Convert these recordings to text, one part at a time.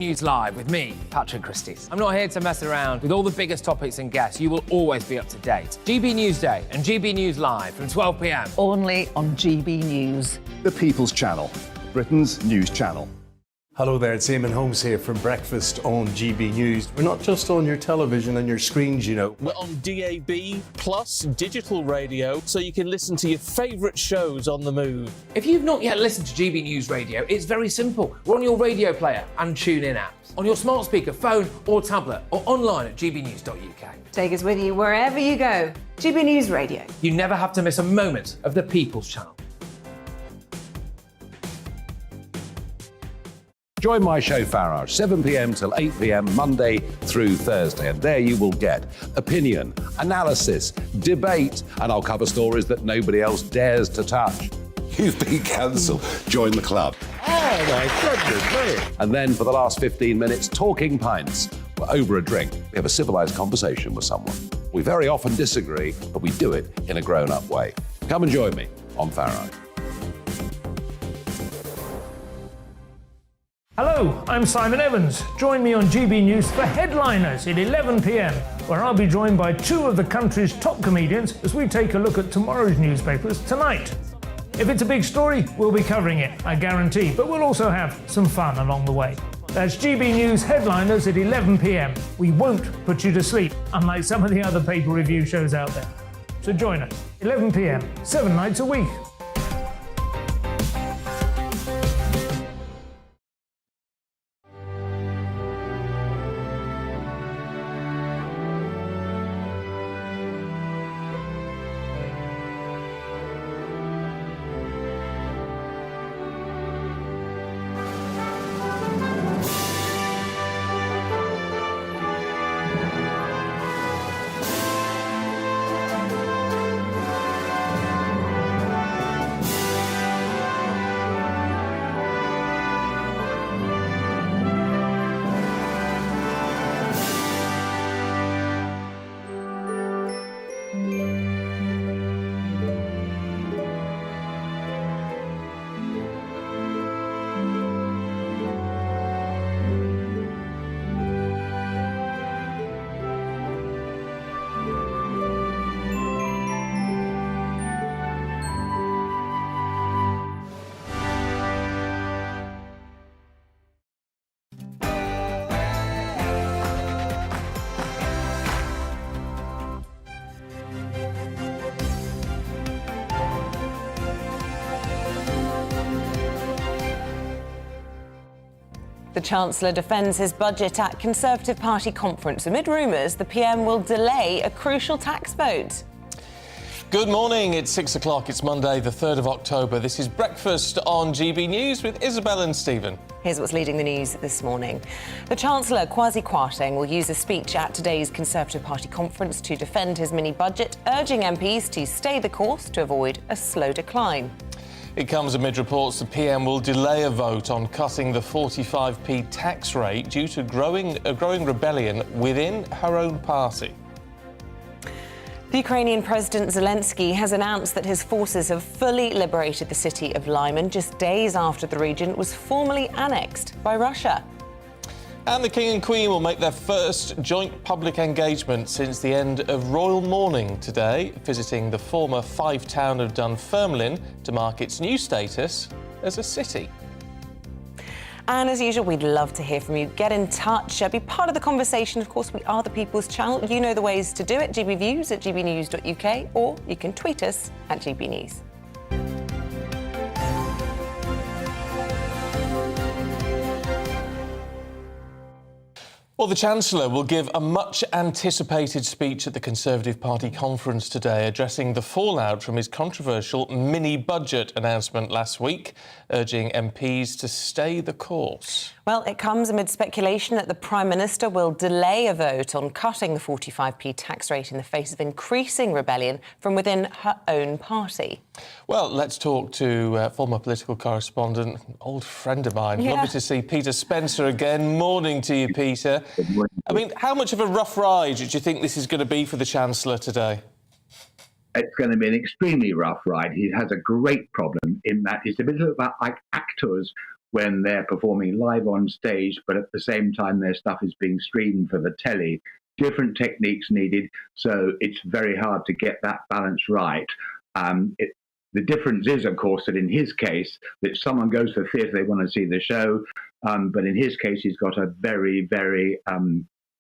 News Live with me, Patrick Christys. I'm not here to mess around with all the biggest topics and guests. You will always be up to date. GB News Day and GB News Live from 12 p.m. Only on GB News. The People's Channel, Britain's news channel. Hello there, it's Eamonn Holmes here from Breakfast on GB News. We're not just on your television and your screens, you know. We're on DAB plus digital radio, so you can listen to your favourite shows on the move. If you've not yet listened to GB News Radio, it's very simple. We're on your radio player and TuneIn apps, on your smart speaker, phone or tablet, or online at gbnews.uk. Take us with you wherever you go. GB News Radio. You never have to miss a moment of the People's Channel. Join my show Farage, 7 p.m. till 8 p.m. Monday through Thursday, and there you will get opinion, analysis, debate, and I'll cover stories that nobody else dares to touch. You've been cancelled. Join the club. Oh my goodness me! And then for the last 15 minutes, talking pints. We're over a drink. We have a civilised conversation with someone. We very often disagree, but we do it in a grown-up way. Come and join me on Farage. Hello, I'm Simon Evans. Join me on GB News for Headliners at 11 p.m, where I'll be joined by two of the country's top comedians as we take a look at tomorrow's newspapers tonight. If it's a big story, we'll be covering it, I guarantee, but we'll also have some fun along the way. That's GB News Headliners at 11 p.m. We won't put you to sleep, unlike some of the other paper review shows out there. So join us, 11 p.m, 7 nights a week. The Chancellor defends his budget at Conservative Party conference amid rumours the PM will delay a crucial tax vote. Good morning, it's 6 o'clock, it's Monday the 3rd of October. This is Breakfast on GB News with Isabel and Stephen. Here's what's leading the news this morning. The Chancellor, Kwasi Kwarteng, will use a speech at today's Conservative Party conference to defend his mini-budget, urging MPs to stay the course to avoid a slow decline. It comes amid reports the PM will delay a vote on cutting the 45p tax rate due to a growing rebellion within her own party. The Ukrainian President Zelensky has announced that his forces have fully liberated the city of Lyman just days after the region was formally annexed by Russia. And the King and Queen will make their first joint public engagement since the end of royal mourning today, visiting the former five town of Dunfermline to mark its new status as a city. And as usual, we'd love to hear from you. Get in touch, be part of the conversation. Of course, we are the People's Channel. You know the ways to do it. GBViews at gbnews.uk, or you can tweet us at gbnews. Well, the Chancellor will give a much-anticipated speech at the Conservative Party conference today, addressing the fallout from his controversial mini-budget announcement last week, urging MPs to stay the course. Well, it comes amid speculation that the Prime Minister will delay a vote on cutting the 45p tax rate in the face of increasing rebellion from within her own party. Well, let's talk to former political correspondent, old friend of mine. Yeah. Lovely to see Peter Spencer again. Morning to you, Peter. I mean, how much of a rough ride do you think this is going to be for the Chancellor today? It's going to be an extremely rough ride. He has a great problem in that he's a bit like actors when they're performing live on stage, but at the same time their stuff is being streamed for the telly. Different techniques needed, so it's very hard to get that balance right. The difference is, of course, that in his case, that someone goes to the theatre, they want to see the show, but in his case, he's got a very, very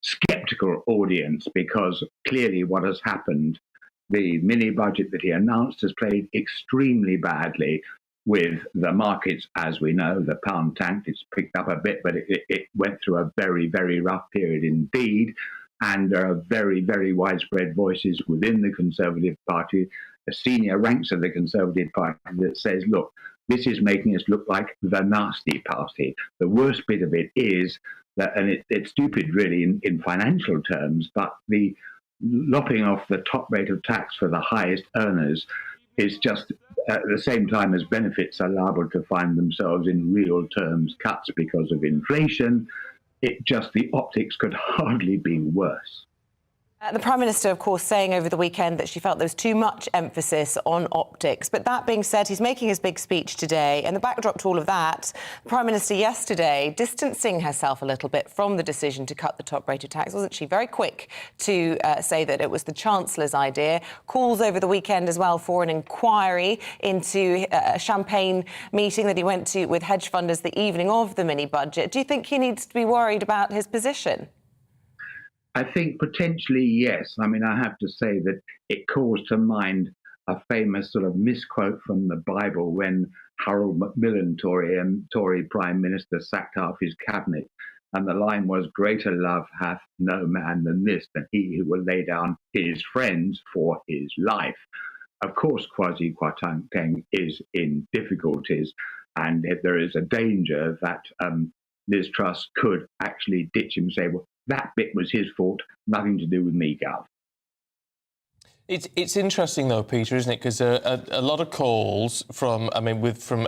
sceptical audience, because clearly what has happened, the mini budget that he announced has played extremely badly with the markets. As we know, the pound tanked, it's picked up a bit, but it went through a very, very rough period indeed. And there are very, very widespread voices within the Conservative Party, the senior ranks of the Conservative Party, that says, look, this is making us look like the nasty party. The worst bit of it is that, and it's stupid really in financial terms, but the lopping off the top rate of tax for the highest earners is just at the same time as benefits are liable to find themselves in real terms cuts because of inflation. The optics could hardly be worse. The Prime Minister, of course, saying over the weekend that she felt there was too much emphasis on optics. But that being said, he's making his big speech today. And the backdrop to all of that, the Prime Minister yesterday distancing herself a little bit from the decision to cut the top rate of tax. Wasn't she very quick to say that it was the Chancellor's idea? Calls over the weekend as well for an inquiry into a champagne meeting that he went to with hedge funders the evening of the mini-budget. Do you think he needs to be worried about his position? I think potentially, yes. I mean, I have to say that it calls to mind a famous sort of misquote from the Bible when Harold Macmillan, Tory Prime Minister, sacked half his cabinet. And the line was, greater love hath no man than this, than he who will lay down his friends for his life. Of course, Kwasi Kwarteng is in difficulties, and there is a danger that Liz Truss could actually ditch him and say, well, that bit was his fault, nothing to do with me, Gov. It's interesting, though, Peter, isn't it? Because a lot of calls from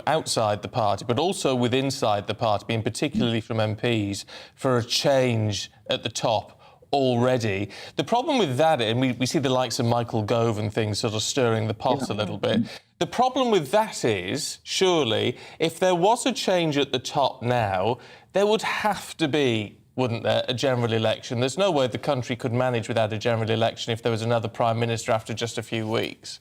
outside the party, but also with inside the party, and particularly from MPs, for a change at the top already. The problem with that, and we see the likes of Michael Gove and things sort of stirring the pot a little bit. The problem with that is, surely, if there was a change at the top now, there would have to be, wouldn't there, a general election? There's no way the country could manage without a general election if there was another Prime Minister after just a few weeks.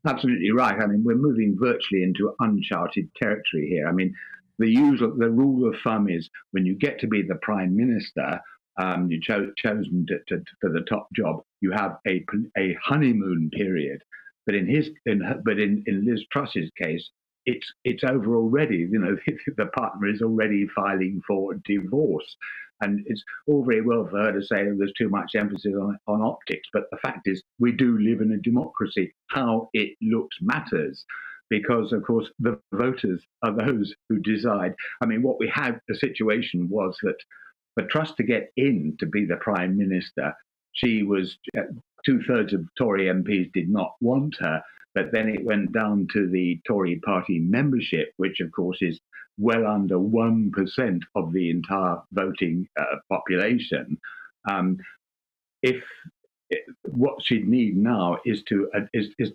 Absolutely right. I mean, we're moving virtually into uncharted territory here. I mean, the rule of thumb is when you get to be the Prime Minister, you're chosen for the top job, you have a honeymoon period. But in Liz Truss's case, it's over already. You know, the partner is already filing for divorce, and it's all very well for her to say there's too much emphasis on optics. But the fact is, we do live in a democracy. How it looks matters, because of course the voters are those who decide. I mean, what we had the situation was that for Truss to get in to be the Prime Minister, she was 2/3 of Tory MPs did not want her. But then it went down to the Tory party membership, which, of course, is well under 1% of the entire voting population. What she'd need now is to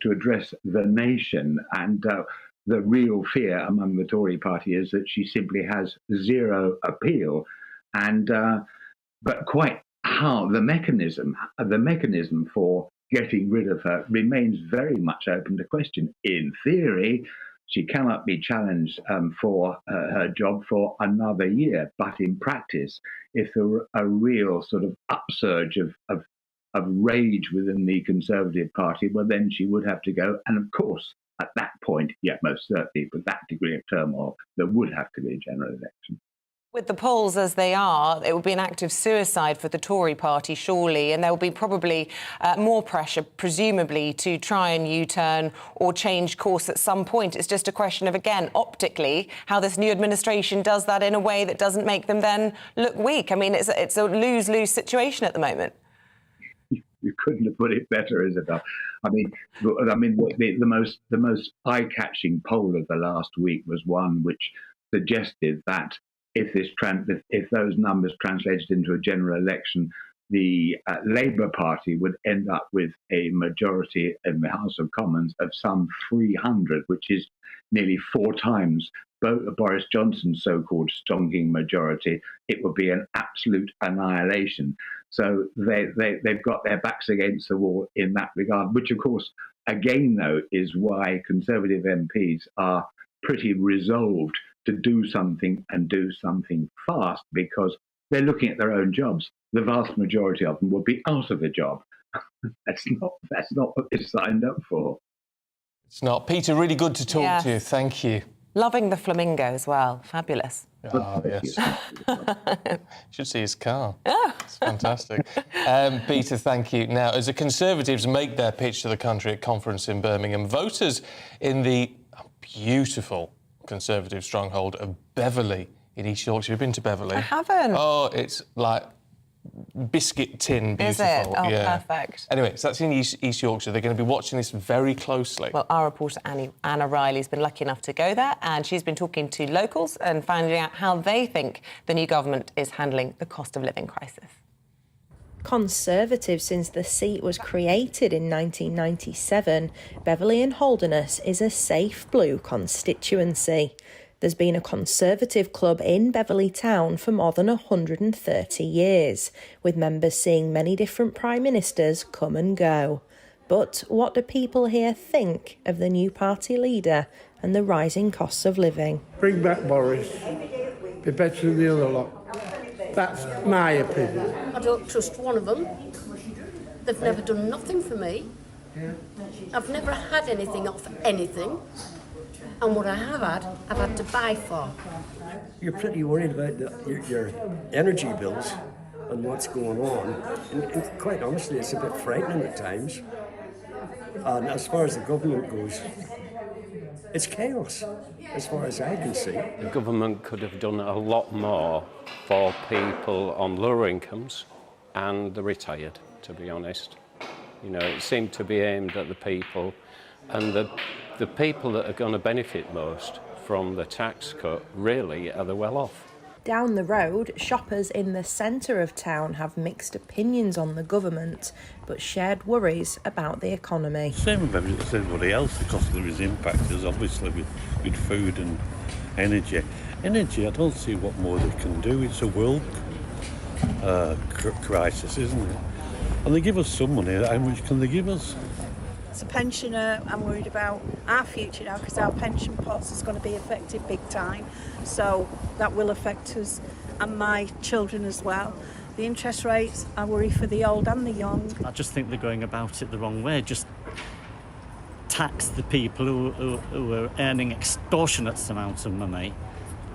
address the nation, and the real fear among the Tory party is that she simply has zero appeal, and but quite how the mechanism for getting rid of her remains very much open to question. In theory, she cannot be challenged for her job for another year. But in practice, if there were a real sort of upsurge of rage within the Conservative Party, well, then she would have to go. And of course, at that point, most certainly, with that degree of turmoil, there would have to be a general election. With the polls as they are, it would be an act of suicide for the Tory party, surely, and there will be probably more pressure, presumably, to try and U-turn or change course at some point. It's just a question of, again, optically, how this new administration does that in a way that doesn't make them then look weak. I mean, it's a lose-lose situation at the moment. You couldn't have put it better, Isabel. I mean, the most eye-catching poll of the last week was one which suggested that if those numbers translated into a general election, the Labour Party would end up with a majority in the House of Commons of some 300, which is nearly 4 times Boris Johnson's so-called stonking majority. It would be an absolute annihilation. So they've got their backs against the wall in that regard, which, of course, again, though, is why Conservative MPs are pretty resolved to do something and do something fast, because they're looking at their own jobs. The vast majority of them will be out of a job. That's not what they signed up for. It's not. Peter, really good to talk to you. Thank you. Loving the flamingo as well. Fabulous. Oh, yes. Should see his car. It's fantastic. Peter, thank you. Now, as the Conservatives make their pitch to the country at conference in Birmingham, voters in the beautiful Conservative stronghold of Beverley in East Yorkshire. You've been to Beverley? I haven't. Oh, it's like biscuit tin beautiful. Is it? Oh, perfect. Anyway, so that's in East Yorkshire. They're going to be watching this very closely. Well, our reporter Anna Riley's been lucky enough to go there, and she's been talking to locals and finding out how they think the new government is handling the cost of living crisis. Conservative since the seat was created in 1997, Beverley and Holderness is a safe blue constituency. There's been a Conservative club in Beverley Town for more than 130 years, with members seeing many different Prime Ministers come and go. But what do people here think of the new party leader and the rising costs of living? Bring back Boris. Be better than the other lot. That's my opinion. I don't trust one of them. They've never done nothing for me. I've never had anything off anything. And what I have had, I've had to buy for. You're pretty worried about your energy bills and what's going on. And quite honestly, it's a bit frightening at times. And as far as the government goes, it's chaos, as far as I can see. The government could have done a lot more for people on lower incomes and the retired, to be honest. You know, it seemed to be aimed at the people, and the people that are going to benefit most from the tax cut really are the well-off. Down the road, shoppers in the centre of town have mixed opinions on the government, but shared worries about the economy. Same with everybody else. The cost of living is impacted us, obviously, with food and energy. Energy, I don't see what more they can do. It's a world crisis, isn't it? And they give us some money. How much can they give us? As a pensioner, I'm worried about our future now, because our pension pots is going to be affected big time. So that will affect us and my children as well. The interest rates, I worry for the old and the young. I just think they're going about it the wrong way. Just tax the people who are earning extortionate amounts of money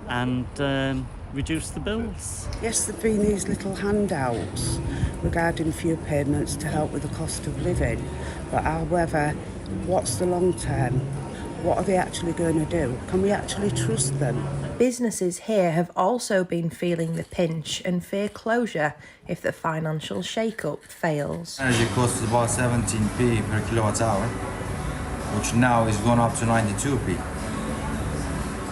and reduce the bills. Yes, there have been these little handouts regarding fuel payments to help with the cost of living. But however, what's the long term? What are they actually going to do? Can we actually trust them? Businesses here have also been feeling the pinch and fear closure if the financial shake-up fails. Energy cost is about 17p per kilowatt hour, which now is gone up to 92p,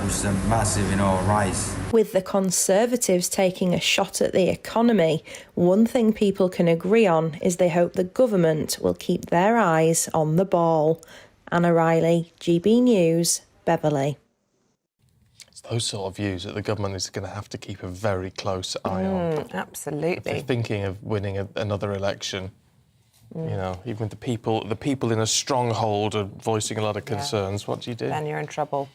which is a massive, rise. With the Conservatives taking a shot at the economy, one thing people can agree on is they hope the government will keep their eyes on the ball. Anna Riley, GB News, Beverley. It's those sort of views that the government is going to have to keep a very close eye on. Absolutely. If they're thinking of winning another election, even the people in a stronghold are voicing a lot of concerns. What do you do? Then you're in trouble.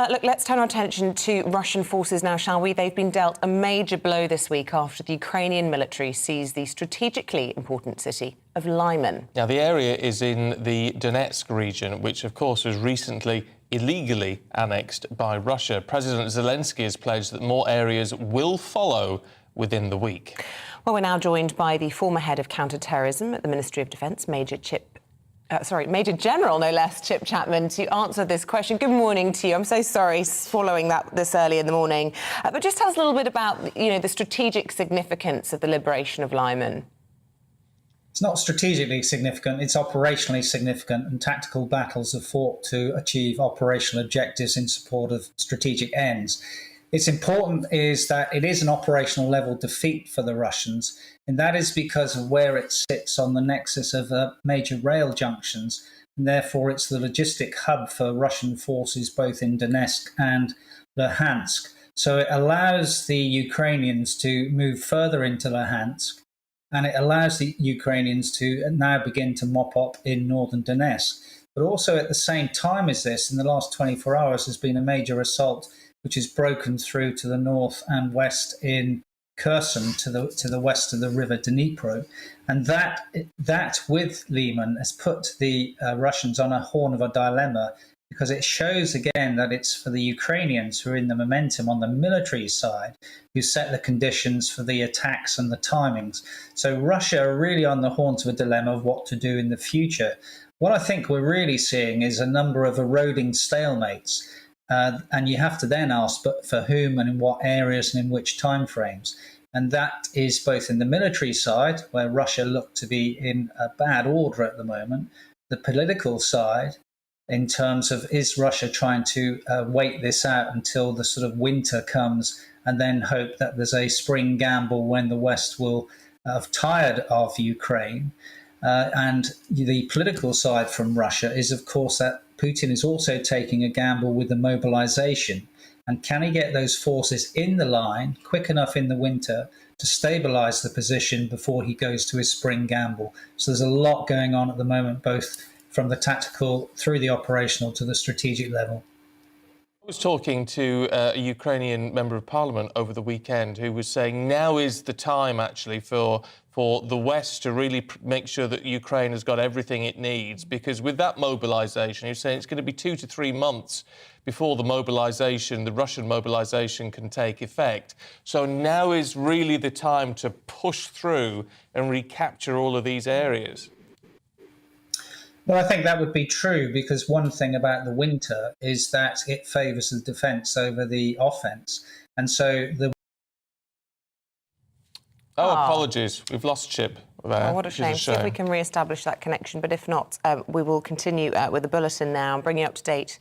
Look, let's turn our attention to Russian forces now, shall we? They've been dealt a major blow this week after the Ukrainian military seized the strategically important city of Lyman. Now, the area is in the Donetsk region, which, of course, was recently illegally annexed by Russia. President Zelensky has pledged that more areas will follow within the week. Well, we're now joined by the former head of counter-terrorism at the Ministry of Defence, Major General, no less, Chip Chapman, to answer this question. Good morning to you. I'm so sorry swallowing that this early in the morning. But just tell us a little bit about, the strategic significance of the liberation of Lyman. It's not strategically significant, it's operationally significant, and tactical battles are fought to achieve operational objectives in support of strategic ends. it's important is that it is an operational level defeat for the Russians, and that is because of where it sits on the nexus of major rail junctions, and therefore it's the logistic hub for Russian forces both in Donetsk and Luhansk. So it allows the Ukrainians to move further into Luhansk, and it allows the Ukrainians to now begin to mop up in northern Donetsk. But also at the same time as this, in the last 24 hours, there's been a major assault which has broken through to the north and west in Kherson, to the west of the river Dnipro. And that with Eamonn has put the Russians on a horn of a dilemma, because it shows again that it's for the Ukrainians who are in the momentum on the military side who set the conditions for the attacks and the timings. So Russia are really on the horns of a dilemma of what to do in the future. What I think we're really seeing is a number of eroding stalemates. And you have to then ask, but for whom and in what areas and in which timeframes? And that is both in the military side, where Russia look to be in a bad order at the moment, the political side, in terms of is Russia trying to wait this out until the sort of winter comes and then hope that there's a spring gamble when the West will have tired of Ukraine. And the political side from Russia is, of course, that Putin is also taking a gamble with the mobilization. And can he get those forces in the line quick enough in the winter to stabilize the position before he goes to his spring gamble? So there's a lot going on at the moment, both from the tactical through the operational to the strategic level. I was talking to a Ukrainian member of parliament over the weekend who was saying now is the time actually for the West to really make sure that Ukraine has got everything it needs, because with that mobilisation, you're saying it's going to be 2 to 3 months before the mobilisation, the Russian mobilisation, can take effect. So now is really the time to push through and recapture all of these areas. Well, I think that would be true, because one thing about the winter is that it favours the defence over the offence. And so the... Oh, apologies. We've lost Chip there. Oh, what a shame. See if we can re-establish that connection. But if not, we will continue with the bulletin now and bring you up to date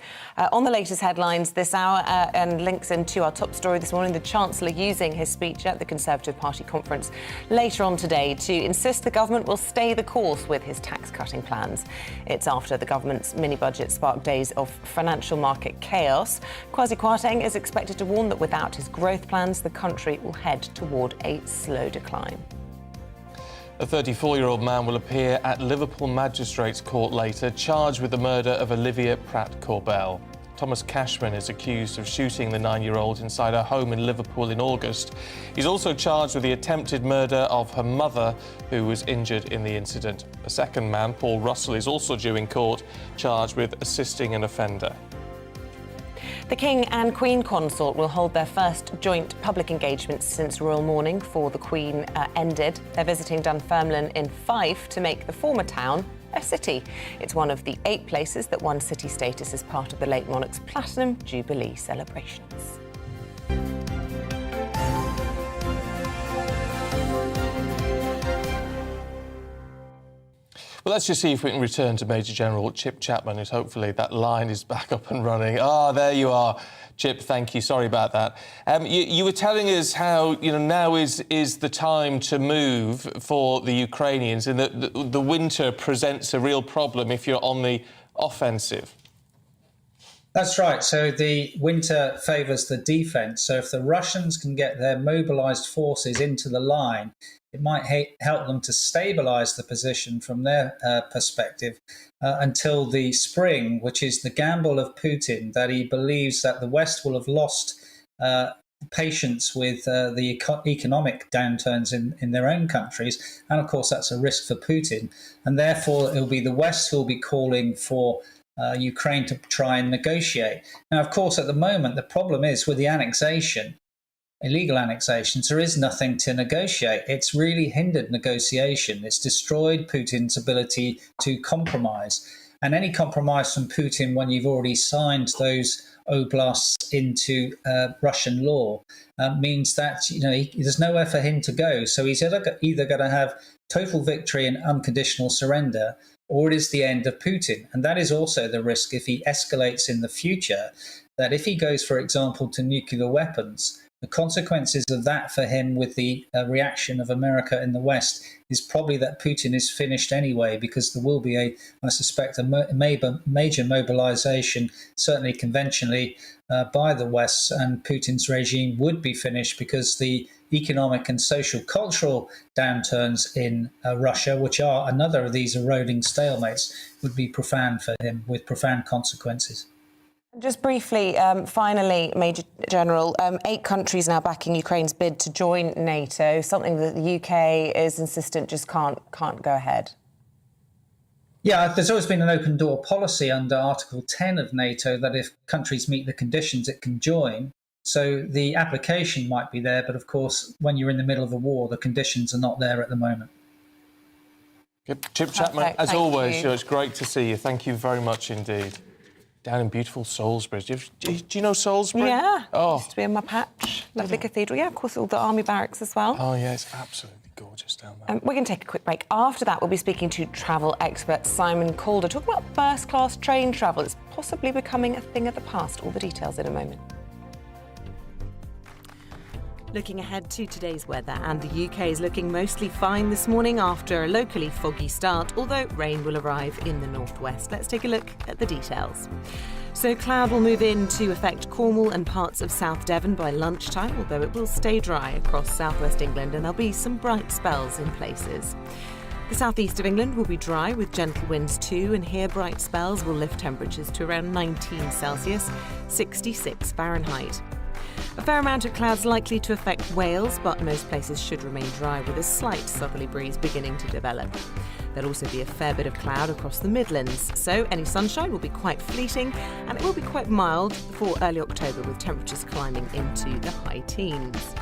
on the latest headlines this hour, and links into our top story this morning, the Chancellor using his speech at the Conservative Party conference later on today to insist the government will stay the course with his tax-cutting plans. It's after the government's mini-budget sparked days of financial market chaos. Kwasi Kwarteng is expected to warn that without his growth plans, the country will head toward a slow decline. A 34-year-old man will appear at Liverpool Magistrates Court later, charged with the murder of Olivia Pratt-Corbell. Thomas Cashman is accused of shooting the 9-year-old inside her home in Liverpool in August. He's also charged with the attempted murder of her mother, who was injured in the incident. A second man, Paul Russell, is also due in court, charged with assisting an offender. The King and Queen Consort will hold their first joint public engagement since royal mourning for the Queen ended. They're visiting Dunfermline in Fife to make the former town a city. It's one of the 8 places that won city status as part of the late monarch's Platinum Jubilee celebrations. Well, let's just see if we can return to Major General Chip Chapman, as hopefully that line is back up and running. Ah, there you are. Chip, thank you. Sorry about that. You were telling us how, now is the time to move for the Ukrainians, and that the winter presents a real problem if you're on the offensive. That's right. So the winter favours the defence. So if the Russians can get their mobilised forces into the line, it might help them to stabilise the position from their perspective until the spring, which is the gamble of Putin, that he believes that the West will have lost patience with the economic downturns in their own countries. And of course, that's a risk for Putin. And therefore, it will be the West who will be calling for Ukraine to try and negotiate. Now, of course, at the moment, the problem is with the annexation, illegal annexations, there is nothing to negotiate. It's really hindered negotiation. It's destroyed Putin's ability to compromise. And any compromise from Putin when you've already signed those oblasts into Russian law means that there's nowhere for him to go. So he's either going to have total victory and unconditional surrender, or it is the end of Putin. And that is also the risk if he escalates in the future, that if he goes, for example, to nuclear weapons, the consequences of that for him with the reaction of America in the West is probably that Putin is finished anyway, because there will be, I suspect, a major mobilization, certainly conventionally, by the West, and Putin's regime would be finished because the economic and social cultural downturns in Russia, which are another of these eroding stalemates, would be profound for him, with profound consequences. Just briefly, finally, Major General, 8 countries now backing Ukraine's bid to join NATO, something that the UK is insistent just can't go ahead. Yeah, there's always been an open door policy under Article 10 of NATO that if countries meet the conditions, it can join. So the application might be there, but of course, when you're in the middle of a war, the conditions are not there at the moment. Chip Chapman, as Thank always, you. it's great to see you. Thank you very much indeed. Down in beautiful Salisbury. Do you know Salisbury? Yeah, Oh. used to be in my patch. Lovely cathedral. Yeah, of course, all the army barracks as well. Oh, yeah, it's absolutely gorgeous down there. We're going to take a quick break. After that, we'll be speaking to travel expert Simon Calder, talking about first-class train travel. It's possibly becoming a thing of the past. All the details in a moment. Looking ahead to today's weather, and the UK is looking mostly fine this morning after a locally foggy start, although rain will arrive in the northwest. Let's take a look at the details. So cloud will move in to affect Cornwall and parts of South Devon by lunchtime, although it will stay dry across southwest England and there'll be some bright spells in places. The southeast of England will be dry with gentle winds too, and here bright spells will lift temperatures to around 19 Celsius, 66 Fahrenheit. A fair amount of clouds likely to affect Wales, but most places should remain dry with a slight southerly breeze beginning to develop. There'll also be a fair bit of cloud across the Midlands, so any sunshine will be quite fleeting and it will be quite mild before early October, with temperatures climbing into the high teens.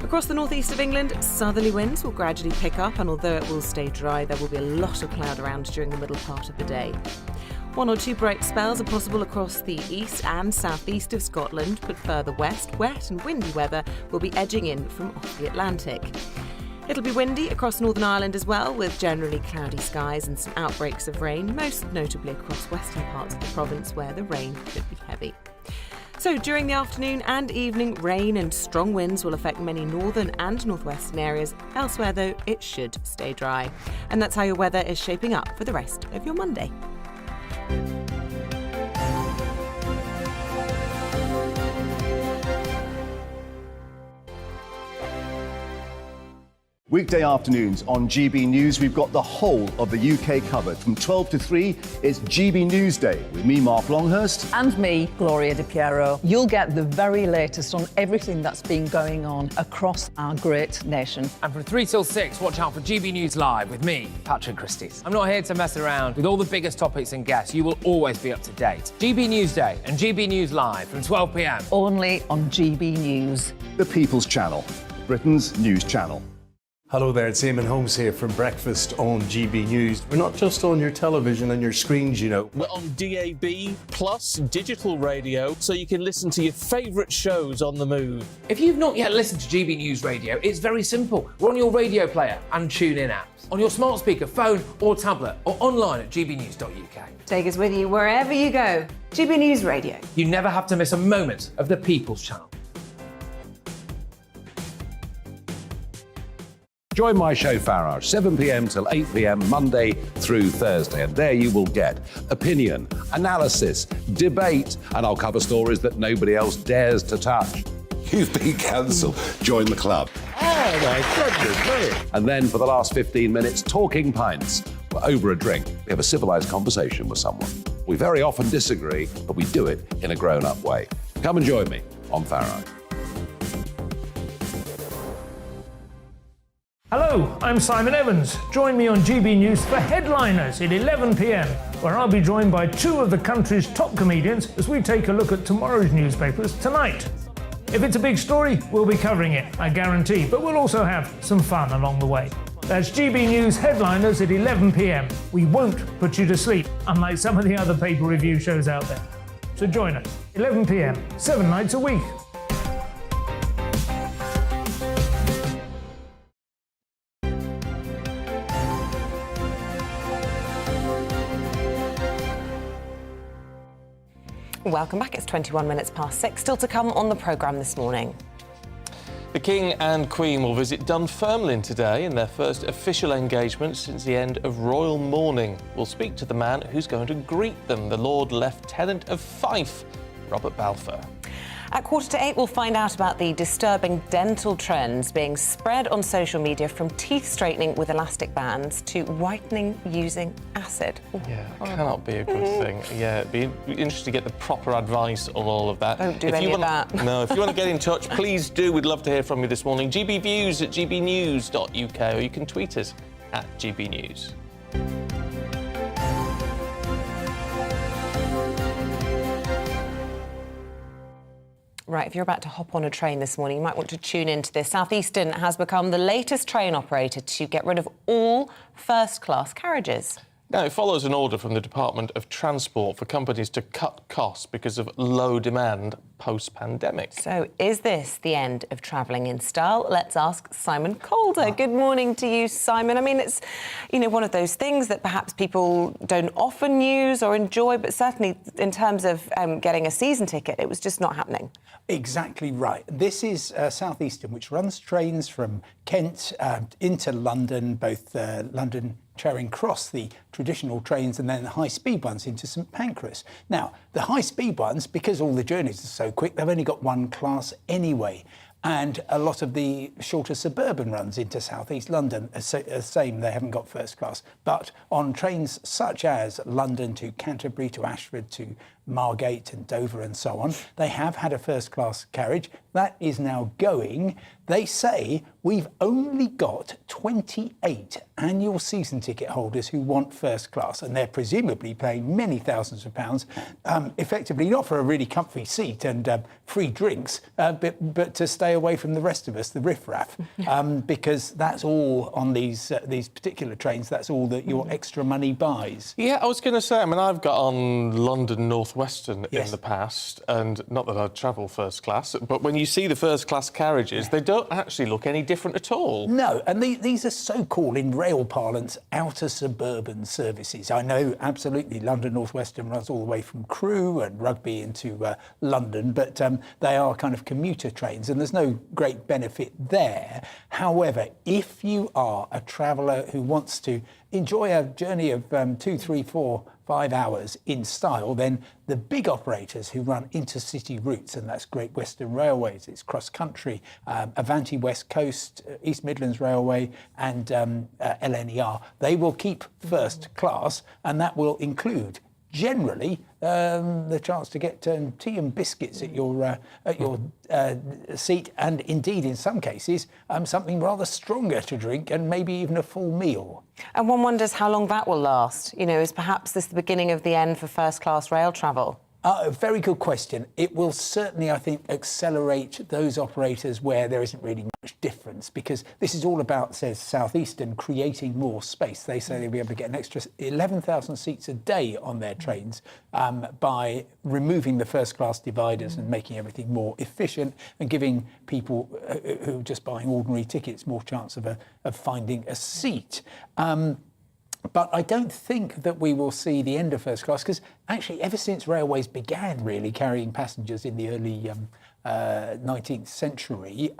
Across the northeast of England, southerly winds will gradually pick up, and although it will stay dry, there will be a lot of cloud around during the middle part of the day. 1 or 2 bright spells are possible across the east and southeast of Scotland, but further west, wet and windy weather will be edging in from off the Atlantic. It'll be windy across Northern Ireland as well, with generally cloudy skies and some outbreaks of rain, most notably across western parts of the province where the rain could be heavy. So during the afternoon and evening, rain and strong winds will affect many northern and northwestern areas. Elsewhere, though, it should stay dry. And that's how your weather is shaping up for the rest of your Monday. Weekday afternoons on GB News, we've got the whole of the UK covered. From 12 to 3, it's GB News Day with me, Mark Longhurst. And me, Gloria Di Piero. You'll get the very latest on everything that's been going on across our great nation. And from 3 till 6, watch out for GB News Live with me, Patrick Christie's. I'm not here to mess around. With all the biggest topics and guests, you will always be up to date. GB News Day and GB News Live from 12 p.m. Only on GB News. The People's Channel, Britain's news channel. Hello there, it's Eamonn Holmes here from Breakfast on GB News. We're not just on your television and your screens, you know. We're on DAB plus digital radio, so you can listen to your favourite shows on the move. If you've not yet listened to GB News Radio, it's very simple. We're on your radio player and tune-in apps, on your smart speaker, phone or tablet, or online at gbnews.uk. Take us with you wherever you go. GB News Radio. You never have to miss a moment of the People's Channel. Join my show Farage, 7 p.m. till 8 p.m. Monday through Thursday, and there you will get opinion, analysis, debate, and I'll cover stories that nobody else dares to touch. You've been cancelled. Join the club. Oh my goodness me! And then for the last 15 minutes, talking pints. We're over a drink. We have a civilised conversation with someone. We very often disagree, but we do it in a grown-up way. Come and join me on Farage. Hello, I'm Simon Evans. Join me on GB News for Headliners at 11 p.m, where I'll be joined by 2 of the country's top comedians as we take a look at tomorrow's newspapers tonight. If it's a big story, we'll be covering it, I guarantee, but we'll also have some fun along the way. That's GB News Headliners at 11 p.m. We won't put you to sleep, unlike some of the other paper review shows out there. So join us, 11 p.m, 7 nights a week. Welcome back. It's 21 minutes past 6. Still to come on the programme this morning. The King and Queen will visit Dunfermline today in their first official engagement since the end of royal mourning. We'll speak to the man who's going to greet them, the Lord Lieutenant of Fife, Robert Balfour. At 7:45, we'll find out about the disturbing dental trends being spread on social media, from teeth straightening with elastic bands to whitening using acid. Yeah, cannot be a good thing. Yeah, it'd be interesting to get the proper advice on all of that. Don't do any of that. No, if you want to get in touch, please do. We'd love to hear from you this morning. gbviews@gbnews.uk, or you can tweet us at gbnews. Right, if you're about to hop on a train this morning, you might want to tune into this. Southeastern has become the latest train operator to get rid of all first-class carriages. Now, it follows an order from the Department of Transport for companies to cut costs because of low demand post-pandemic. So is this the end of travelling in style? Let's ask Simon Calder. Good morning to you, Simon. I mean, it's, one of those things that perhaps people don't often use or enjoy, but certainly in terms of getting a season ticket, it was just not happening. Exactly right. This is Southeastern, which runs trains from Kent into London, both London Charing Cross, the traditional trains, and then the high-speed ones into St Pancras. Now, the high-speed ones, because all the journeys are so quick, they've only got one class anyway. And a lot of the shorter suburban runs into southeast London are the same, they haven't got first class. But on trains such as London to Canterbury to Ashford to Margate and Dover and so on, they have had a first class carriage. That is now going. They say we've only got 28 annual season ticket holders who want first class, and they're presumably paying many thousands of pounds, effectively not for a really comfy seat and free drinks, but to stay away from the rest of us, the riffraff, because that's all on these particular trains. That's all that your extra money buys. Yeah, I was going to say, I've got on London Northwestern in the past, and not that I'd travel first class, but when you see the first class carriages, they don't actually look any different at all. No, and these are so-called, in rail parlance, outer suburban services. I know absolutely London Northwestern runs all the way from Crewe and Rugby into London, but they are kind of commuter trains, and there's no great benefit there. However, if you are a traveller who wants to enjoy a journey of 2, 3, 4, 5 hours in style, then the big operators who run intercity routes, and that's Great Western Railways, it's Cross Country, Avanti West Coast, East Midlands Railway and LNER, they will keep first class, and that will include generally the chance to get tea and biscuits at your seat, and indeed in some cases something rather stronger to drink, and maybe even a full meal. And one wonders how long that will last. Is perhaps this the beginning of the end for first-class rail travel? Very good question. It will certainly, I think, accelerate those operators where there isn't really much difference, because this is all about, says Southeastern, creating more space. They say they'll be able to get an extra 11,000 seats a day on their trains by removing the first-class dividers and making everything more efficient, and giving people who are just buying ordinary tickets more chance of finding a seat. But I don't think that we will see the end of first class, because actually ever since railways began really carrying passengers in the early 19th century,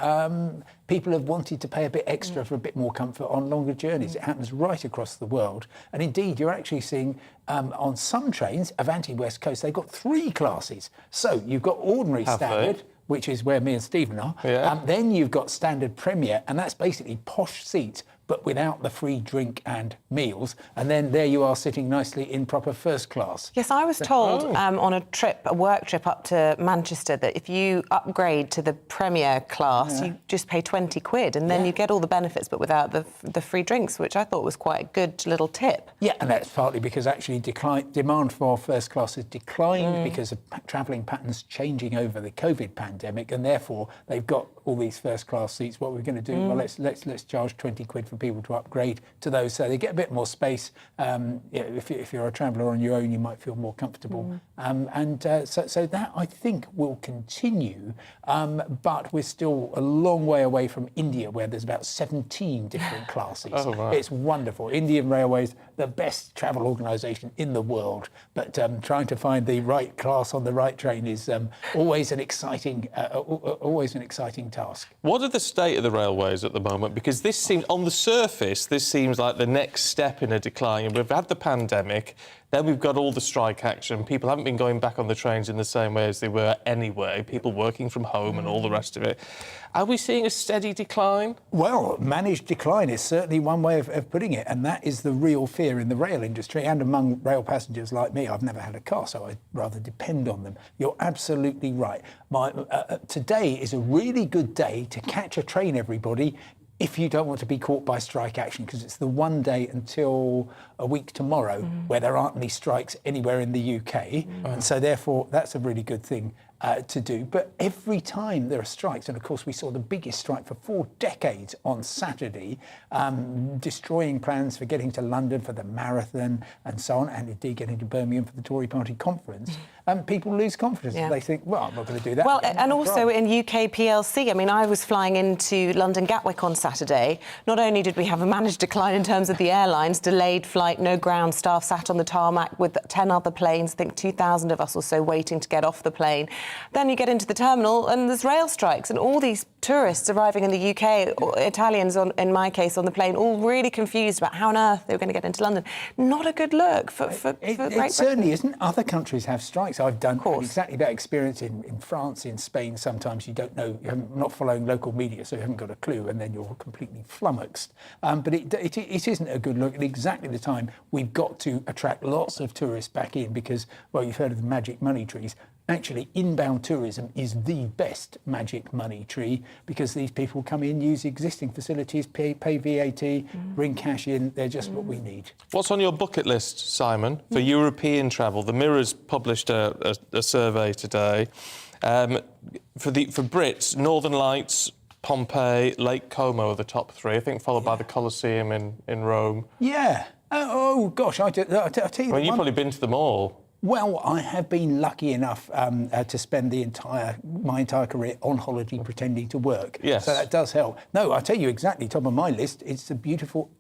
people have wanted to pay a bit extra for a bit more comfort on longer journeys. It happens right across the world. And indeed, you're actually seeing on some trains, Avanti West Coast, they've got 3 classes. So you've got ordinary standard, which is where me and Stephen are. Yeah. Then you've got standard premier, and that's basically posh seats, but without the free drink and meals. And then there you are sitting nicely in proper first class. Yes, I was told on a work trip up to Manchester, that if you upgrade to the Premier class, you just pay 20 quid, and then you get all the benefits, but without the free drinks, which I thought was quite a good little tip. Yeah, and that's partly because actually demand for first class has declined because of travelling patterns changing over the COVID pandemic, and therefore they've got all these first class seats. What we're going to do? Well, let's charge 20 quid for people to upgrade to those so they get a bit more space. If you're a traveller on your own, you might feel more comfortable. So that, I think, will continue, but we're still a long way away from India, where there's about 17 different classes. Oh, right. It's wonderful. Indian Railways, the best travel organisation in the world, but trying to find the right class on the right train is always an exciting task. What are the state of the railways at the moment? Because this seems, on the surface, this seems like the next step in a decline. We've had the pandemic, then we've got all the strike action. People haven't been going back on the trains in the same way as they were anyway, people working from home and all the rest of it. Are we seeing a steady decline? Well, managed decline is certainly one way of putting it, and that is the real fear in the rail industry and among rail passengers like me. I've never had a car, so I'd rather depend on them. You're absolutely right. Today is a really good day to catch a train, everybody, if you don't want to be caught by strike action, because it's the one day until a week tomorrow where there aren't any strikes anywhere in the UK. And so therefore that's a really good thing to do. But every time there are strikes, and of course we saw the biggest strike for 4 decades on Saturday, destroying plans for getting to London for the marathon and so on, and indeed getting to Birmingham for the Tory party conference, people lose confidence. They think, well, I'm not going to do that. Well, and also in UK PLC, I mean, I was flying into London Gatwick on Saturday. Not only did we have a managed decline in terms of the airlines, delayed flight, no ground staff sat on the tarmac with 10 other planes, I think 2,000 of us or so waiting to get off the plane. Then you get into the terminal and there's rail strikes, and all these tourists arriving in the UK, or Italians in my case on the plane, all really confused about how on earth they were going to get into London. Not a good look for Great Britain. It certainly isn't. Other countries have strikes. I've done exactly that experience in France, in Spain. Sometimes you don't know, you're not following local media, so you haven't got a clue, and then you're completely flummoxed. But it isn't a good look at exactly the time we've got to attract lots of tourists back in, because, well, you've heard of the magic money trees. Actually, inbound tourism is the best magic money tree, because these people come in, use existing facilities, pay VAT, bring cash in. They're just what we need. What's on your bucket list, Simon, for European travel? The Mirror's published a survey today. For Brits, Northern Lights, Pompeii, Lake Como are the top 3, I think, followed by the Colosseum in Rome. Yeah. Oh gosh, I'll tell you. Well, you've probably been to them all. Well, I have been lucky enough to spend my entire career on holiday pretending to work. Yes. So that does help. No, I'll tell you exactly, top of my list, it's the beautiful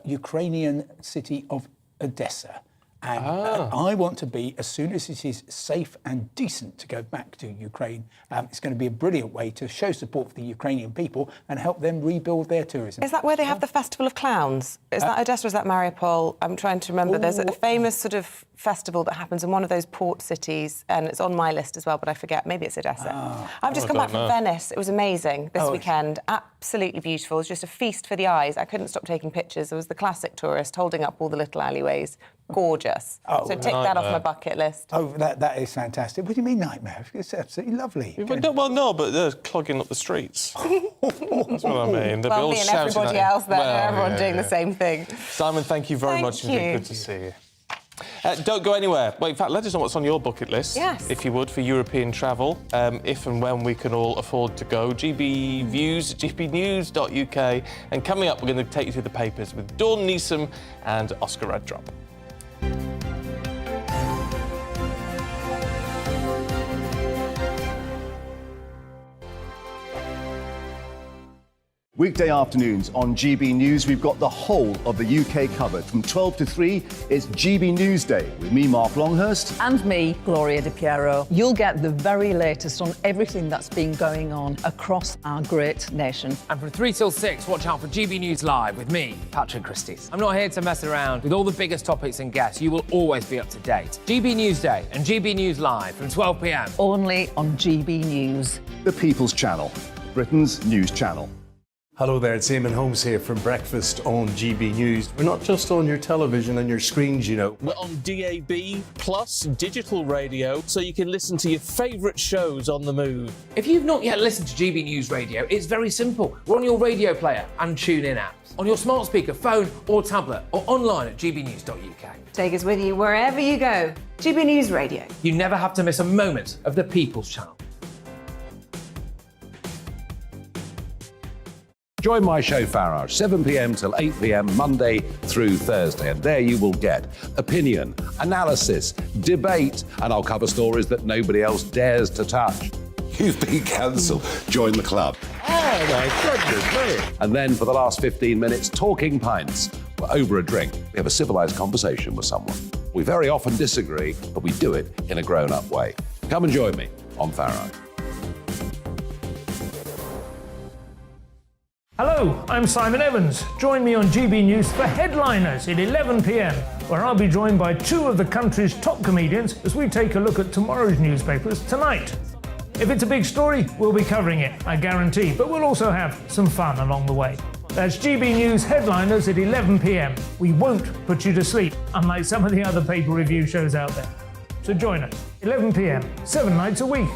Ukrainian city of Odessa. And I want to be, as soon as it is safe and decent to go back to Ukraine, it's going to be a brilliant way to show support for the Ukrainian people and help them rebuild their tourism. Is that where they have the Festival of Clowns? Is that Odessa or is that Mariupol? I'm trying to remember. There's a famous sort of festival that happens in one of those port cities, and it's on my list as well, but I forget. Maybe it's Odessa. I've just come back from Venice. It was amazing this weekend. Absolutely beautiful. It was just a feast for the eyes. I couldn't stop taking pictures. There was the classic tourist holding up all the little alleyways. Gorgeous. So tick that off my bucket list. Oh, that is fantastic. What do you mean nightmare? It's absolutely lovely. Well, no, but they're clogging up the streets. That's what I mean. Well, me and everybody else there, everyone doing the same thing. Simon, thank you very much. It's been good to see you. Don't go anywhere. Well, in fact, let us know what's on your bucket list, if you would, for European travel, if and when we can all afford to go. GB Views, gbnews.uk. And coming up, we're going to take you through the papers with Dawn Neeson and Oscar Reddrop. Weekday afternoons on GB News, we've got the whole of the UK covered. From 12 to 3, it's GB Newsday with me, Mark Longhurst. And me, Gloria Di Piero. You'll get the very latest on everything that's been going on across our great nation. And from 3 till 6, watch out for GB News Live with me, Patrick Christys. I'm not here to mess around with all the biggest topics and guests. You will always be up to date. GB Newsday and GB News Live from 12 p.m. Only on GB News. The People's Channel, Britain's news channel. Hello there, it's Eamonn Holmes here from Breakfast on GB News. We're not just on your television and your screens, you know. We're on DAB plus digital radio, so you can listen to your favourite shows on the move. If you've not yet listened to GB News Radio, it's very simple. We're on your radio player and tune-in apps, on your smart speaker, phone or tablet, or online at gbnews.uk. Take us with you wherever you go. GB News Radio. You never have to miss a moment of the People's Channel. Join my show Farage, 7 p.m. till 8 p.m. Monday through Thursday, and there you will get opinion, analysis, debate, and I'll cover stories that nobody else dares to touch. You've been cancelled. Join the club. Oh my goodness me. And then for the last 15 minutes, talking pints. We're over a drink. We have a civilised conversation with someone. We very often disagree, but we do it in a grown-up way. Come and join me on Farage. Hello, I'm Simon Evans. Join me on GB News for Headliners at 11 p.m, where I'll be joined by two of the country's top comedians as we take a look at tomorrow's newspapers tonight. If it's a big story, we'll be covering it, I guarantee, but we'll also have some fun along the way. That's GB News Headliners at 11 p.m. We won't put you to sleep, unlike some of the other paper review shows out there. So join us, 11 p.m, 7 nights a week.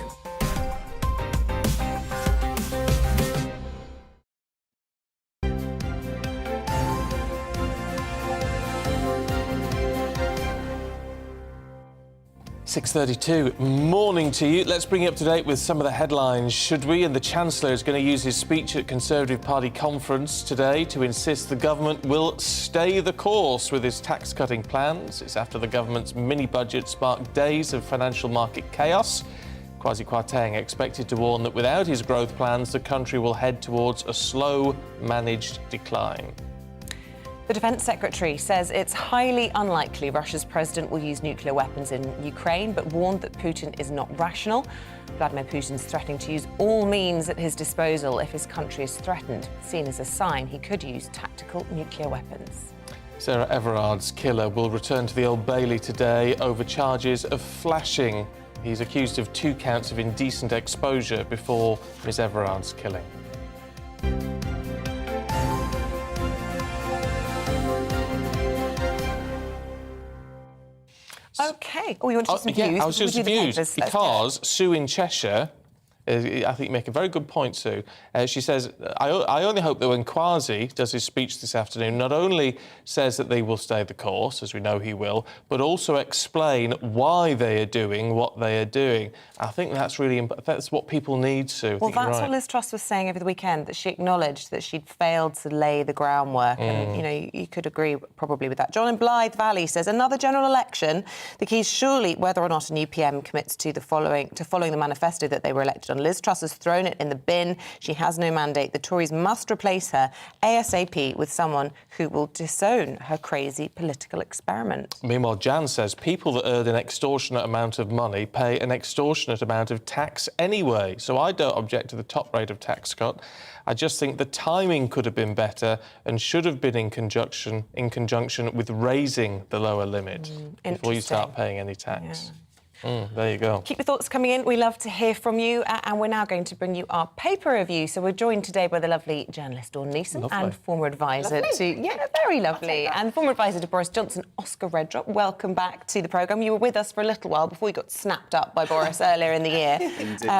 .32, morning to you. Let's bring you up to date with some of the headlines, should we? And the Chancellor is going to use his speech at Conservative Party conference today to insist the government will stay the course with his tax-cutting plans. It's after the government's mini-budget sparked days of financial market chaos. Kwasi Kwarteng expected to warn that without his growth plans, the country will head towards a slow, managed decline. The Defence Secretary says it's highly unlikely Russia's president will use nuclear weapons in Ukraine, but warned that Putin is not rational. Vladimir Putin's threatening to use all means at his disposal if his country is threatened, seen as a sign he could use tactical nuclear weapons. Sarah Everard's killer will return to the Old Bailey today over charges of flashing. He's accused of 2 counts of indecent exposure before Ms Everard's killing. OK. Oh, you want to do some views? Yeah, I was just views because Sue in Cheshire, I think you make a very good point, Sue. She says, I only hope that when Kwasi does his speech this afternoon, not only says that they will stay the course, as we know he will, but also explain why they are doing what they are doing. I think that's really that's what people need, Sue. Well, that's what Liz Truss was saying over the weekend, that she acknowledged that she'd failed to lay the groundwork. And, you know, you could agree probably with that. John in Blythe Valley says, another general election, the key is surely whether or not a new PM commits to following the manifesto that they were elected on. Liz Truss has thrown it in the bin. She has no mandate. The Tories must replace her ASAP with someone who will disown her crazy political experiment. Meanwhile, Jan says people that earn an extortionate amount of money pay an extortionate amount of tax anyway. So I don't object to the top rate of tax cut. I just think the timing could have been better and should have been in conjunction with raising the lower limit before you start paying any tax. Yeah. There you go. Keep your thoughts coming in. We love to hear from you. And we're now going to bring you our paper review. So we're joined today by the lovely journalist Dawn Neeson and former advisor to... Yeah, very lovely. And former advisor to Boris Johnson, Oscar Redrop. Welcome back to the programme. You were with us for a little while before you got snapped up by Boris earlier in the year.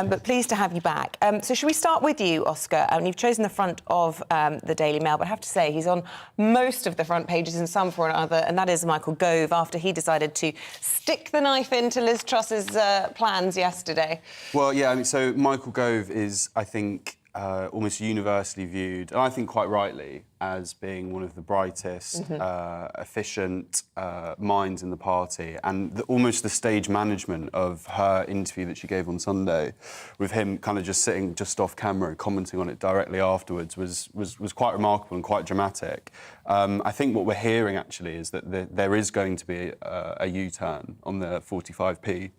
But pleased to have you back. So should we start with you, Oscar? You've chosen the front of the Daily Mail, but I have to say he's on most of the front pages in some form or another, and that is Michael Gove, after he decided to stick the knife into Liz Truss's plans yesterday. Well, yeah, I mean, so Michael Gove is, I think, almost universally viewed, and I think quite rightly, as being one of the brightest, efficient minds in the party. And almost the stage management of her interview that she gave on Sunday, with him kind of just sitting just off camera and commenting on it directly afterwards, was quite remarkable and quite dramatic. I think what we're hearing, actually, is that there is going to be a U-turn on the 45p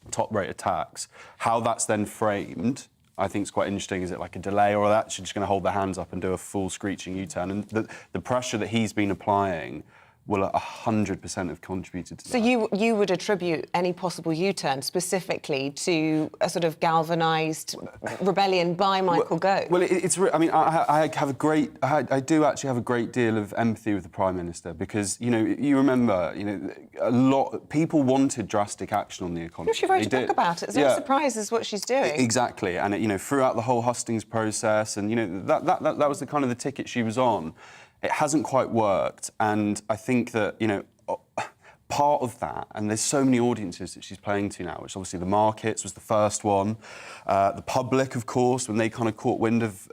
top rate of tax. How that's then framed, I think it's quite interesting. Is it like a delay, or are they actually just going to hold their hands up and do a full screeching U-turn? And the pressure that he's been applying will 100% have contributed to that. So you would attribute any possible U-turn specifically to a sort of galvanised rebellion by Michael Gove? Well, I mean, I do actually have a great deal of empathy with the Prime Minister, because, you know, you remember, you know, a lot of people wanted drastic action on the economy. Well, she wrote a book about it. It's no surprise as what she's doing. Exactly, and you know, throughout the whole hustings process, and you know, that was the kind of the ticket she was on. It hasn't quite worked, and I think that, you know, part of that, and there's so many audiences that she's playing to now, which obviously the markets was the first one, the public, of course, when they kind of caught wind of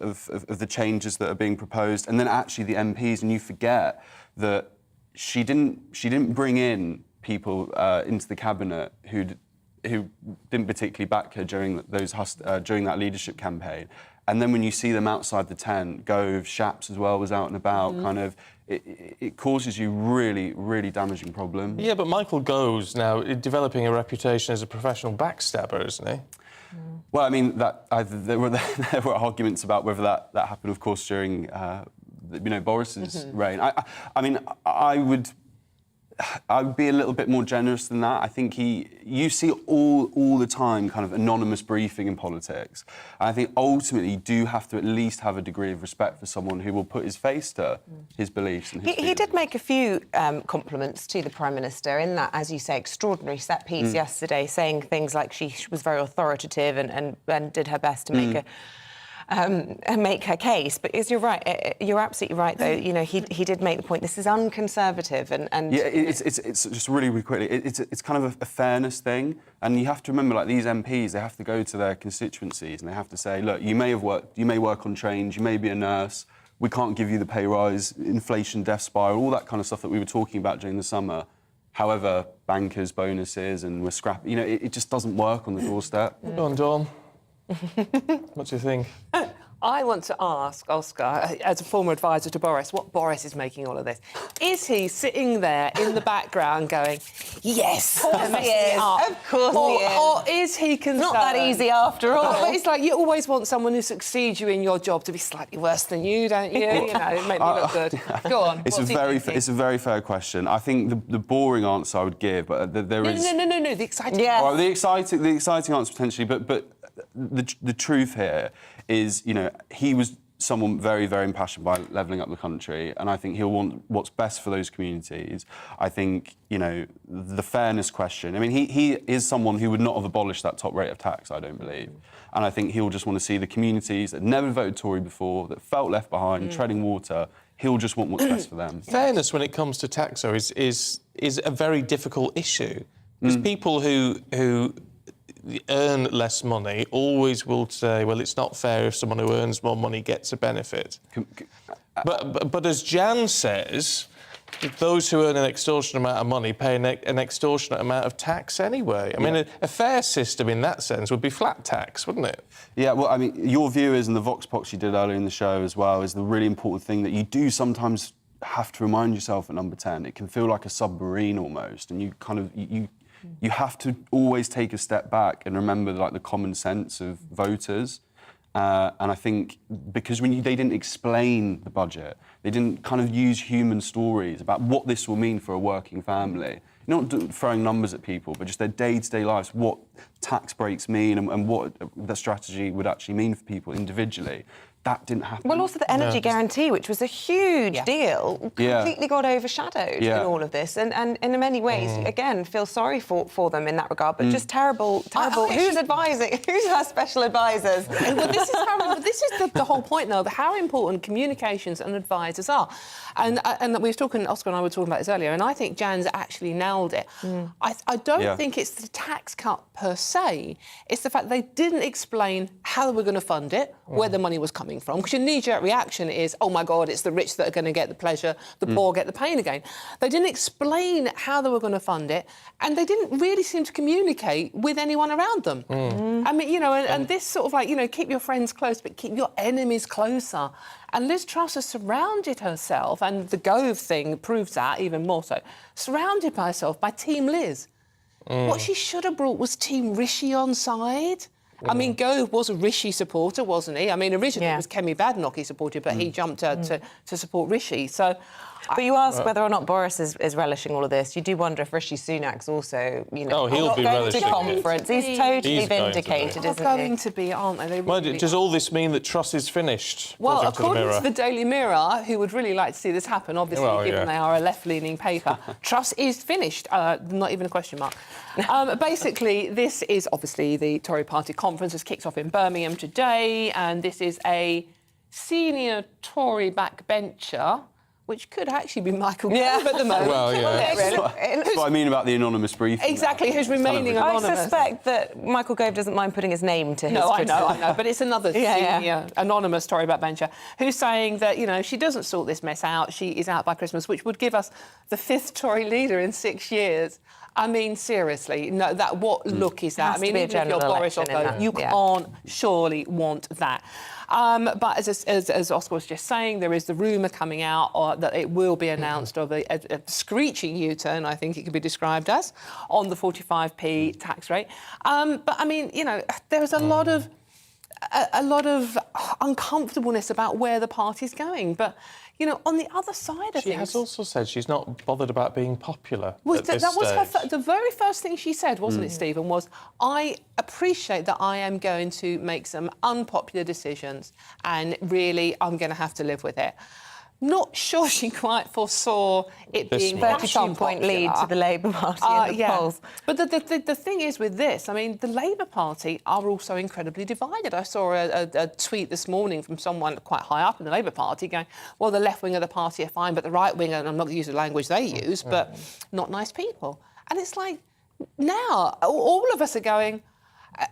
the changes that are being proposed, and then actually the MPs, and you forget that she didn't bring in people into the cabinet who didn't particularly back her during that leadership campaign. And then when you see them outside the tent, Gove, Shapps as well was out and about, kind of, it causes you really, really damaging problems. Yeah, but Michael Gove's now developing a reputation as a professional backstabber, isn't he? Well, I mean, there were arguments about whether that happened, of course, during Boris's reign. I mean, I would be a little bit more generous than that. I think you see all the time kind of anonymous briefing in politics. And I think ultimately you do have to at least have a degree of respect for someone who will put his face to his beliefs and his He did make a few compliments to the Prime Minister in that, as you say, extraordinary set piece yesterday, saying things like she was very authoritative and did her best to make her case. But you're right, you're absolutely right, though. You know, he did make the point, this is unconservative and yeah, it's just really quickly, it's kind of a fairness thing, and you have to remember, like, these MPs, they have to go to their constituencies and they have to say, look, you may work on trains, you may be a nurse, we can't give you the pay rise, inflation, death spiral, all that kind of stuff that we were talking about during the summer. However, bankers, bonuses, and we're scrapping, you know, it just doesn't work on the doorstep. Go on, Dawn. What do you think? I want to ask Oscar, as a former advisor to Boris, what Boris is making all of this. Is he sitting there in the background going, yes, of course he is. Of course he is. Or is he concerned? Not that easy after all. But it's like you always want someone who succeeds you in your job to be slightly worse than you, don't you? You know, make me look good. Go on. It's a very fair question. I think the boring answer I would give, but there is... No, the exciting yes. Well, the exciting answer potentially, but the truth here is, you know, he was someone very, very impassioned by levelling up the country, and I think he'll want what's best for those communities. I think, you know, the fairness question, I mean, he is someone who would not have abolished that top rate of tax, I don't believe. And I think he'll just want to see the communities that never voted Tory before, that felt left behind, treading water, he'll just want what's best for them. Fairness when it comes to tax, though, is a very difficult issue. Because people who earn less money always will say, well, it's not fair if someone who earns more money gets a benefit. But as Jan says, those who earn an extortionate amount of money pay an extortionate amount of tax anyway. I mean, a fair system in that sense would be flat tax, wouldn't it? Yeah, well, I mean, your view is, and the Vox Pox you did earlier in the show as well, is the really important thing that you do sometimes have to remind yourself at number 10. It can feel like a submarine almost, and you kind of... You have to always take a step back and remember, like, the common sense of voters. And I think because they didn't explain the budget, they didn't kind of use human stories about what this will mean for a working family. Not throwing numbers at people, but just their day-to-day lives, what tax breaks mean and what the strategy would actually mean for people individually. That didn't happen. Well, also the energy guarantee, which was a huge deal, completely got overshadowed in all of this. And in many ways, again, feel sorry for them in that regard, but just terrible. Who's advising? Who's our special advisors? Well, this is the whole point, though, how important communications and advisors are. And we were talking, Oscar and I were talking about this earlier, and I think Jan's actually nailed it. I don't think it's the tax cut per se, it's the fact they didn't explain how they were going to fund it, where the money was coming from, because your knee-jerk reaction is, oh my God, it's the rich that are going to get the pleasure, the poor get the pain again. They didn't explain how they were going to fund it, and they didn't really seem to communicate with anyone around them. I mean, you know, and this sort of like, you know, keep your friends close, but keep your enemies closer. And Liz Truss has surrounded herself, and the Gove thing proves that even more so, surrounded by herself by Team Liz. What she should have brought was Team Rishi on side. I mean, Gove was a Rishi supporter, wasn't he? I mean, originally it was Kemi Badenoch he supported, but he jumped to support Rishi. So, but you ask whether or not Boris is relishing all of this. You do wonder if Rishi Sunak's also, you know, he'll be going to relishing conference. He's totally vindicated, They're isn't going to be, aren't they? Well, does all this mean that Truss is finished? Well, according to the Daily Mirror, who would really like to see this happen, obviously, given they are a left-leaning paper, Truss is finished. Not even a question mark. Basically, this is obviously the Tory party conference has kicked off in Birmingham today, and this is a senior Tory backbencher which could actually be Michael Gove at the moment. Well, yeah. That's what I mean about the anonymous briefing. Exactly, who's remaining anonymous. I suspect that Michael Gove doesn't mind putting his name to his I know, but it's another senior anonymous story about Bencher, who's saying that, you know, she doesn't sort this mess out, she is out by Christmas, which would give us the 5th Tory leader in 6 years. I mean, seriously, no. What look is that? I mean, even if you're Boris or Gove, you can't surely want that. But as Oscar was just saying, there is the rumour coming out that it will be announced of a screeching U-turn, I think it could be described as, on the 45p tax rate. But I mean, you know, there's a lot of uncomfortableness about where the party's going. But, you know, on the other side of things... She has also said she's not bothered about being popular that was the very first thing she said, wasn't it, Stephen, was, I appreciate that I am going to make some unpopular decisions and really I'm going to have to live with it. Not sure she quite foresaw it being 32-point lead to the Labour Party in the polls. But the thing is with this, I mean, the Labour Party are also incredibly divided. I saw a tweet this morning from someone quite high up in the Labour Party going, well, the left wing of the party are fine, but the right wing, and I'm not going to use the language they use, but not nice people. And it's like, now, all of us are going...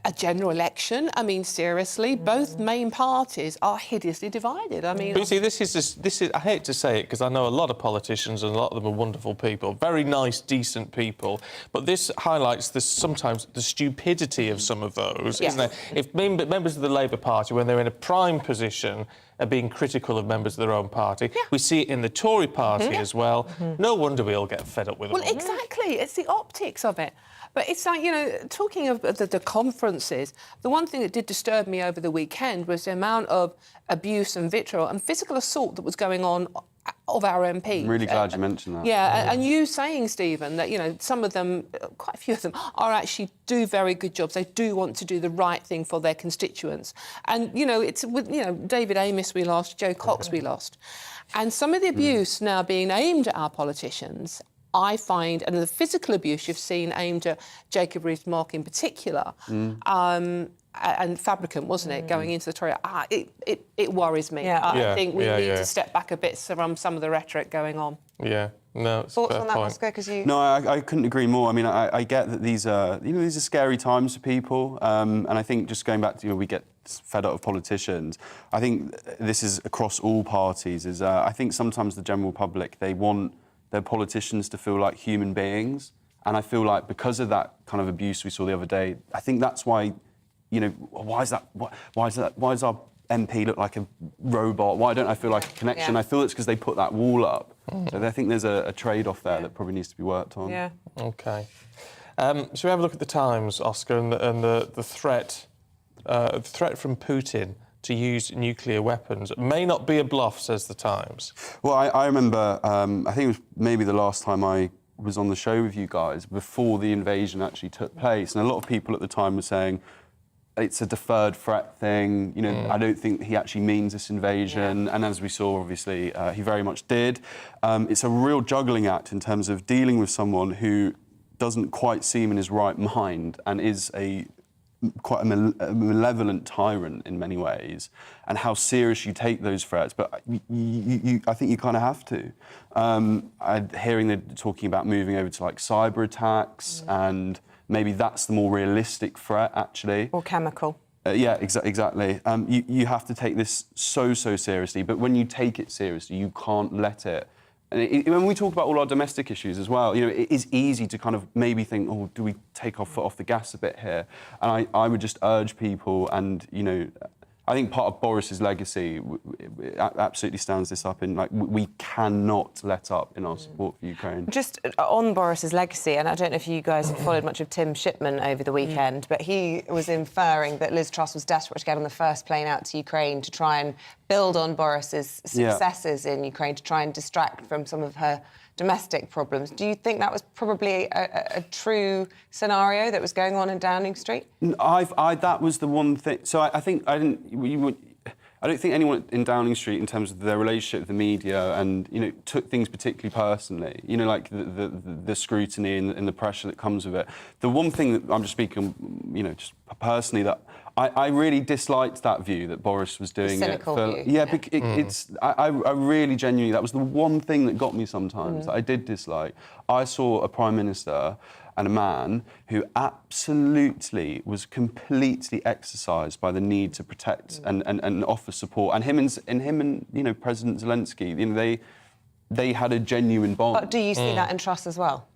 A general election? I mean, seriously, both main parties are hideously divided. I mean... But you see, this is... I hate to say it, because I know a lot of politicians and a lot of them are wonderful people, very nice, decent people, but this highlights sometimes the stupidity of some of those, isn't it? If members of the Labour Party, when they're in a prime position, are being critical of members of their own party. We see it in the Tory party as well. No wonder we all get fed up with it. Well, exactly. It's the optics of it. But it's like, you know, talking of the conferences, the one thing that did disturb me over the weekend was the amount of abuse and vitriol and physical assault that was going on of our MPs. I'm really glad you mentioned that. Yeah, and you saying, Stephen, that, you know, some of them, quite a few of them, are actually do very good jobs. They do want to do the right thing for their constituents. And, you know, it's with, you know, David Amos we lost, Joe Cox we lost. And some of the abuse now being aimed at our politicians, I find, and the physical abuse you've seen aimed at Jacob Rees-Mogg in particular, and Fabricant, wasn't it, going into the Tory? It worries me. I think we need to step back a bit from some of the rhetoric going on. Yeah, no, it's Thoughts a fair on that, point. Oscar? Because you... No, I couldn't agree more. I mean, I get that these are scary times for people, and I think just going back to, you know, we get fed up of politicians. I think this is across all parties. I think sometimes the general public, they want their politicians to feel like human beings, and I feel like because of that kind of abuse we saw the other day, I think that's why, you know, why does our MP look like a robot? Why don't I feel like a connection? I feel it's because they put that wall up. So I think there's a trade-off there that probably needs to be worked on. Yeah. OK. Shall we have a look at the Times, Oscar, and the threat from Putin to use nuclear weapons may not be a bluff, says the Times. Well, I remember, I think it was maybe the last time I was on the show with you guys, before the invasion actually took place, and a lot of people at the time were saying, it's a deferred threat thing, you know, I don't think he actually means this invasion, and as we saw, obviously, he very much did. It's a real juggling act in terms of dealing with someone who doesn't quite seem in his right mind and is quite a malevolent tyrant in many ways, and how serious you take those threats. But I think you kind of have to. Hearing them talking about moving over to like cyber attacks, and maybe that's the more realistic threat, actually. Or chemical. Yeah, exactly. You have to take this so seriously, but when you take it seriously, you can't let it. And when we talk about all our domestic issues as well, you know, it is easy to kind of maybe think, oh, do we take our foot off the gas a bit here? And I would just urge people, and, you know, I think part of Boris's legacy absolutely stands this up in, like, we cannot let up in our support for Ukraine. Just on Boris's legacy, and I don't know if you guys have followed much of Tim Shipman over the weekend, but he was inferring that Liz Truss was desperate to get on the first plane out to Ukraine to try and build on Boris's successes in Ukraine, to try and distract from some of her domestic problems. Do you think that was probably a true scenario that was going on in Downing Street? That was the one thing. So I think I didn't. I don't think anyone in Downing Street, in terms of their relationship with the media and, you know, took things particularly personally, you know, like the scrutiny and the pressure that comes with it. The one thing that I'm just speaking, you know, just personally, that I really disliked that view that Boris was doing the it. cynical view. I really genuinely, that was the one thing that got me sometimes, that I did dislike. I saw a Prime Minister and a man who absolutely was completely exercised by the need to protect and offer support. And him and you know, President Zelensky, you know, they had a genuine bond. But do you see that in Truss as well?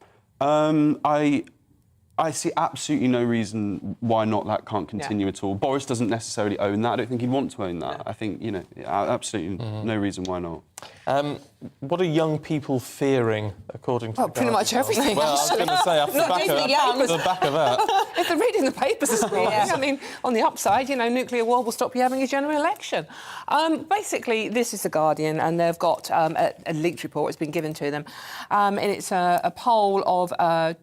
I see absolutely no reason why not that can't continue at all. Boris doesn't necessarily own that. I don't think he'd want to own that. I think, you know, absolutely no reason why not. What are young people fearing, according to pretty much everything. Well, I was going to say, off the back of that. If they're reading the papers this morning, I mean, on the upside, you know, nuclear war will stop you having a general election. Basically, this is The Guardian, and they've got a leaked report that's been given to them. And it's a poll of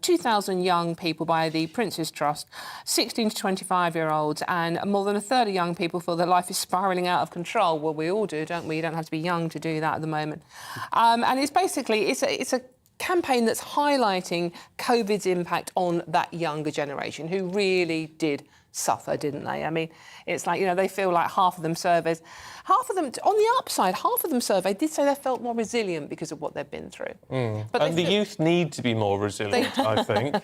2,000 young people by the Prince's Trust, 16 to 25-year-olds, and more than a third of young people feel that life is spiralling out of control. Well, we all do, don't we? You don't have to be young to do that at the moment. And it's basically, it's a campaign that's highlighting COVID's impact on that younger generation who really did suffer, didn't they? I mean, it's like, you know, they feel like half of them, on the upside, half of them surveyed did say they felt more resilient because of what they've been through. But and the youth need to be more resilient, I think.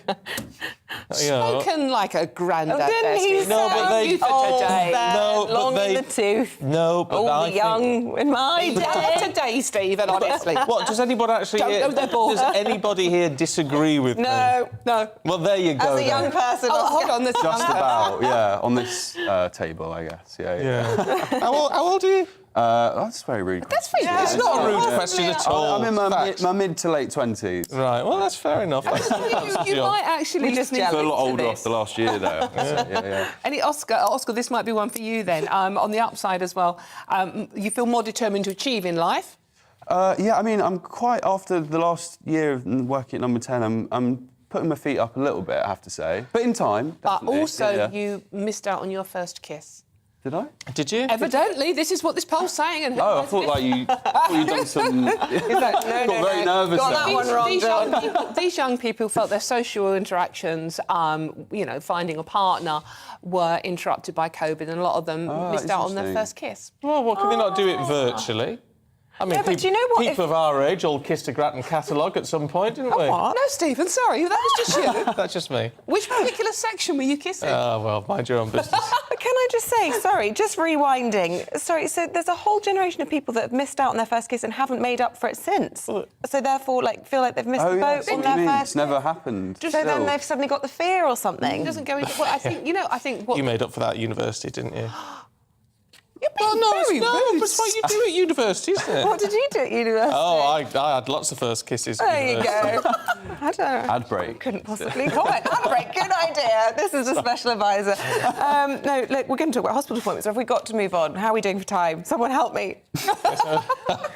Spoken like a granddad. Didn't he say long in the tooth? No, but all the young in my day. Today, Stephen, honestly. What, does anybody actually... Does anybody here disagree with me? No. Well, there you go. As a young person... hold on, Just about, yeah, on this table, I guess. Yeah. How old are you? That's very rude. That's very rude. It's not a rude question at all. I'm in my mid to late 20s. Right, well, that's fair enough. You might actually just I feel a lot older off the last year, though. Yeah. Any Oscar, this might be one for you then. On the upside as well, you feel more determined to achieve in life? Yeah, I mean, I'm quite, after the last year of working at Number 10, I'm putting my feet up a little bit, I have to say. But in time, But also, you missed out on your first kiss. Did I? Did you? Evidently, this is what this poll's saying. And I thought like you'd done some... very nervous. Got that one wrong, these young people felt their social interactions, you know, finding a partner, were interrupted by COVID, and a lot of them missed out on their first kiss. Well, what, can they not do it virtually? I mean, but do you know what? People of our age all kissed a Grattan catalogue at some point, didn't we? What? No, Stephen, sorry, that was just you. That's just me. Which particular section were you kissing? Oh, well, mind your own business. Can I just say, sorry, just rewinding. Sorry, so there's a whole generation of people that have missed out on their first kiss and haven't made up for it since. So therefore, like, feel like they've missed the boat on their first. It's never happened. So then they've suddenly got the fear or something. It doesn't go into... Well, I think what... You made up for that at university, didn't you? You're being very rude. That's what you do at university, isn't it? What did you do at university? Oh, I had lots of first kisses at There you university. go. I don't know. Ad break. Couldn't possibly comment. Ad break, good idea. This is a special advisor. No, look, we're going to talk about hospital appointments. So have we got to move on? How are we doing for time? Someone help me.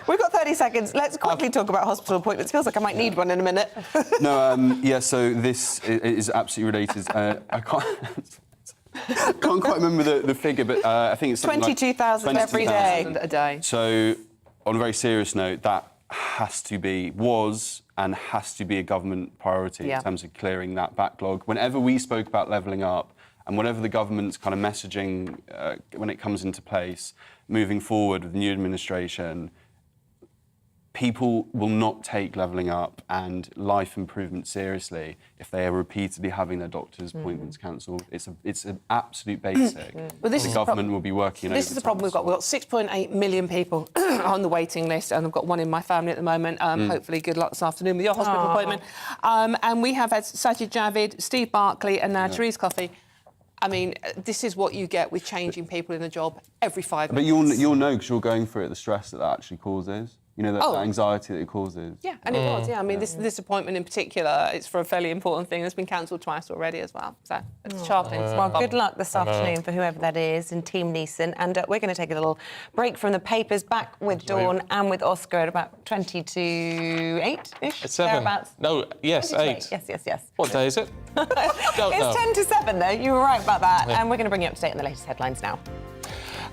We've got 30 seconds. Let's quickly talk about hospital appointments. Feels like I might need one in a minute. No, yeah, so this is absolutely related. I can't quite remember the figure, but I think it's 22,000 every day. A day. So, on a very serious note, that has to be a government priority in terms of clearing that backlog. Whenever we spoke about levelling up, and whatever the government's kind of messaging when it comes into place, moving forward with the new administration, people will not take levelling up and life improvement seriously if they are repeatedly having their doctor's appointments cancelled. It's an absolute basic. But this the is government will be working. This is the problem we've got. We've got 6.8 million people on the waiting list, and I've got one in my family at the moment. Hopefully, good luck this afternoon with your hospital appointment. And we have had Sajid Javid, Steve Barclay, and now Therese Coffey. I mean, this is what you get with changing people in a job every 5 minutes. But you'll know because you're going through it, the stress that actually causes. You know, that anxiety that it causes. Yeah, and it was, I mean, this appointment in particular, it's for a fairly important thing. It's been cancelled twice already as well. So it's sharpening. Well, good luck this afternoon for whoever that is in Team Neeson. And we're going to take a little break from the papers, back with Dawn and with Oscar at about 20 to 8-ish? It's 7. No, yes, 8. Yes. What day is it? It's 10 to 7, though. You were right about that. Yeah. And we're going to bring you up to date on the latest headlines now.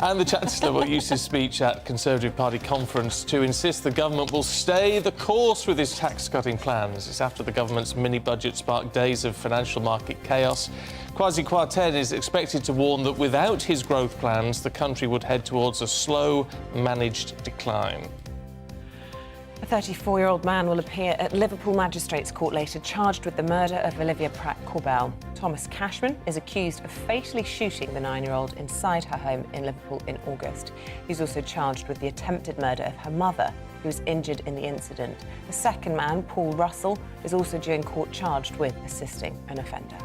And the Chancellor will use his speech at Conservative Party conference to insist the government will stay the course with its tax-cutting plans. It's after the government's mini-budget sparked days of financial market chaos. Kwasi Kwarteng is expected to warn that without his growth plans, the country would head towards a slow, managed decline. A 34-year-old man will appear at Liverpool Magistrates Court later, charged with the murder of Olivia Pratt-Corbell. Thomas Cashman is accused of fatally shooting the 9-year-old inside her home in Liverpool in August. He's also charged with the attempted murder of her mother, who was injured in the incident. The second man, Paul Russell, is also due in court charged with assisting an offender.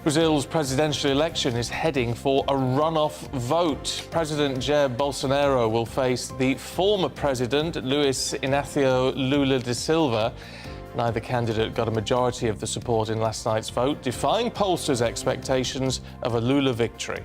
Brazil's presidential election is heading for a runoff vote. President Jair Bolsonaro will face the former president, Luiz Inácio Lula da Silva. Neither candidate got a majority of the support in last night's vote, defying pollsters' expectations of a Lula victory.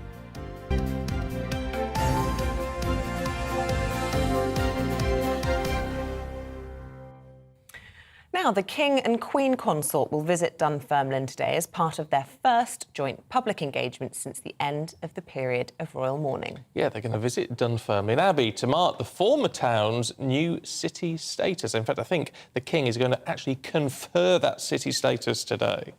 Now, the King and Queen Consort will visit Dunfermline today as part of their first joint public engagement since the end of the period of royal mourning. Yeah, they're going to visit Dunfermline Abbey to mark the former town's new city status. In fact, I think the King is going to actually confer that city status today.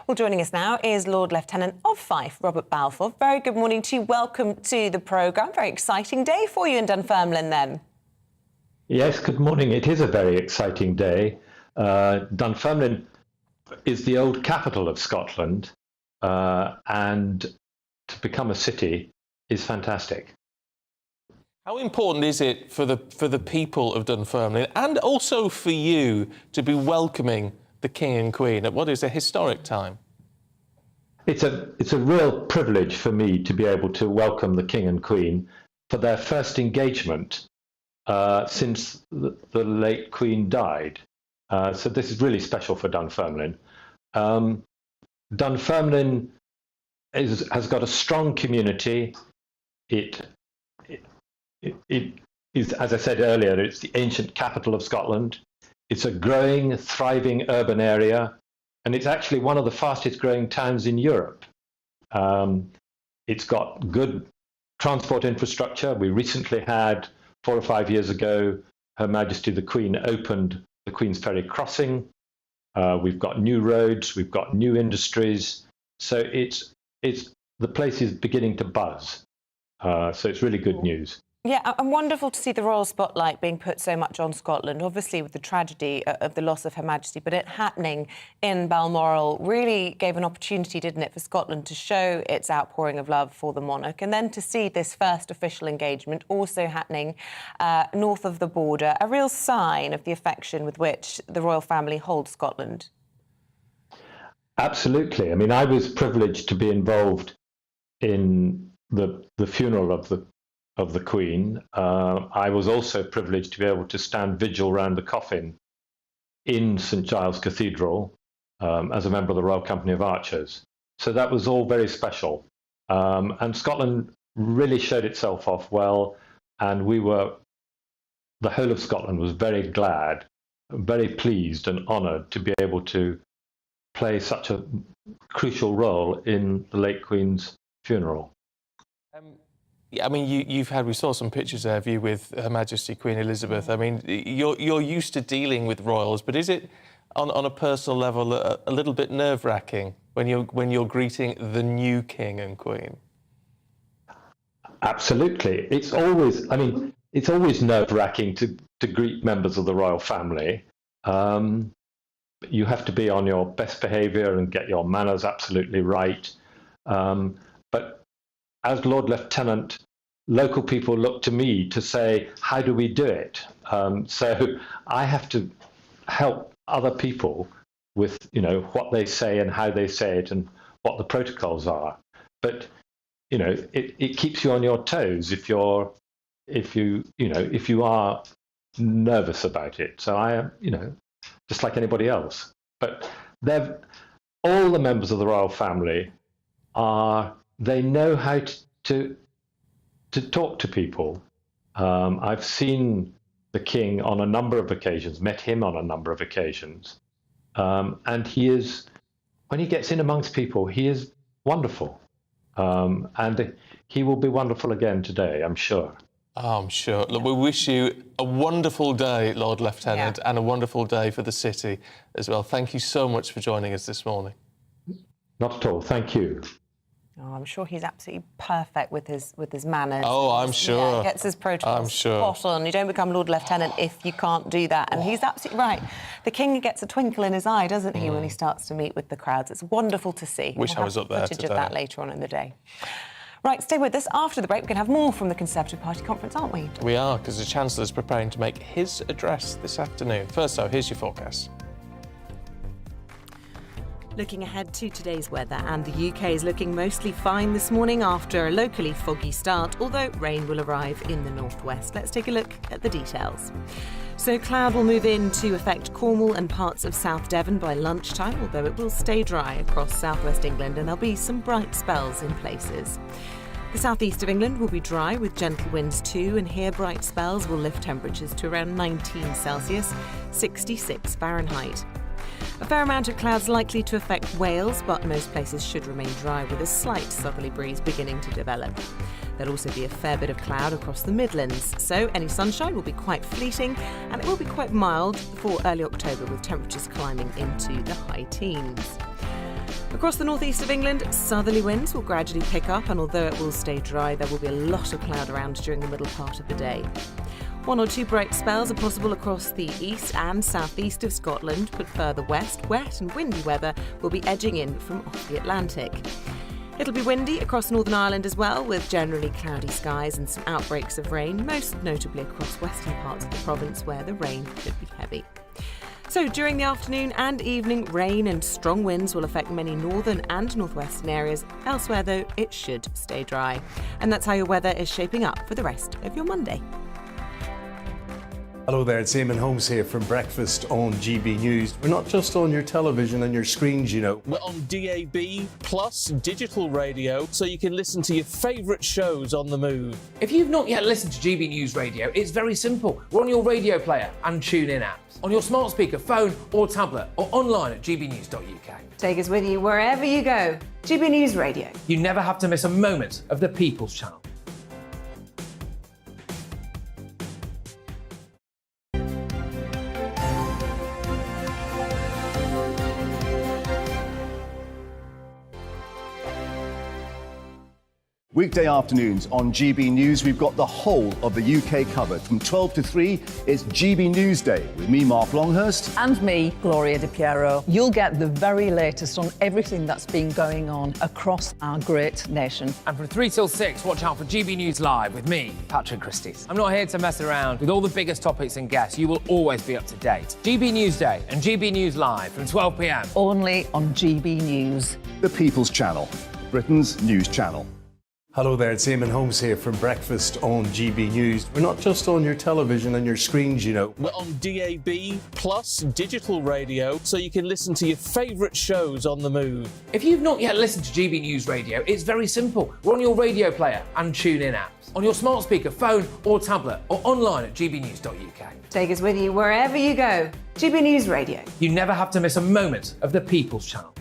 Well, joining us now is Lord Lieutenant of Fife, Robert Balfour. Very good morning to you. Welcome to the programme. Very exciting day for you in Dunfermline, then. Yes, good morning. It is a very exciting day. Dunfermline is the old capital of Scotland, and to become a city is fantastic. How important is it for the people of Dunfermline and also for you to be welcoming the King and Queen at what is a historic time? It's a real privilege for me to be able to welcome the King and Queen for their first engagement since the late Queen died. So this is really special for Dunfermline. Dunfermline has got a strong community. It is, as I said earlier, it's the ancient capital of Scotland. It's a growing, thriving urban area, and it's actually one of the fastest growing towns in Europe. It's got good transport infrastructure. We recently had, 4 or 5 years ago, Her Majesty the Queen opened the Queen's Ferry Crossing. We've got new roads, we've got new industries. So the place is beginning to buzz. So it's really good news. Yeah, and wonderful to see the royal spotlight being put so much on Scotland, obviously with the tragedy of the loss of Her Majesty, but it happening in Balmoral really gave an opportunity, didn't it, for Scotland to show its outpouring of love for the monarch, and then to see this first official engagement also happening north of the border, a real sign of the affection with which the royal family holds Scotland. Absolutely. I mean, I was privileged to be involved in the funeral of the Queen. I was also privileged to be able to stand vigil round the coffin in St Giles Cathedral as a member of the Royal Company of Archers. So that was all very special. And Scotland really showed itself off well, and the whole of Scotland was very glad, very pleased and honoured to be able to play such a crucial role in the late Queen's funeral. Yeah, I mean, we saw some pictures there of you with Her Majesty Queen Elizabeth. I mean, you're used to dealing with royals, but is it on a personal level a little bit nerve-wracking when you're greeting the new King and Queen? Absolutely. It's always nerve-wracking to greet members of the royal family. You have to be on your best behaviour and get your manners absolutely right. But as Lord Lieutenant, local people look to me to say, how do we do it? So I have to help other people with, what they say and how they say it and what the protocols are. But, it keeps you on your toes if you are nervous about it. So I am, just like anybody else. But all the members of the royal family they know how to talk to people. I've seen the King on a number of occasions, met him on a number of occasions. And when he gets in amongst people, he is wonderful. And he will be wonderful again today, I'm sure. Oh, I'm sure. Look, we wish you a wonderful day, Lord Lieutenant, and a wonderful day for the city as well. Thank you so much for joining us this morning. Not at all. Thank you. Oh, I'm sure he's absolutely perfect with his manners. Oh, I'm sure. Gets his protocol I'm sure. spot on. You don't become Lord Lieutenant if you can't do that. And he's absolutely right. The King gets a twinkle in his eye, doesn't he, when he starts to meet with the crowds. It's wonderful to see. Wish I was up there footage today. of that later on in the day. Right, stay with us. After the break, we're going to have more from the Conservative Party conference, aren't we? We are, because the Chancellor is preparing to make his address this afternoon. First, though, here's your forecast. Looking ahead to today's weather, and the UK is looking mostly fine this morning after a locally foggy start, although rain will arrive in the northwest. Let's take a look at the details. So cloud will move in to affect Cornwall and parts of South Devon by lunchtime, although it will stay dry across southwest England and there'll be some bright spells in places. The southeast of England will be dry with gentle winds too, and here bright spells will lift temperatures to around 19 Celsius, 66 Fahrenheit. A fair amount of clouds likely to affect Wales, but most places should remain dry with a slight southerly breeze beginning to develop. There'll also be a fair bit of cloud across the Midlands, so any sunshine will be quite fleeting and it will be quite mild for early October with temperatures climbing into the high teens. Across the northeast of England, southerly winds will gradually pick up, and although it will stay dry, there will be a lot of cloud around during the middle part of the day. One or two bright spells are possible across the east and southeast of Scotland, but further west, wet and windy weather will be edging in from off the Atlantic. It'll be windy across Northern Ireland as well, with generally cloudy skies and some outbreaks of rain, most notably across western parts of the province where the rain could be heavy. So during the afternoon and evening, rain and strong winds will affect many northern and northwestern areas. Elsewhere, though, it should stay dry. And that's how your weather is shaping up for the rest of your Monday. Hello there, it's Eamonn Holmes here from Breakfast on GB News. We're not just on your television and your screens, you know. We're on DAB plus digital radio, so you can listen to your favourite shows on the move. If you've not yet listened to GB News Radio, it's very simple. We're on your radio player and TuneIn apps, on your smart speaker, phone or tablet, or online at gbnews.uk. Take us with you wherever you go. GB News Radio. You never have to miss a moment of the People's Channel. Weekday afternoons on GB News, we've got the whole of the UK covered. From 12 to 3, it's GB News Day with me, Mark Longhurst. And me, Gloria Di Piero. You'll get the very latest on everything that's been going on across our great nation. And from 3 till 6, watch out for GB News Live with me, Patrick Christys. I'm not here to mess around with all the biggest topics and guests. You will always be up to date. GB News Day and GB News Live from 12 p.m. Only on GB News. The People's Channel, Britain's news channel. Hello there, it's Eamonn Holmes here from Breakfast on GB News. We're not just on your television and your screens, you know. We're on DAB plus digital radio, so you can listen to your favourite shows on the move. If you've not yet listened to GB News Radio, it's very simple. We're on your radio player and TuneIn apps, on your smart speaker, phone or tablet, or online at gbnews.uk. Take us with you wherever you go. GB News Radio. You never have to miss a moment of the People's Channel.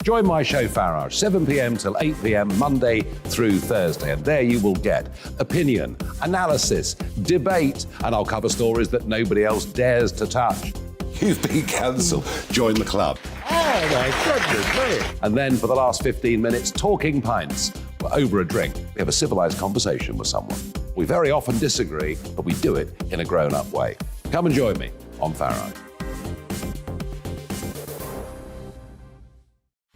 Join my show Farage, 7 p.m. till 8 p.m. Monday through Thursday. And there you will get opinion, analysis, debate, and I'll cover stories that nobody else dares to touch. You've been cancelled. Join the club. Oh, my goodness me. And then for the last 15 minutes, talking pints. We're over a drink. We have a civilised conversation with someone. We very often disagree, but we do it in a grown-up way. Come and join me on Farage.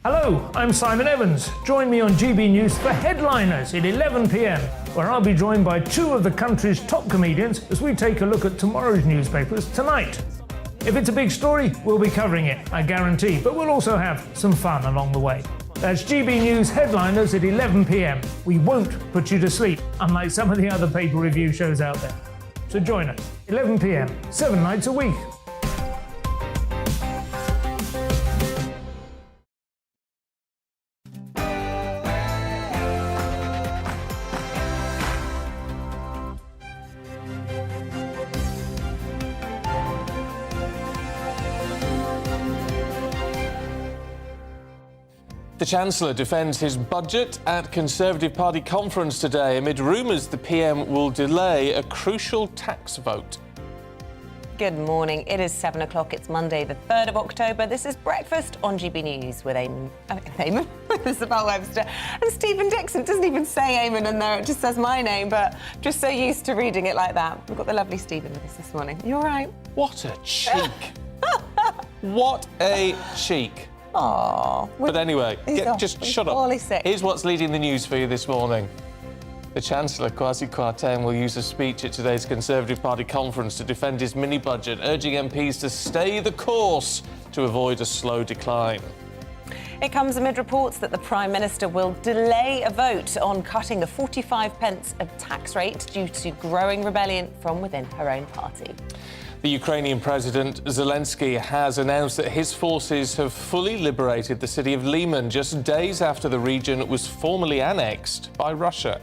Hello, I'm Simon Evans. Join me on GB News for Headliners at 11 p.m, where I'll be joined by two of the country's top comedians as we take a look at tomorrow's newspapers tonight. If it's a big story, we'll be covering it, I guarantee, but we'll also have some fun along the way. That's GB News Headliners at 11 p.m. We won't put you to sleep, unlike some of the other paper review shows out there. So join us, 11 p.m, 7 nights a week. Chancellor defends his budget at Conservative Party conference today amid rumours the PM will delay a crucial tax vote. Good morning. It is 7 o'clock. It's Monday, the 3rd of October. This is Breakfast on GB News with Eamonn, with Isabel, Webster, and Stephen Dixon. It doesn't even say Eamonn in there, it just says my name, but I'm just so used to reading it like that. We've got the lovely Stephen with us this morning. You all right? What a cheek. What a cheek. Aww. But anyway, just shut up. Sick. Here's what's leading the news for you this morning. The Chancellor, Kwasi Kwarteng, will use a speech at today's Conservative Party conference to defend his mini-budget, urging MPs to stay the course to avoid a slow decline. It comes amid reports that the Prime Minister will delay a vote on cutting the 45 pence of tax rate due to growing rebellion from within her own party. The Ukrainian President Zelensky has announced that his forces have fully liberated the city of Eamonn just days after the region was formally annexed by Russia.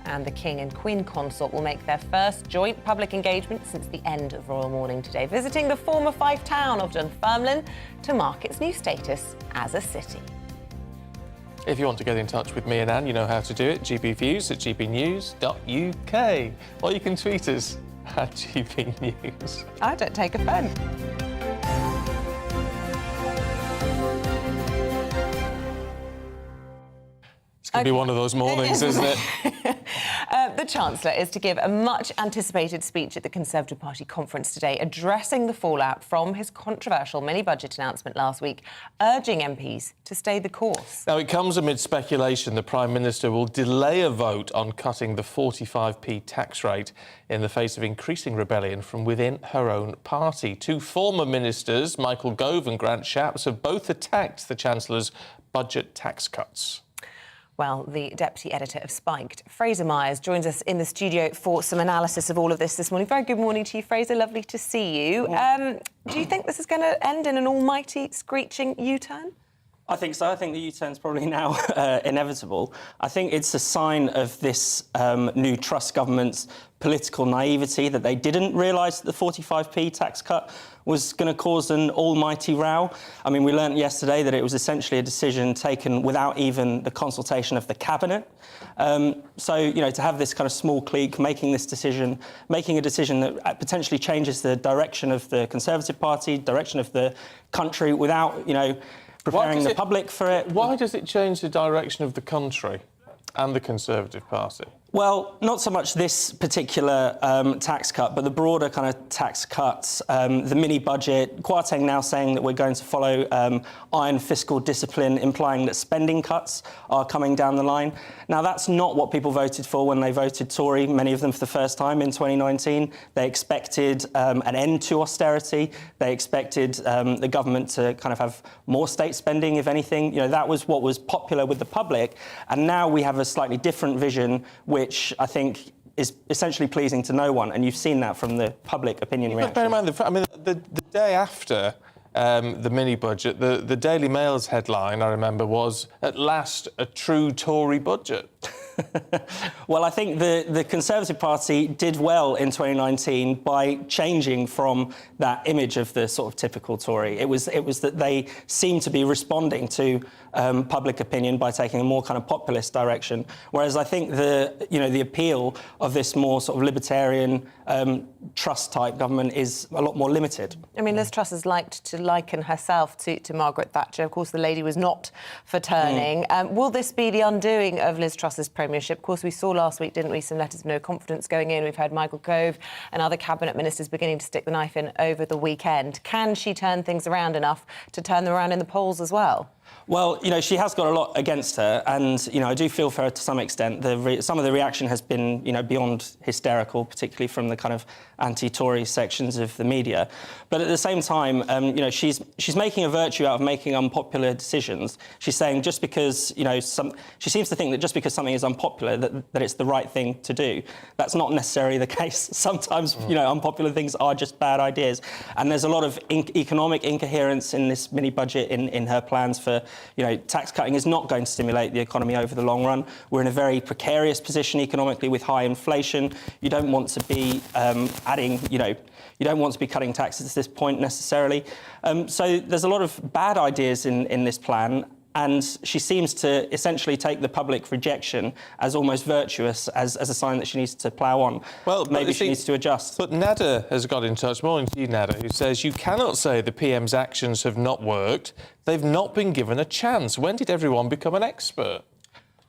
And the King and Queen Consort will make their first joint public engagement since the end of royal mourning today, visiting the former fife town of Dunfermline to mark its new status as a city. If you want to get in touch with me and Anne, you know how to do it. gbviews at gbnews.uk. Or you can tweet us at GB News. I don't take offence. It's going to be one of those mornings, isn't it? The Chancellor is to give a much-anticipated speech at the Conservative Party conference today, addressing the fallout from his controversial mini-budget announcement last week, urging MPs to stay the course. Now, it comes amid speculation the Prime Minister will delay a vote on cutting the 45p tax rate in the face of increasing rebellion from within her own party. Two former ministers, Michael Gove and Grant Shapps, have both attacked the Chancellor's budget tax cuts. Well, the deputy editor of Spiked, Fraser Myers, joins us in the studio for some analysis of all of this morning. Very good morning to you, Fraser. Lovely to see you. Do you think this is going to end in an almighty screeching U-turn? I think so. I think the U-turn's probably now inevitable. I think it's a sign of this new Truss government's political naivety that they didn't realise that the 45p tax cut was going to cause an almighty row. I mean, we learnt yesterday that it was essentially a decision taken without even the consultation of the cabinet. So, you know, to have this kind of small clique making this decision, making a decision that potentially changes the direction of the Conservative Party, direction of the country, without, you know, preparing the public for it. Why does it change the direction of the country and the Conservative Party? Well, not so much this particular tax cut, but the broader kind of tax cuts, the mini-budget. Kwarteng now saying that we're going to follow iron fiscal discipline, implying that spending cuts are coming down the line. Now, that's not what people voted for when they voted Tory, many of them for the first time in 2019. They expected an end to austerity. They expected the government to kind of have more state spending, if anything. You know, that was what was popular with the public. And now we have a slightly different vision, which I think is essentially pleasing to no one, and you've seen that from the public opinion reaction. Bear in mind, the day after the mini-budget, the Daily Mail's headline, I remember, was, "At last, a true Tory budget." Well, I think the Conservative Party did well in 2019 by changing from that image of the sort of typical Tory. It was that they seemed to be responding to public opinion by taking a more kind of populist direction. Whereas I think the appeal of this more sort of libertarian Truss-type government is a lot more limited. I mean, Liz Truss has liked to liken herself to Margaret Thatcher. Of course, the lady was not for turning. Will this be the undoing of Liz Truss's premiership? Of course, we saw last week, didn't we, some letters of no confidence going in. We've heard Michael Gove and other cabinet ministers beginning to stick the knife in over the weekend. Can she turn things around enough to turn them around in the polls as well? Well, you know, she has got a lot against her, and, you know, I do feel for her to some extent. Some of the reaction has been, you know, beyond hysterical, particularly from the kind of anti-Tory sections of the media. But at the same time, you know, she's making a virtue out of making unpopular decisions. She's saying just because, you know, she seems to think that just because something is unpopular, that it's the right thing to do. That's not necessarily the case. Sometimes, you know, unpopular things are just bad ideas. And there's a lot of economic incoherence in this mini-budget, in her plans for tax cutting is not going to stimulate the economy over the long run. We're in a very precarious position economically with high inflation. You don't want to be you don't want to be cutting taxes at this point necessarily. So there's a lot of bad ideas in this plan. And she seems to essentially take the public rejection as almost virtuous, as a sign that she needs to plough on. Well, maybe she needs to adjust. But Nada has got in touch, morning to you, Nada, who says you cannot say the PM's actions have not worked. They've not been given a chance. When did everyone become an expert?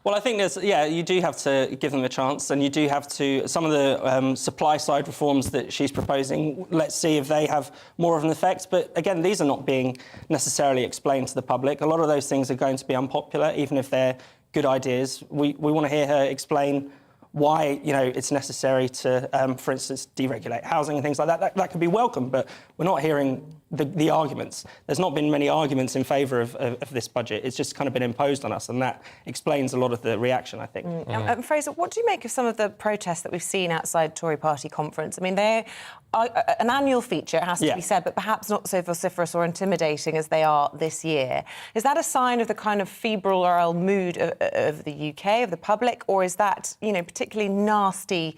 Well, I think you do have to give them a chance, and you do have to, some of the supply-side reforms that she's proposing, let's see if they have more of an effect. But again, these are not being necessarily explained to the public. A lot of those things are going to be unpopular, even if they're good ideas. We want to hear her explain why, it's necessary to, for instance, deregulate housing and things like that. That could be welcome, but we're not hearing the arguments. There's not been many arguments in favour of this budget. It's just kind of been imposed on us, and that explains a lot of the reaction, I think. Fraser, what do you make of some of the protests that we've seen outside Tory party conference? I mean, they're an annual feature, it has to be said, but perhaps not so vociferous or intimidating as they are this year. Is that a sign of the kind of febrile mood of the UK, of the public, or is that, particularly nasty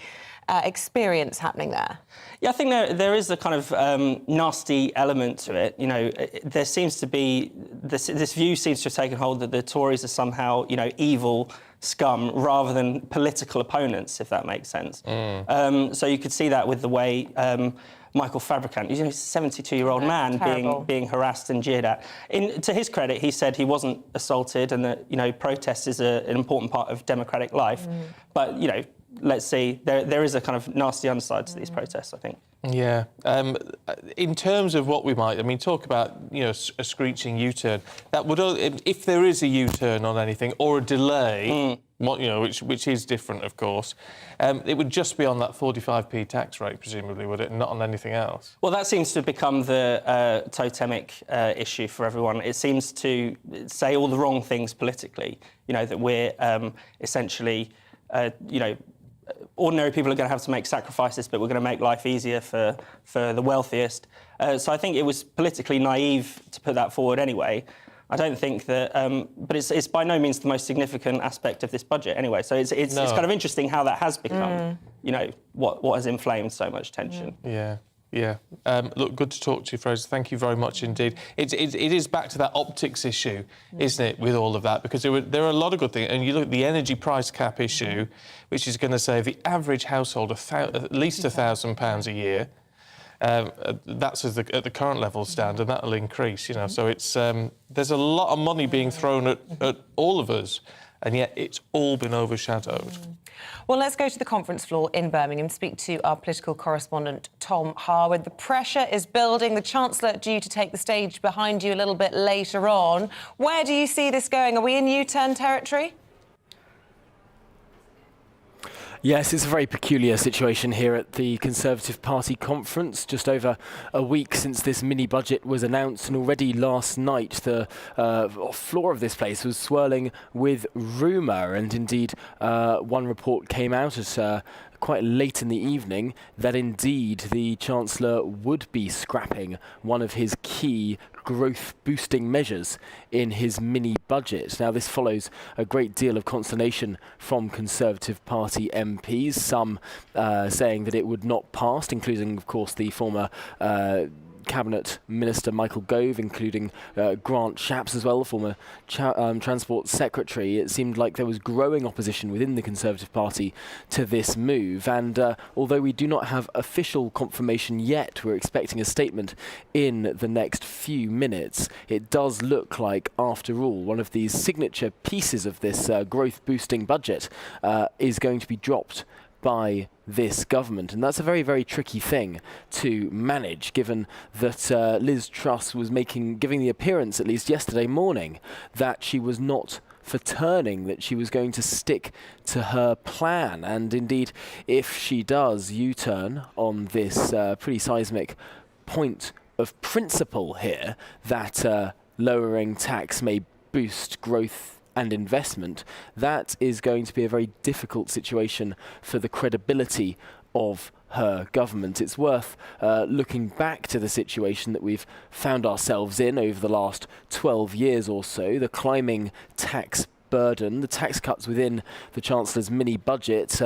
experience happening there? Yeah, I think there is a kind of nasty element to it. There seems to be this view seems to have taken hold that the Tories are somehow, evil scum rather than political opponents, if that makes sense. So you could see that with the way Michael Fabricant, he's a 72-year-old man being harassed and jeered at. To his credit, he said he wasn't assaulted and that, protest is an important part of democratic life. But, let's see, there is a kind of nasty underside to these protests, I think. Yeah. In terms of what we might, talk about, a screeching U-turn. That would, if there is a U-turn on anything or a delay, which is different, of course, it would just be on that 45p tax rate, presumably, would it? Not on anything else. Well, that seems to have become the totemic issue for everyone. It seems to say all the wrong things politically. That we're essentially, ordinary people are going to have to make sacrifices, but we're going to make life easier for the wealthiest. So I think it was politically naive to put that forward anyway. I don't think that, but it's by no means the most significant aspect of this budget anyway. So it's kind of interesting how that has become, what has inflamed so much tension. Yeah. Look, good to talk to you, Fraser. Thank you very much indeed. It is back to that optics issue, isn't it, with all of that? Because there are a lot of good things. And you look at the energy price cap issue, which is going to save the average household at least £1,000 a year. That's at the current level stand, and that'll increase, So it's there's a lot of money being thrown at all of us, and yet it's all been overshadowed. Well, let's go to the conference floor in Birmingham, speak to our political correspondent, Tom Harwood. The pressure is building. The Chancellor due to take the stage behind you a little bit later on. Where do you see this going? Are we in U-turn territory? Yes, it's a very peculiar situation here at the Conservative Party conference, just over a week since this mini-budget was announced, and already last night the floor of this place was swirling with rumour, and indeed one report came out at quite late in the evening that indeed the Chancellor would be scrapping one of his key growth-boosting measures in his mini-budget. Now, this follows a great deal of consternation from Conservative Party MPs, some saying that it would not pass, including, of course, the former Cabinet Minister Michael Gove, including Grant Shapps as well, the former Transport Secretary. It seemed like there was growing opposition within the Conservative Party to this move, and although we do not have official confirmation yet, we're expecting a statement in the next few minutes. It does look like, after all, one of these signature pieces of this growth-boosting budget is going to be dropped by this government, and that's a very, very tricky thing to manage, given that Liz Truss was giving the appearance, at least yesterday morning, that she was not for turning, that she was going to stick to her plan. And indeed, if she does U-turn on this pretty seismic point of principle here, that lowering tax may boost growth and investment, that is going to be a very difficult situation for the credibility of her government. It's worth looking back to the situation that we've found ourselves in over the last 12 years or so, the climbing tax burden. The tax cuts within the Chancellor's mini budget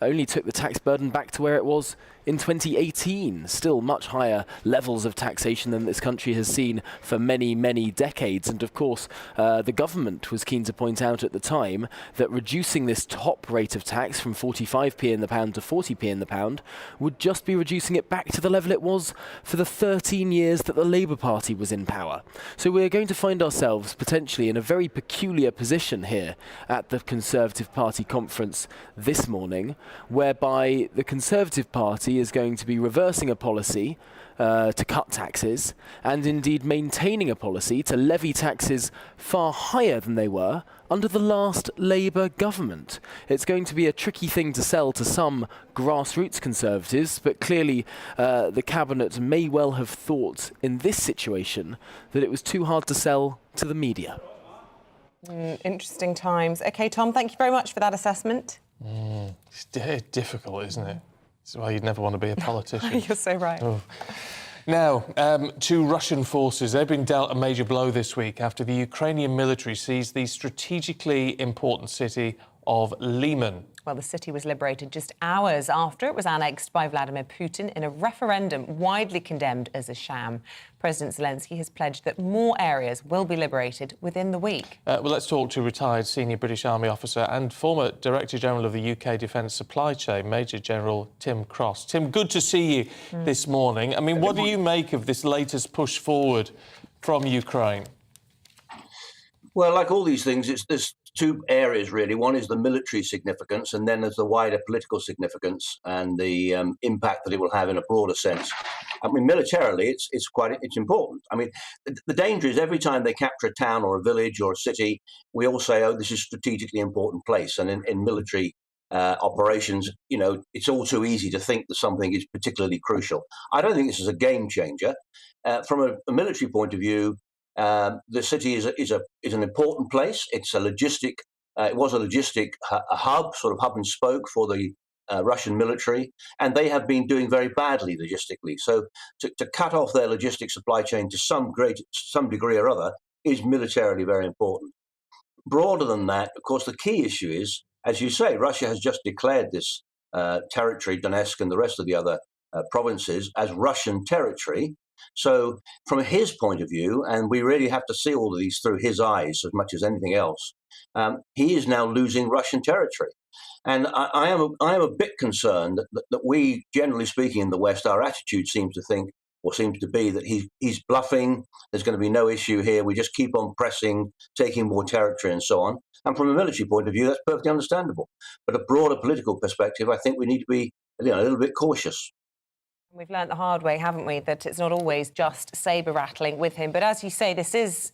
only took the tax burden back to where it was in 2018. Still much higher levels of taxation than this country has seen for many, many decades. And of course, the government was keen to point out at the time that reducing this top rate of tax from 45p in the pound to 40p in the pound would just be reducing it back to the level it was for the 13 years that the Labour Party was in power. So we're going to find ourselves potentially in a very peculiar position here at the Conservative Party conference this morning, whereby the Conservative Party is going to be reversing a policy to cut taxes and indeed maintaining a policy to levy taxes far higher than they were under the last Labour government. It's going to be a tricky thing to sell to some grassroots Conservatives, but clearly the Cabinet may well have thought in this situation that it was too hard to sell to the media. Interesting times. OK, Tom, thank you very much for that assessment. It's difficult, isn't it? That's why you'd never want to be a politician. You're so right. Oh. Now, to Russian forces. They've been dealt a major blow this week after the Ukrainian military seized the strategically important city of Eamonn. Well, the city was liberated just hours after it was annexed by Vladimir Putin in a referendum widely condemned as a sham. President Zelensky has pledged that more areas will be liberated within the week. Well, let's talk to retired senior British Army officer and former Director General of the UK Defence Supply Chain, Major General Tim Cross. Tim, good to see you this morning. I mean, what do you make of this latest push forward from Ukraine? Well, like all these things, there's two areas, really. One is the military significance, and then there's the wider political significance and the impact that it will have in a broader sense. I mean, militarily, it's important. I mean, the danger is every time they capture a town or a village or a city, we all say, oh, this is a strategically important place. And in military operations, you know, it's all too easy to think that something is particularly crucial. I don't think this is a game changer. From a military point of view, the city is an important place. It's a logistic. It was a logistic hub, sort of hub and spoke for the Russian military, and they have been doing very badly logistically. So to cut off their logistic supply chain to some degree or other is militarily very important. Broader than that, of course, the key issue is, as you say, Russia has just declared this territory, Donetsk and the rest of the other provinces, as Russian territory. So from his point of view, and we really have to see all of these through his eyes as much as anything else, he is now losing Russian territory. And I am a bit concerned that we, generally speaking in the West, our attitude seems to be that he's bluffing, there's going to be no issue here, we just keep on pressing, taking more territory and so on. And from a military point of view, that's perfectly understandable. But a broader political perspective, I think we need to be a little bit cautious. We've learnt the hard way, haven't we, that it's not always just sabre-rattling with him. But as you say, this is,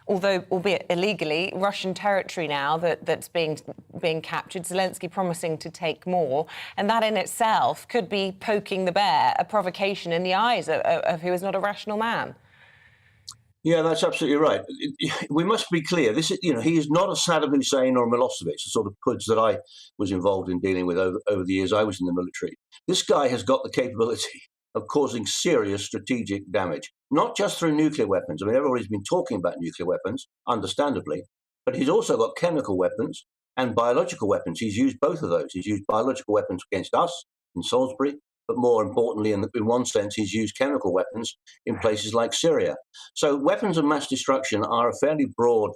although albeit illegally, Russian territory now that's being captured, Zelensky promising to take more. And that in itself could be poking the bear, a provocation in the eyes of who is not a rational man. Yeah, that's absolutely right. We must be clear. This is, he is not a Saddam Hussein or a Milosevic, the sort of puds that I was involved in dealing with over the years I was in the military. This guy has got the capability of causing serious strategic damage, not just through nuclear weapons. I mean, everybody's been talking about nuclear weapons, understandably, but he's also got chemical weapons and biological weapons. He's used both of those. He's used biological weapons against us in Salisbury, but more importantly, in one sense, he's used chemical weapons in places like Syria. So weapons of mass destruction are a fairly broad,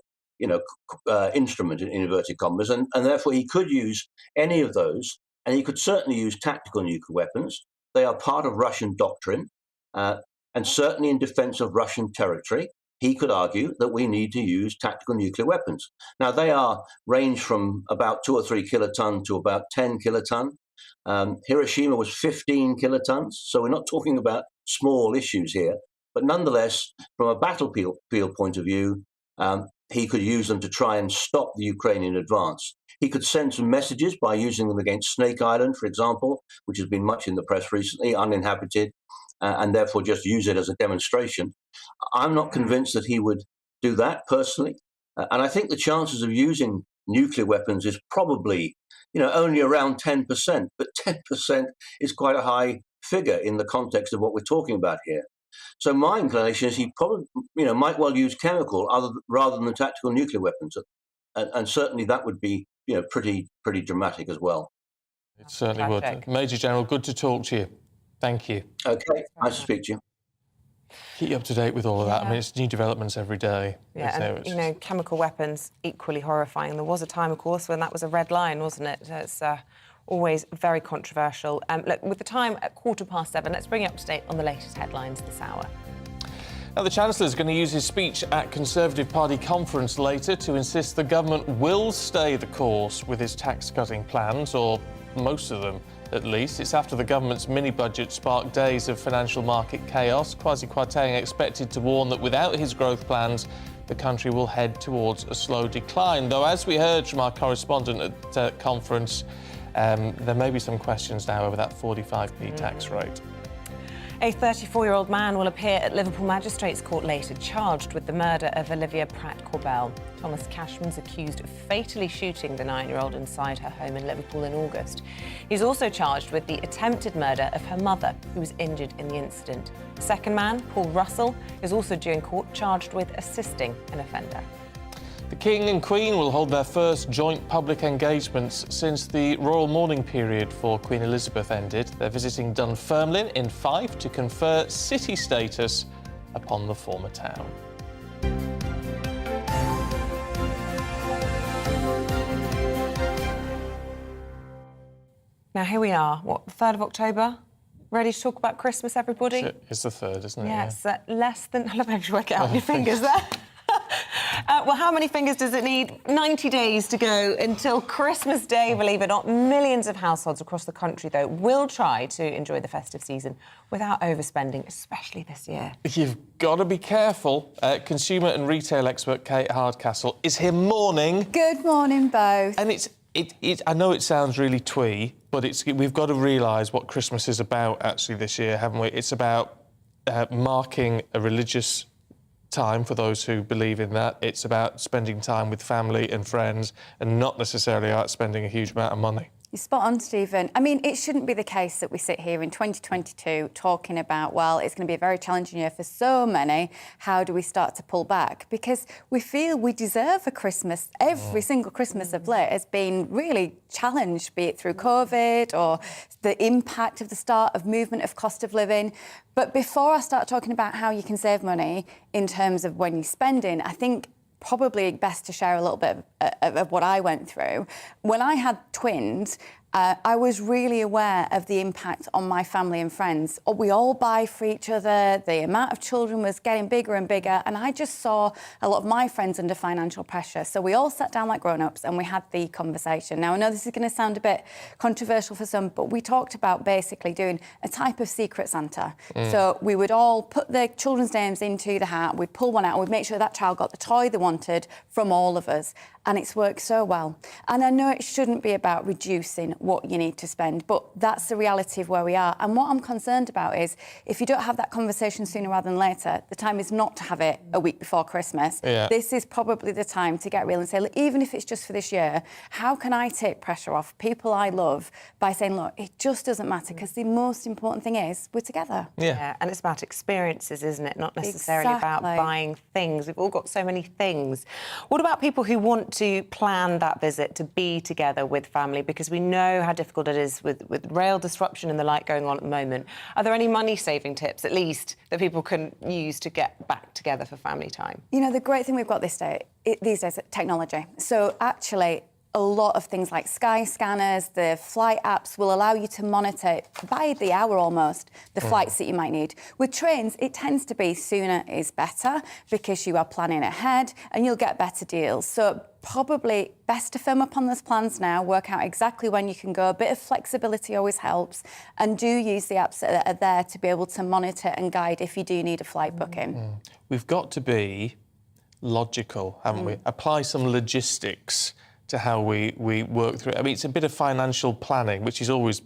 instrument in inverted commas, and therefore he could use any of those, and he could certainly use tactical nuclear weapons. They are part of Russian doctrine, and certainly in defense of Russian territory, he could argue that we need to use tactical nuclear weapons. Now, they range from about 2 or 3 kiloton to about 10 kiloton. Hiroshima was 15 kilotons, so we're not talking about small issues here. But nonetheless, from a battlefield point of view, he could use them to try and stop the Ukrainian advance. He could send some messages by using them against Snake Island, for example, which has been much in the press recently, uninhabited, and therefore just use it as a demonstration. I'm not convinced that he would do that personally. And I think the chances of using nuclear weapons is probably only around 10%, but 10% is quite a high figure in the context of what we're talking about here. So my inclination is he probably, might well use chemical rather than tactical nuclear weapons, and certainly that would be, pretty dramatic as well. It certainly would. Major General, good to talk to you. Thank you. Okay, nice to speak to you. Keep you up to date with all of that. I mean, it's new developments every day. Yeah, and, chemical weapons, equally horrifying. There was a time, of course, when that was a red line, wasn't it? It's always very controversial. Look, with the time at 7:15, let's bring you up to date on the latest headlines this hour. Now, the Chancellor is going to use his speech at Conservative Party conference later to insist the government will stay the course with his tax-cutting plans, or most of them at least. It's after the government's mini-budget sparked days of financial market chaos. Kwasi Kwarteng expected to warn that without his growth plans, the country will head towards a slow decline. Though, as we heard from our correspondent at conference, there may be some questions now over that 45p tax rate. A 34-year-old man will appear at Liverpool Magistrates Court later, charged with the murder of Olivia Pratt-Corbell. Thomas Cashman's accused of fatally shooting the 9-year-old inside her home in Liverpool in August. He's also charged with the attempted murder of her mother, who was injured in the incident. The second man, Paul Russell, is also due in court, charged with assisting an offender. The King and Queen will hold their first joint public engagements since the royal mourning period for Queen Elizabeth ended. They're visiting Dunfermline in Fife to confer city status upon the former town. Now, here we are, the 3rd of October? Ready to talk about Christmas, everybody? It's the 3rd, isn't it? Yeah, it's less than... I love how you work it out on your fingers there. Well, how many fingers does it need? 90 days to go until Christmas Day, believe it or not. Millions of households across the country, though, will try to enjoy the festive season without overspending, especially this year. You've got to be careful. Consumer and retail expert Kate Hardcastle is here. Morning. Good morning, both. And I know it sounds really twee, but we've got to realise what Christmas is about, actually, this year, haven't we? It's about marking a religious time for those who believe in that. It's about spending time with family and friends and not necessarily about spending a huge amount of money. You're spot on, Stephen. I mean, it shouldn't be the case that we sit here in 2022 talking about, well, it's going to be a very challenging year for so many. How do we start to pull back? Because we feel we deserve a Christmas. Every single Christmas of late has been really challenged, be it through COVID or the impact of the start of movement of cost of living. But before I start talking about how you can save money in terms of when you're spending, I think probably best to share a little bit of what I went through. When I had twins, I was really aware of the impact on my family and friends. We all buy for each other. The amount of children was getting bigger and bigger. And I just saw a lot of my friends under financial pressure. So we all sat down like grown-ups and we had the conversation. Now, I know this is going to sound a bit controversial for some, but we talked about basically doing a type of secret Santa. So we would all put their children's names into the hat. We'd pull one out and we'd make sure that child got the toy they wanted from all of us. And it's worked so well. And I know it shouldn't be about reducing what you need to spend, but that's the reality of where we are. And what I'm concerned about is if you don't have that conversation sooner rather than later, the time is not to have it a week before Christmas. Yeah. This is probably the time to get real and say, look, even if it's just for this year, how can I take pressure off people I love by saying, look, it just doesn't matter, because the most important thing is we're together. Yeah, and it's about experiences, isn't it? Not necessarily about buying things. We've all got so many things. What about people who want to plan that visit, to be together with family? Because we know how difficult it is with rail disruption and the like going on at the moment. Are there any money-saving tips, at least, that people can use to get back together for family time? You know, the great thing we've got these days is technology. So actually, a lot of things like sky scanners, the flight apps will allow you to monitor by the hour almost the flights that you might need. With trains, it tends to be sooner is better because you are planning ahead and you'll get better deals. So probably best to firm up on those plans now, work out exactly when you can go. A bit of flexibility always helps, and do use the apps that are there to be able to monitor and guide if you do need a flight booking. We've got to be logical, haven't we? Apply some logistics to how we work through it. I mean, it's a bit of financial planning, which is always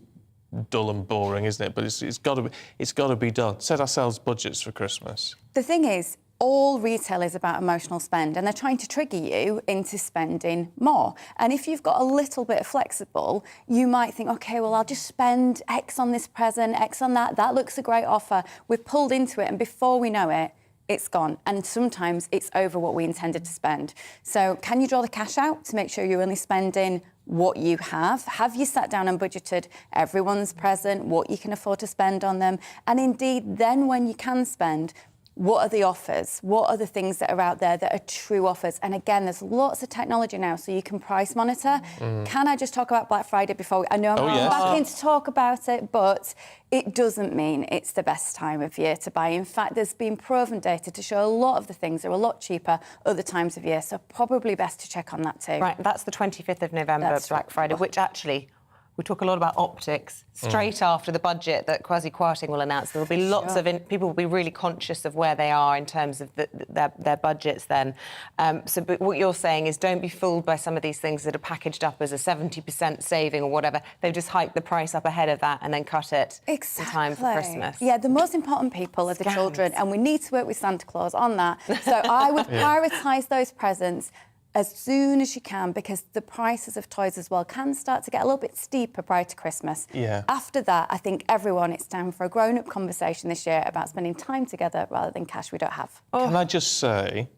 dull and boring, isn't it? But it's got to be done. Set ourselves budgets for Christmas. The thing is, all retail is about emotional spend, and they're trying to trigger you into spending more. And if you've got a little bit of flexible, you might think, OK, well, I'll just spend X on this present, X on that. That looks a great offer. We've pulled into it, and before we know it, it's gone. And sometimes it's over what we intended to spend. So can you draw the cash out to make sure you're only spending what you have? Have you sat down and budgeted everyone's present, what you can afford to spend on them? And indeed, then when you can spend, what are the offers? What are the things that are out there that are true offers? And again, there's lots of technology now, so you can price monitor. Can I just talk about Black Friday before I know I'm back in to talk about it, but it doesn't mean it's the best time of year to buy. In fact, there's been proven data to show a lot of the things are a lot cheaper other times of year, so probably best to check on that too. Right, that's the 25th of November, Black Friday, which actually... We talk a lot about optics. Straight after the budget that Kwasi Kwarteng will announce, there will be lots of... people will be really conscious of where they are in terms of their budgets then. But what you're saying is don't be fooled by some of these things that are packaged up as a 70% saving or whatever. They've just hiked the price up ahead of that and then cut it in time for Christmas. Yeah, the most important people are the children, and we need to work with Santa Claus on that. So I would prioritise those presents as soon as you can, because the prices of toys as well can start to get a little bit steeper prior to Christmas. After that, I think it's time for a grown-up conversation this year about spending time together rather than cash we don't have. Can I just say,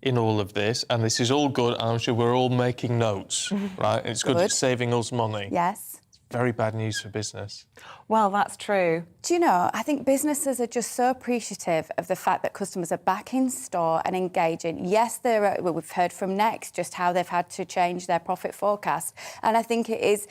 in all of this, and this is all good, I'm sure we're all making notes, right? It's good. It's saving us money. Yes. Very bad news for business. Well, that's true. Do you know, I think businesses are just so appreciative of the fact that customers are back in store and engaging. Yes, we've heard from Next just how they've had to change their profit forecast. And I think it is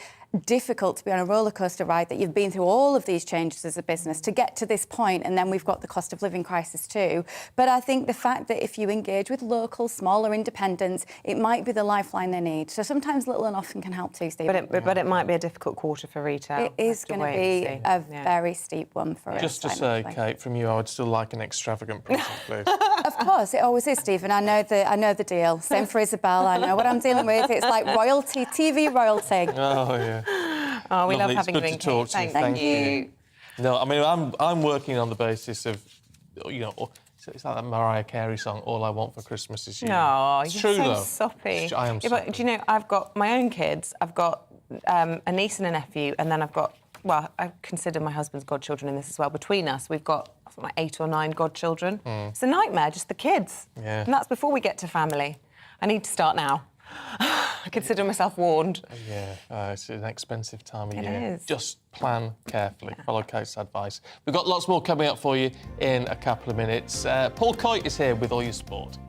difficult to be on a roller coaster ride that you've been through all of these changes as a business to get to this point, and then we've got the cost of living crisis too. But I think the fact that if you engage with local, smaller independents, it might be the lifeline they need. So sometimes little and often can help too, Steve. But it might be a difficult quarter for retail. It is going to be a very steep one for us. Just to say, Kate, from you, I would still like an extravagant present, please. Of course, it always is, Stephen. I know the deal. Same for Isabel. I know what I'm dealing with. It's like royalty, TV royalty. Oh, yeah. Oh, we love having you in, Kate. Thank you. No, I mean, I'm working on the basis of, it's like that Mariah Carey song, All I Want for Christmas Is You. No, it's you're true, so though. soppy. I am soppy. But do you know, I've got my own kids. I've got a niece and a nephew, and then I've got, well, I consider my husband's godchildren in this as well. Between us, we've got like 8 or 9 godchildren. It's a nightmare, just the kids. Yeah. And that's before we get to family. I need to start now. I consider myself warned. Yeah, it's an expensive time of year. It is. Just plan carefully. Follow Kate's advice. We've got lots more coming up for you in a couple of minutes. Paul Coyte is here with all your sport.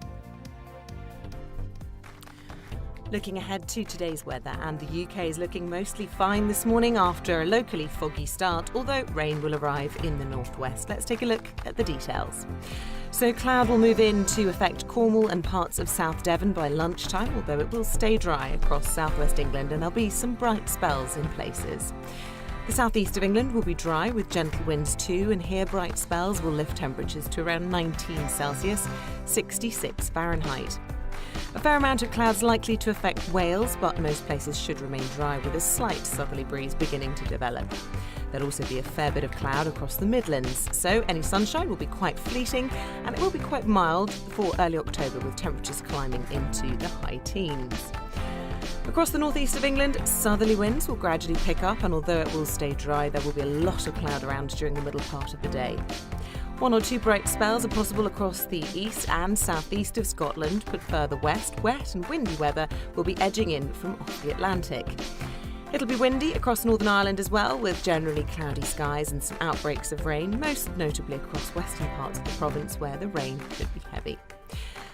Looking ahead to today's weather, and the UK is looking mostly fine this morning after a locally foggy start, although rain will arrive in the northwest. Let's take a look at the details. So cloud will move in to affect Cornwall and parts of South Devon by lunchtime, although it will stay dry across southwest England, and there'll be some bright spells in places. The southeast of England will be dry with gentle winds too, and here bright spells will lift temperatures to around 19 Celsius, 66 Fahrenheit. A fair amount of clouds likely to affect Wales, but most places should remain dry with a slight southerly breeze beginning to develop. There'll also be a fair bit of cloud across the Midlands, so any sunshine will be quite fleeting, and it will be quite mild for early October with temperatures climbing into the high teens. Across the northeast of England, southerly winds will gradually pick up, and although it will stay dry, there will be a lot of cloud around during the middle part of the day. 1 or 2 bright spells are possible across the east and southeast of Scotland, but further west, wet and windy weather will be edging in from off the Atlantic. It'll be windy across Northern Ireland as well, with generally cloudy skies and some outbreaks of rain, most notably across western parts of the province where the rain could be heavy.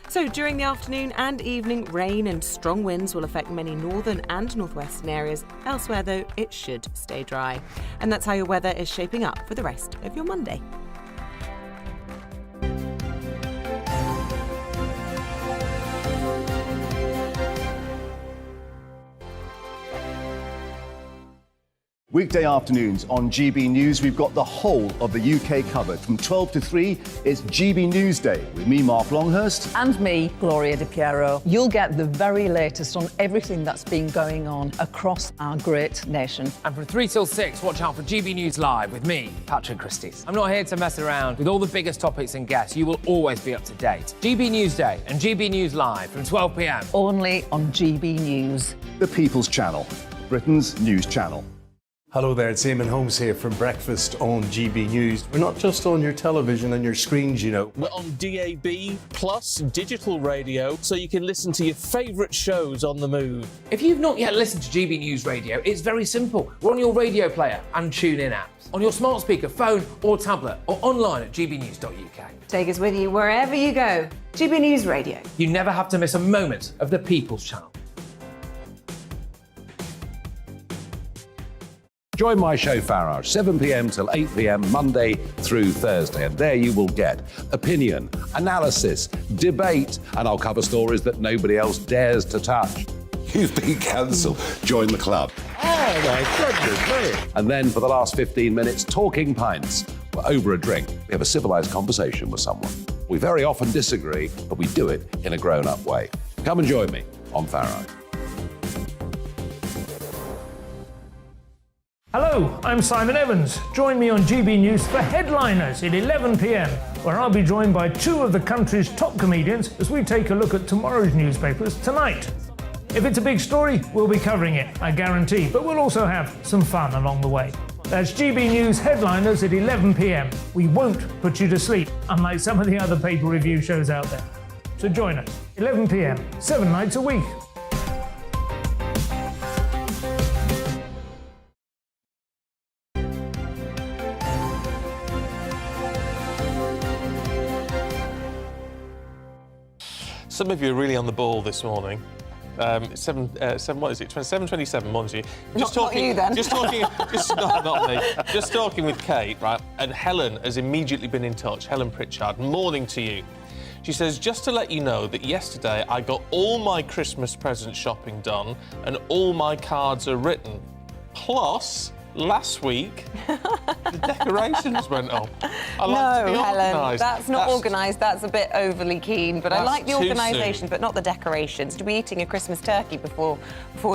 So during the afternoon and evening, rain and strong winds will affect many northern and northwestern areas. Elsewhere, though, it should stay dry. And that's how your weather is shaping up for the rest of your Monday. Weekday afternoons on GB News, we've got the whole of the UK covered. From 12 to 3, it's GB News Day with me, Mark Longhurst. And me, Gloria Di Piero. You'll get the very latest on everything that's been going on across our great nation. And from 3 till 6, watch out for GB News Live with me, Patrick Christys. I'm not here to mess around with all the biggest topics and guests. You will always be up to date. GB News Day and GB News Live from 12 p.m. Only on GB News. The People's Channel, Britain's news channel. Hello there, it's Eamonn Holmes here from Breakfast on GB News. We're not just on your television and your screens, you know. We're on DAB plus digital radio, so you can listen to your favourite shows on the move. If you've not yet listened to GB News Radio, it's very simple. We're on your radio player and tune-in apps, on your smart speaker, phone or tablet, or online at gbnews.uk. Take us with you wherever you go. GB News Radio. You never have to miss a moment of the People's Channel. Join my show Farage, 7 p.m. till 8 p.m. Monday through Thursday. And there you will get opinion, analysis, debate, and I'll cover stories that nobody else dares to touch. You've been cancelled. Join the club. Oh, my goodness me. And then for the last 15 minutes, talking pints. We're over a drink. We have a civilised conversation with someone. We very often disagree, but we do it in a grown-up way. Come and join me on Farage. Hello, I'm Simon Evans. Join me on GB News for Headliners at 11 p.m, where I'll be joined by two of the country's top comedians as we take a look at tomorrow's newspapers tonight. If it's a big story, we'll be covering it, I guarantee, but we'll also have some fun along the way. That's GB News Headliners at 11 p.m. We won't put you to sleep, unlike some of the other paper review shows out there. So join us, 11 p.m, 7 nights a week. Some of you are really on the ball this morning. What is it? 7:27 morning. Not you then. Not me. Just talking with Kate, right? And Helen has immediately been in touch. Helen Pritchard, morning to you. She says, just to let you know that yesterday I got all my Christmas present shopping done and all my cards are written. Plus, last week, the decorations went up. I like to be Helen, organised. that's not organised. That's a bit overly keen. But I like the too organisation, soon. but not the decorations. To be eating a Christmas turkey before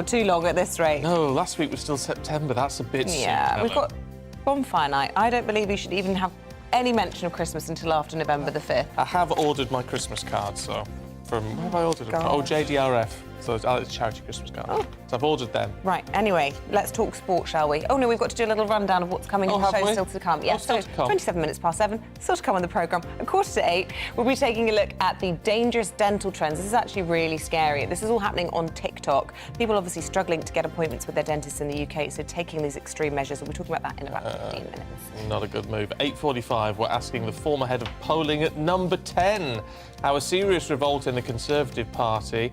too long at this rate. No, last week was still September. That's a bit soon. Yeah, we've Helen. got bonfire night. I don't believe we should even have any mention of Christmas until after November the 5th. I have ordered my Christmas card, so from what have I ordered? God. Oh, JDRF. So it's a charity Christmas card. Oh. So I've ordered them. Right, anyway, let's talk sport, shall we? Oh, no, we've got to do a little rundown of what's coming in the have show we? still to come. Oh, Yeah, still so to come. 27 minutes past 7, still to come on the programme. At 7:45, we'll be taking a look at the dangerous dental trends. This is actually really scary. This is all happening on TikTok. People obviously struggling to get appointments with their dentists in the UK, so taking these extreme measures. We'll be talking about that in about 15 minutes. Not a good move. 8:45, we're asking the former head of polling at number 10 how a serious revolt in the Conservative Party.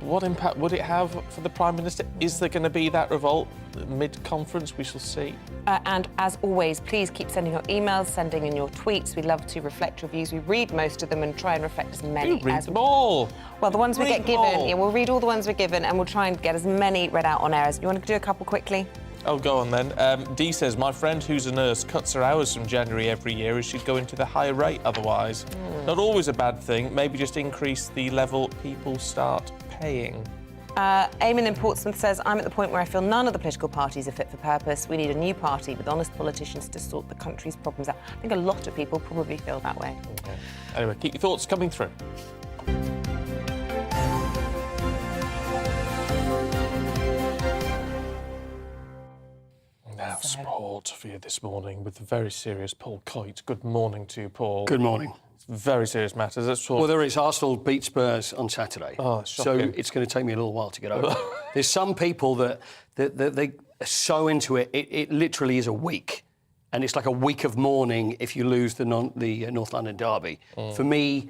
What impact would it have for the Prime Minister? Is there going to be that revolt mid-conference? We shall see. And as always, please keep sending your emails, sending in your tweets. We love to reflect reviews. We read most of them and try and reflect as many You read as them all. Well, the ones we Read get them all. given, yeah, we'll read all the ones we're given and we'll try and get as many read out on air as... You want to do a couple quickly? Oh, go on then. Dee says, my friend who's a nurse cuts her hours from January every year as she'd go into the higher rate otherwise. Not always a bad thing. Maybe just increase the level people start paying. Eamonn in Portsmouth says, I'm at the point where I feel none of the political parties are fit for purpose. We need a new party with honest politicians to sort the country's problems out. I think a lot of people probably feel that way. Okay. Anyway, keep your thoughts coming through. Now, sport for you this morning with the very serious Paul Coyte. Good morning to you, Paul. Good morning. Very serious matters. Let's talk. Well, there is. Arsenal beat Spurs on Saturday. Oh, so shocking. it's going to take me a little while to get over. There's some people that they are so into it. It literally is a week, and it's like a week of mourning if you lose the North London derby. For me,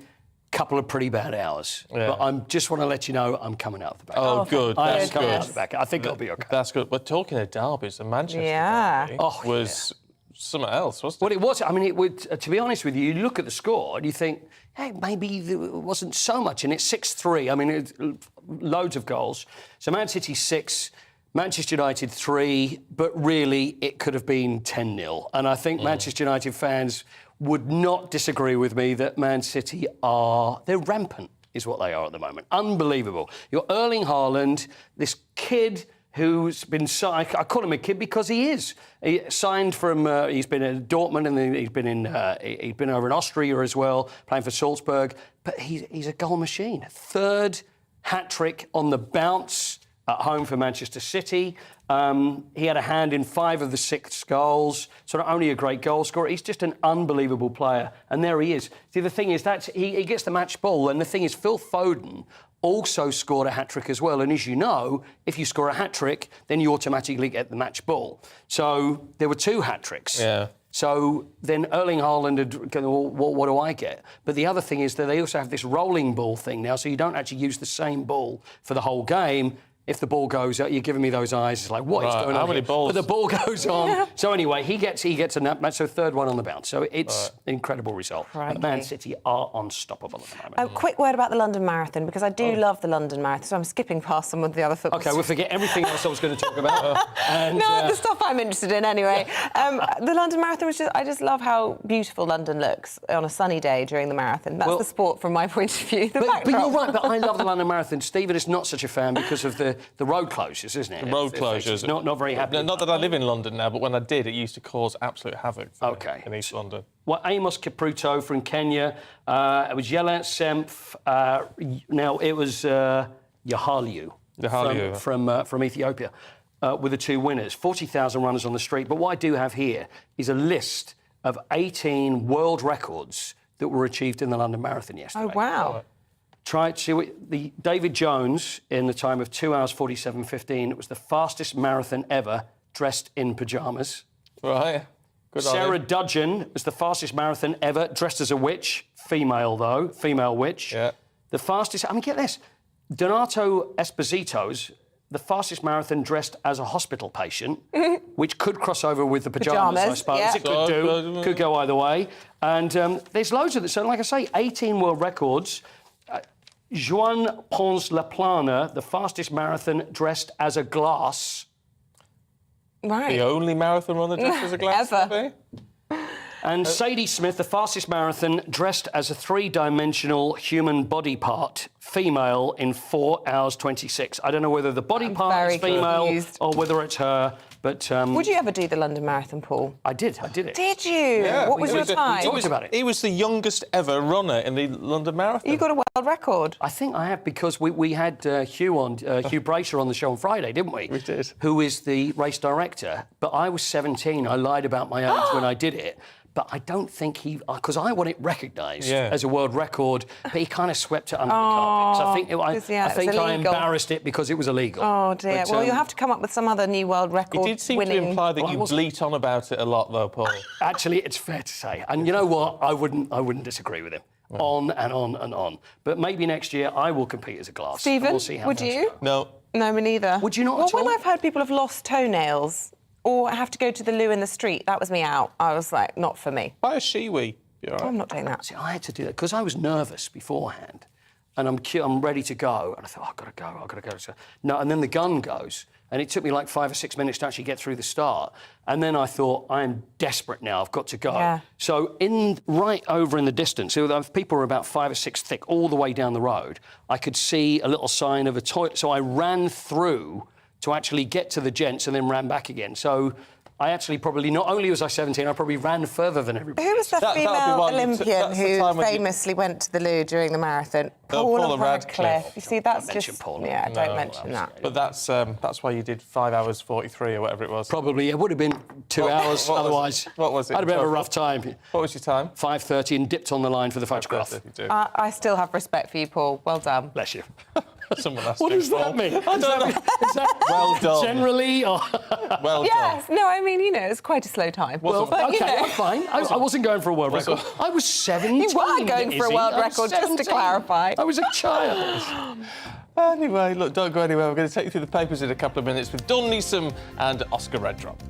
couple of pretty bad hours. Yeah. But I just want to let you know I'm coming out the back. Oh, good. I am That's coming good. out the back. I think I'll be okay. That's good. We're talking of derbies. The Manchester derby was something else, wasn't it? Well, it was. I mean, it would. To be honest with you, you look at the score and you think, hey, maybe there wasn't so much. And it's 6-3. I mean, loads of goals. So Man City 6, Manchester United 3, but really it could have been 10-0. And I think Manchester United fans would not disagree with me that Man City they're rampant, is what they are at the moment. Unbelievable. You're Erling Haaland, this kid who's been signed. I call him a kid because he is. He signed from. He's been in Dortmund and then he's been over in Austria as well, playing for Salzburg. But he's a goal machine. Third hat-trick on the bounce at home for Manchester City. He had a hand in 5 of the 6 goals. So not only a great goal scorer, he's just an unbelievable player. And there he is. See, the thing is, he gets the match ball. And the thing is, Phil Foden also scored a hat-trick as well. And as you know, if you score a hat-trick, then you automatically get the match ball. So there were 2 hat-tricks. Yeah. So then Erling Haaland had gone, well, what do I get? But the other thing is that they also have this rolling ball thing now, so you don't actually use the same ball for the whole game. If the ball goes out, you're giving me those eyes. It's like, what is going on? How many balls? But the ball goes on. So anyway, he gets a match, so third one on the bounce. So it's an incredible result. Man City are unstoppable at the moment. A quick word about the London Marathon, because I do love the London Marathon, so I'm skipping past some of the other football. OK, we'll forget everything else I was going to talk about. The stuff I'm interested in anyway. The London Marathon was I just love how beautiful London looks on a sunny day during the marathon. That's the sport from my point of view. But you're right, but I love the London Marathon. Stephen is not such a fan because of the road closures, isn't it? The road closures. Not very happy. No, not that I live in London now, but when I did, it used to cause absolute havoc in East London. Well, Amos Kipruto from Kenya. It was Yelet Semf. Now, it was Yahaliu from Ethiopia with the 2 winners. 40,000 runners on the street. But what I do have here is a list of 18 world records that were achieved in the London Marathon yesterday. Oh, wow. Try to see the David Jones in the time of 2 hours 47:15. It was the fastest marathon ever dressed in pyjamas. Right. Good Sarah Dudgeon was the fastest marathon ever dressed as a witch. Female witch. Yeah. The fastest. I mean, get this. Donato Esposito's the fastest marathon dressed as a hospital patient, which could cross over with the pyjamas, I suppose. Yeah. It could go either way. And there's loads of this. So, like I say, 18 world records. Joan Pons La Plana, the fastest marathon dressed as a glass. Right. The only marathon runner dressed as a glass? Ever. And Sadie Smith, the fastest marathon dressed as a 3-dimensional human body part, female, in 4 hours 26. I don't know whether the body part is female or whether it's her, but... Would you ever do the London Marathon, Paul? I did it. Did you? Yeah. What was your time? Talked about it. He was the youngest ever runner in the London Marathon. You got a world record. I think I have, because we had Hugh Brayshaw on the show on Friday, didn't we? We did. Who is the race director. But I was 17. I lied about my age when I did it. But I don't think because I want it recognised as a world record, but he kind of swept it under the carpet. So I think I embarrassed it because it was illegal. Oh, dear. But, well, you'll have to come up with some other new world record. It did seem to imply that you bleat on about it a lot, though, Paul. Actually, it's fair to say. And you know what? I wouldn't disagree with him. On and on and on. But maybe next year I will compete as a glass. Stephen, we'll see how would you? No. No, me neither. Would you not at all? all? When I've heard people have lost toenails or have to go to the loo in the street, that was me out. I was like, not for me. Buy a Shiwi. Right. I'm not doing that. See, I had to do that because I was nervous beforehand. And I'm ready to go. And I thought, I've got to go. So, no, and then the gun goes. And it took me like 5 or 6 minutes to actually get through the start. And then I thought, I am desperate now. I've got to go. Yeah. So right over in the distance, so people were about 5 or 6 thick all the way down the road. I could see a little sign of a toilet. So I ran through to actually get to the gents and then ran back again. So I actually probably, not only was I 17, I probably ran further than everybody. Who was the female Olympian who famously went to the loo during the marathon? Paula Radcliffe. You see, that's just... Paula. Yeah, don't mention that. But that's why you did 5 hours 43 or whatever it was. Probably. It would have been 2 hours otherwise. What was it? I had a bit of a rough time. What was your time? 5:30 and dipped on the line for the photograph. I still have respect for you, Paul. Well done. Bless you. Someone asked what does that mean? I don't know. Is that well done. Generally, or well yes. No, I mean, it's quite a slow time. Well, but, OK, I'm fine. I wasn't going for a world record. I was 17. You were going for a world record, just to clarify. I was a child. Anyway, look, don't go anywhere. We're going to take you through the papers in a couple of minutes with Dawn Neeson and Oscar Redrop.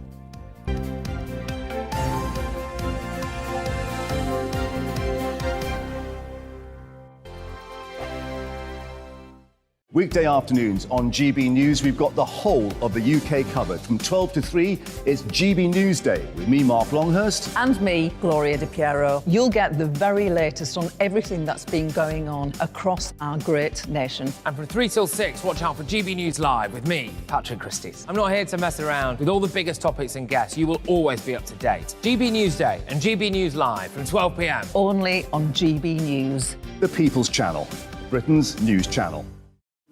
Weekday afternoons on GB News, we've got the whole of the UK covered. From 12 to 3, it's GB News Day with me, Mark Longhurst. And me, Gloria Di Piero. You'll get the very latest on everything that's been going on across our great nation. And from 3 till 6, watch out for GB News Live with me, Patrick Christys. I'm not here to mess around with all the biggest topics and guests. You will always be up to date. GB News Day and GB News Live from 12 p.m. Only on GB News. The People's Channel, Britain's news channel.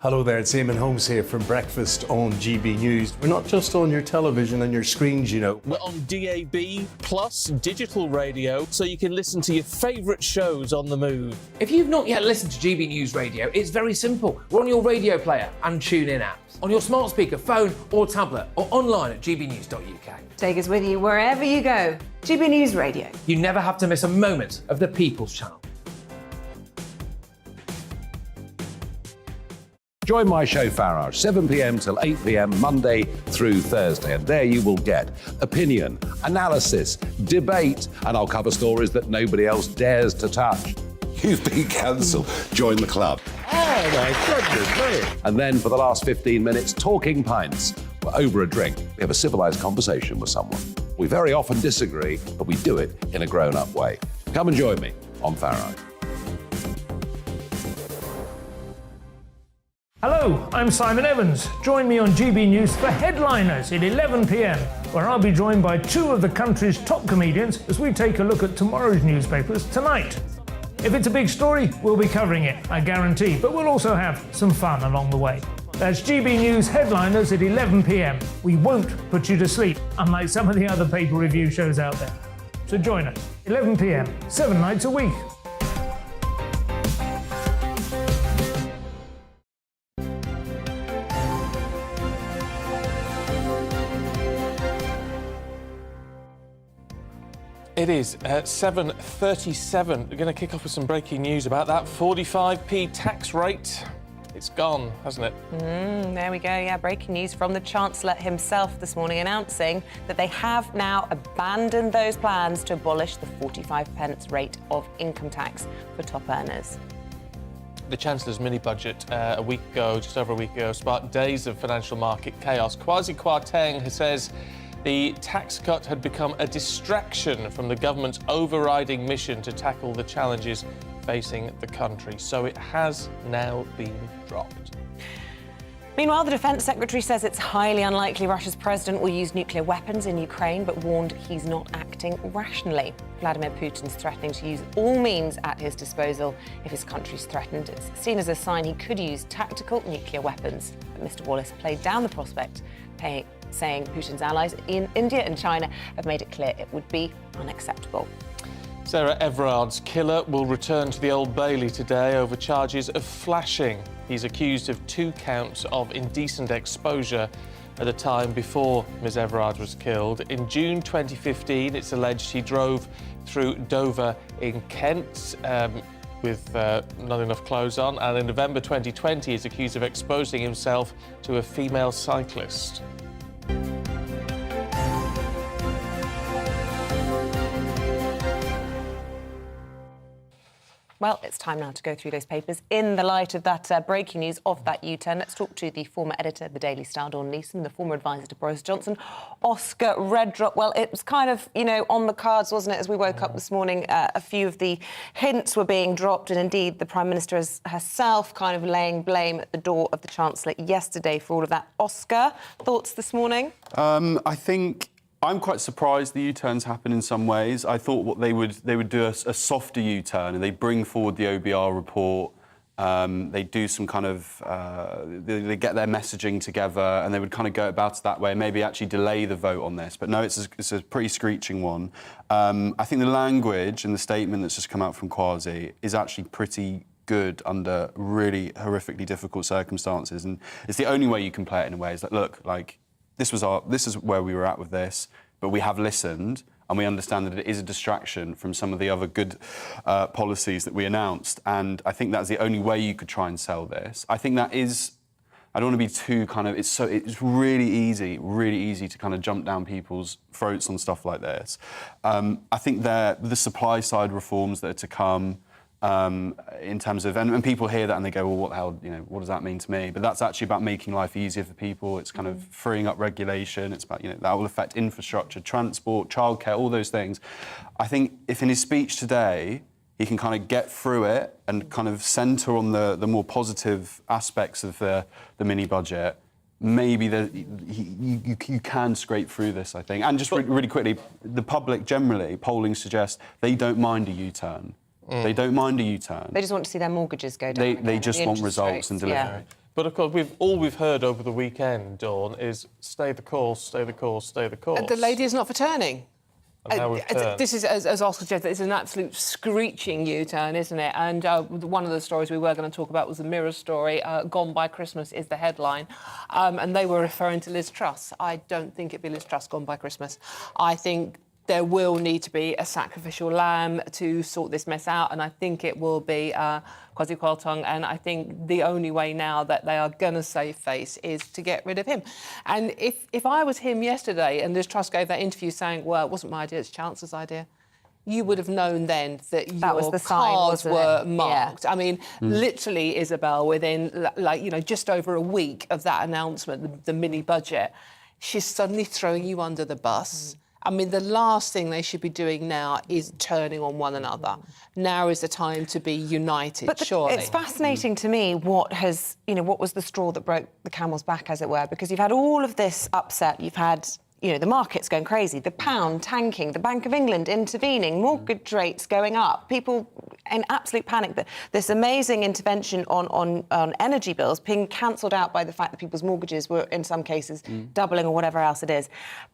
Hello there, it's Eamonn Holmes here from Breakfast on GB News. We're not just on your television and your screens, you know. We're on DAB plus digital radio, so you can listen to your favourite shows on the move. If you've not yet listened to GB News Radio, it's very simple. We're on your radio player and tune-in apps, on your smart speaker, phone or tablet, or online at gbnews.uk. Take us with you wherever you go. GB News Radio. You never have to miss a moment of the People's Channel. Join my show Farage, 7 p.m. till 8 p.m. Monday through Thursday. And there you will get opinion, analysis, debate, and I'll cover stories that nobody else dares to touch. You've been cancelled. Join the club. Oh, my goodness me. And then for the last 15 minutes, talking pints. We're over a drink. We have a civilised conversation with someone. We very often disagree, but we do it in a grown-up way. Come and join me on Farage. Hello, I'm Simon Evans. Join me on GB News for Headliners at 11 p.m, where I'll be joined by two of the country's top comedians as we take a look at tomorrow's newspapers tonight. If it's a big story, we'll be covering it, I guarantee, but we'll also have some fun along the way. That's GB News Headliners at 11 p.m. We won't put you to sleep, unlike some of the other paper review shows out there. So join us, 11 p.m, 7 nights a week. It is 7:37. We're going to kick off with some breaking news about that 45p tax rate. It's gone, hasn't it? There we go. Yeah, breaking news from the Chancellor himself this morning announcing that they have now abandoned those plans to abolish the 45p rate of income tax for top earners. The Chancellor's mini-budget a week ago, just over a week ago, sparked days of financial market chaos. Kwasi Kwarteng says the tax cut had become a distraction from the government's overriding mission to tackle the challenges facing the country. So it has now been dropped. Meanwhile, the Defence Secretary says it's highly unlikely Russia's president will use nuclear weapons in Ukraine, but warned he's not acting rationally. Vladimir Putin's threatening to use all means at his disposal if his country's threatened. It's seen as a sign he could use tactical nuclear weapons. But Mr. Wallace played down the prospect, saying Putin's allies in India and China have made it clear it would be unacceptable. Sarah Everard's killer will return to the Old Bailey today over charges of flashing. He's accused of 2 counts of indecent exposure at a time before Ms Everard was killed. In June 2015, it's alleged he drove through Dover in Kent with not enough clothes on, and in November 2020, he's accused of exposing himself to a female cyclist. Well, it's time now to go through those papers. In the light of that breaking news of that U-turn, let's talk to the former editor of the Daily Star, Dawn Neeson, the former advisor to Boris Johnson, Oscar Redrop. Well, it was kind of, on the cards, wasn't it, as we woke up this morning? A few of the hints were being dropped, and indeed the Prime Minister herself kind of laying blame at the door of the Chancellor yesterday for all of that. Oscar, thoughts this morning? I think I'm quite surprised the U-turns happen in some ways. I thought what they would do a softer U-turn, and they bring forward the OBR report. They do some kind of they get their messaging together, and they would kind of go about it that way, and maybe actually delay the vote on this. But no, it's a pretty screeching one. I think the language and the statement that's just come out from Kwasi is actually pretty good under really horrifically difficult circumstances, and it's the only way you can play it in a way. Is that look, like, this is where we were at with this, but we have listened and we understand that it is a distraction from some of the other good policies that we announced. And I think that's the only way you could try and sell this. I think that is, I don't want to be too kind of, it's really easy to kind of jump down people's throats on stuff like this. I think the supply side reforms that are to come, in terms of, and people hear that and they go, well, what the hell, what does that mean to me? But that's actually about making life easier for people. It's kind of freeing up regulation. It's about, that will affect infrastructure, transport, childcare, all those things. I think if in his speech today, he can kind of get through it and kind of centre on the more positive aspects of the mini budget, maybe you can scrape through this, I think. And just really quickly, the public generally, polling suggests they don't mind a U-turn. They don't mind a U-turn. They just want to see their mortgages go down. They just want results and delivery. Yeah. But of course, all we've heard over the weekend, Dawn, is stay the course, stay the course, stay the course. The lady is not for turning. And now we've turned. This is, as Oscar said, it's an absolute screeching U-turn, isn't it? And one of the stories we were going to talk about was the Mirror story. Gone by Christmas is the headline. And they were referring to Liz Truss. I don't think it'd be Liz Truss gone by Christmas. I think there will need to be a sacrificial lamb to sort this mess out, and I think it will be Kwasi Kwarteng. And I think the only way now that they are going to save face is to get rid of him. And if I was him yesterday and Liz Truss gave that interview saying, well, it wasn't my idea, it's Chancellor's idea, you would have known then that your was the sign, cards wasn't were it? marked. Yeah. I mean, literally, Isabel, within, just over a week of that announcement, the mini budget, she's suddenly throwing you under the bus. I mean, the last thing they should be doing now is turning on one another. Now is the time to be united, surely. It's fascinating to me what was the straw that broke the camel's back, as it were, because you've had all of this upset. You've had, the markets going crazy, the pound tanking, the Bank of England intervening, mortgage rates going up, people in absolute panic. That this amazing intervention on energy bills being cancelled out by the fact that people's mortgages were, in some cases, doubling or whatever else it is.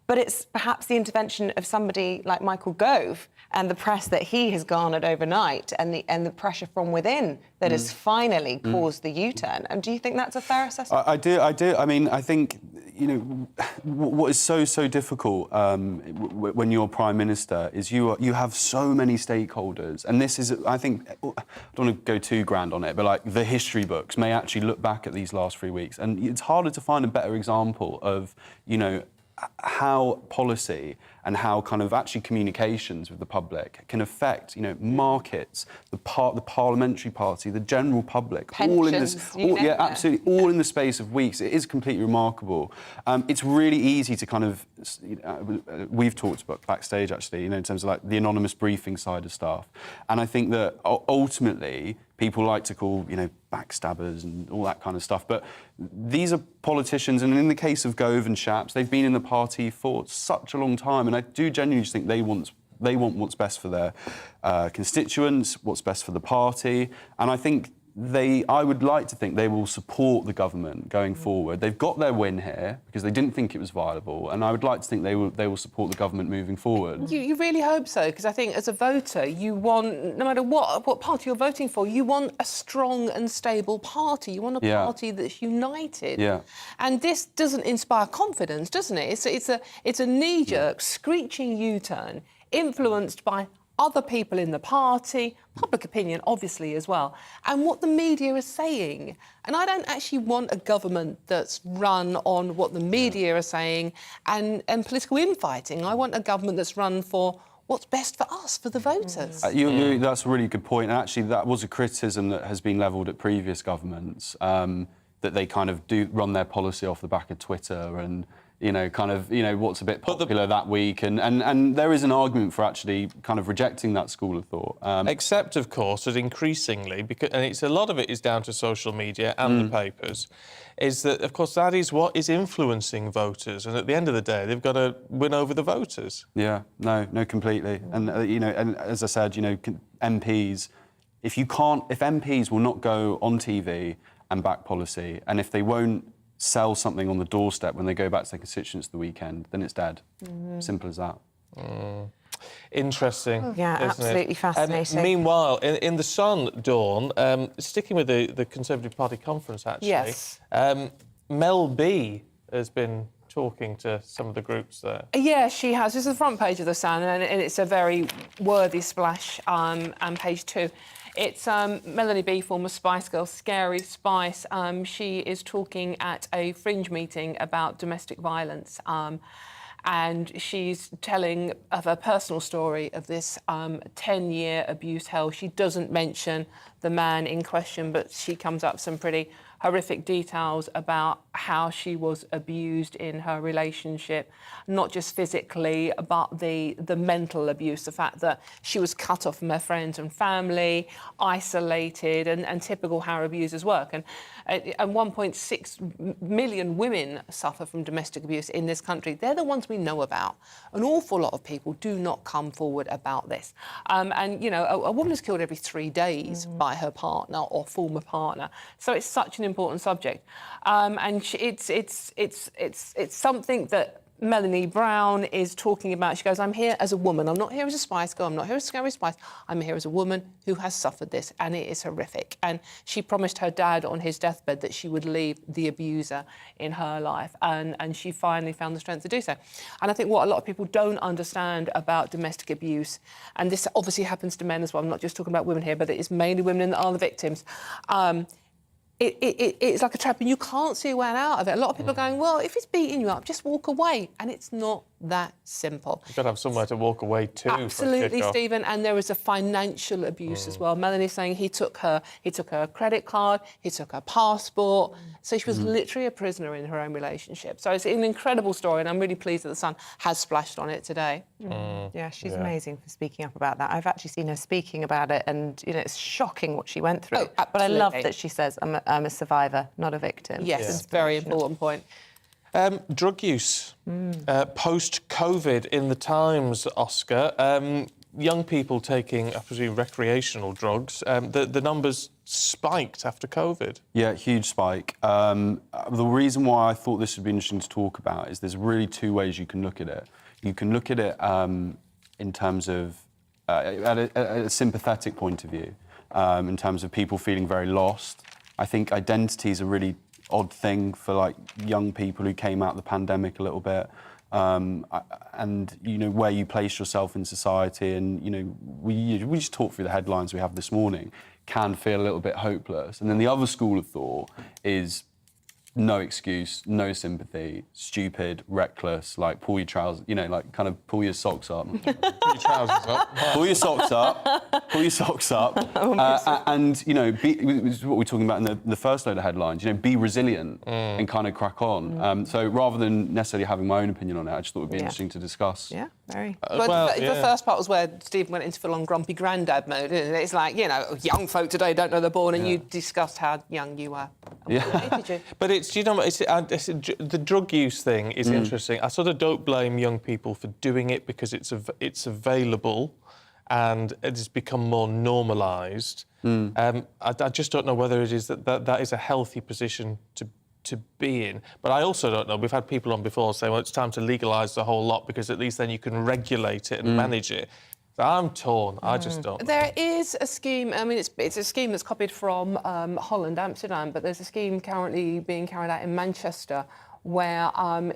But it's perhaps the intervention of somebody like Michael Gove and the press that he has garnered overnight and the pressure from within that has finally caused the U-turn. And do you think that's a fair assessment? I do. I mean, I think, what is so difficult when you're Prime Minister is you have so many stakeholders. And this is, I think, I don't want to go too grand on it, but like the history books may actually look back at these last 3 weeks. And it's harder to find a better example of, how policy and how kind of actually communications with the public can affect, markets, the parliamentary party, the general public, pensions, all in this, absolutely, all in the space of weeks. It is completely remarkable. It's really easy to kind of, we've talked about backstage actually, in terms of like the anonymous briefing side of stuff, and I think that ultimately people like to call, backstabbers and all that kind of stuff. But these are politicians, and in the case of Gove and Shapps, they've been in the party for such a long time, and I do genuinely think they want what's best for their constituents, what's best for the party, and I think I would like to think they will support the government going forward. They've got their win here because they didn't think it was viable, and I would like to think they will support the government moving forward. You really hope so, because I think as a voter, you want, no matter what party you're voting for, you want a strong and stable party. You want a party that's united. Yeah. And this doesn't inspire confidence, doesn't it? It's a knee-jerk, screeching U-turn, influenced by other people in the party, public opinion, obviously, as well, and what the media is saying. And I don't actually want a government that's run on what the media are saying and political infighting. I want a government that's run for what's best for us, for the voters. That's a really good point. And actually, that was a criticism that has been levelled at previous governments, that they kind of do run their policy off the back of Twitter and what's a bit popular that week. And there is an argument for actually kind of rejecting that school of thought. Except, of course, that increasingly, and a lot of it is down to social media and the papers, is that, of course, that is what is influencing voters. And at the end of the day, they've got to win over the voters. Yeah, no, completely. And, and as I said, MPs, if MPs will not go on TV and back policy, and if they won't sell something on the doorstep when they go back to their constituents the weekend, then it's dead. Simple as that. Interesting. Yeah, absolutely fascinating. Meanwhile, in the Sun, Dawn, sticking with the Conservative Party conference, actually, yes. Mel B has been talking to some of the groups there. Yeah, she has. This is the front page of the Sun, and it's a very worthy splash on page 2. It's Melanie B, former Spice Girl, Scary Spice. She is talking at a Fringe meeting about domestic violence. and she's telling of her personal story of this 10-year abuse hell. She doesn't mention the man in question, but she comes up with some pretty horrific details about how she was abused in her relationship, not just physically, but the mental abuse, the fact that she was cut off from her friends and family, isolated, and typical how abusers work. And 1.6 million women suffer from domestic abuse in this country. They're the ones we know about. An awful lot of people do not come forward about this. And, you know, a woman is killed every 3 days by her partner or former partner. So it's such an important subject. And it's something that Melanie Brown is talking about. She goes, I'm here as a woman. I'm not here as a Spice Girl. I'm not here as a Scary Spice. I'm here as a woman who has suffered this, and it is horrific. And she promised her dad on his deathbed that she would leave the abuser in her life, and she finally found the strength to do so. And I think what a lot of people don't understand about domestic abuse, and this obviously happens to men as well, I'm not just talking about women here, but it is mainly women that are the victims, it's like a trap and you can't see a way out of it. A lot of people are going, well, if he's beating you up, just walk away. And it's not that simple. You've got to have somewhere to walk away to. Absolutely, Stephen. And there is a financial abuse as well. Melanie's saying he took her credit card, he took her passport. So she was literally a prisoner in her own relationship. So it's an incredible story, and I'm really pleased that The Sun has splashed on it today. Yeah, she's amazing for speaking up about that. I've actually seen her speaking about it, and, you know, it's shocking what she went through. Oh, but I love that she says, I'm a survivor, not a victim. Yes, it's a very important point. Drug use, post-COVID in the Times, Oscar. Young people taking, I presume, recreational drugs. The numbers spiked after COVID. Yeah, huge spike. The reason why I thought this would be interesting to talk about is there's really two ways you can look at it. You can look at it in terms of, at a sympathetic point of view, in terms of people feeling very lost. I think identity is a really odd thing for, like, young people who came out of the pandemic a little bit, and, you know, where you place yourself in society, and, you know, we just talked through the headlines we have this morning, can feel a little bit hopeless. And then the other school of thought is no excuse, no sympathy, stupid, reckless, like, pull your trousers, you know, like, kind of pull your socks up. Pull your trousers up. Pull your socks up. Pull your socks up. And, you know, this is what we're talking about in the first load of headlines, you know, be resilient and kind of crack on. So rather than necessarily having my own opinion on it, I just thought it would be interesting to discuss. Yeah, very. The first part was where Stephen went into full-on grumpy granddad mode, isn't it? It's like, you know, young folk today don't know they're born, and you discussed how young you were. Yeah. Did you? But it's, you know, the drug use thing is interesting. I sort of don't blame young people for doing it because it's available and it has become more normalised. I just don't know whether it is that is a healthy position to be in. But I also don't know, we've had people on before saying, well, it's time to legalise the whole lot because at least then you can regulate it and manage it. I'm torn. I just don't know. There is a scheme, I mean, it's a scheme that's copied from Holland, Amsterdam, but there's a scheme currently being carried out in Manchester where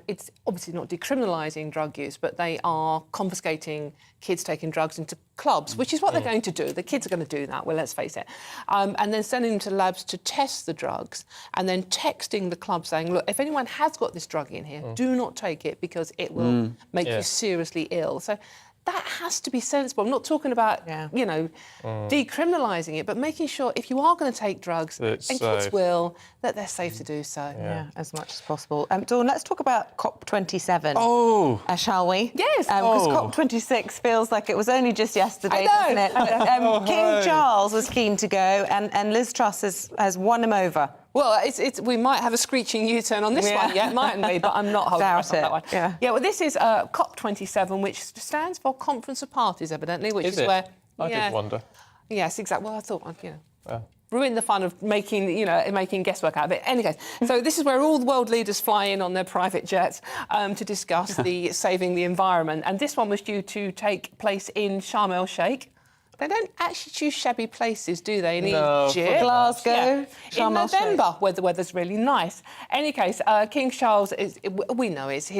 it's obviously not decriminalising drug use, but they are confiscating kids taking drugs into clubs, which is what they're going to do. The kids are going to do that, well, let's face it. And then sending them to labs to test the drugs and then texting the club saying, look, if anyone has got this drug in here, do not take it because it will make you seriously ill. So that has to be sensible. I'm not talking about, you know, decriminalising it, but making sure if you are going to take drugs, and kids will, that they're safe to do so. Yeah, as much as possible. Dawn, let's talk about COP27. Oh! Shall we? Yes. Because COP26 feels like it was only just yesterday, doesn't it? But, King Charles was keen to go, and Liz Truss has won him over. Well, we might have a screeching U-turn on this one yet, mightn't we? But I'm not holding on that one. Yeah. Well, this is COP27, which stands for Conference of Parties, evidently, which is where... I did wonder. Yes, exactly. Well, I thought, you know... Ruin the fun of making guesswork out of it. Anyway, so this is where all the world leaders fly in on their private jets to discuss the saving the environment. And this one was due to take place in Sharm el-Sheikh. They don't actually choose shabby places, do they? In Egypt, Glasgow, in November, where the weather's really nice. Any case, King Charles he's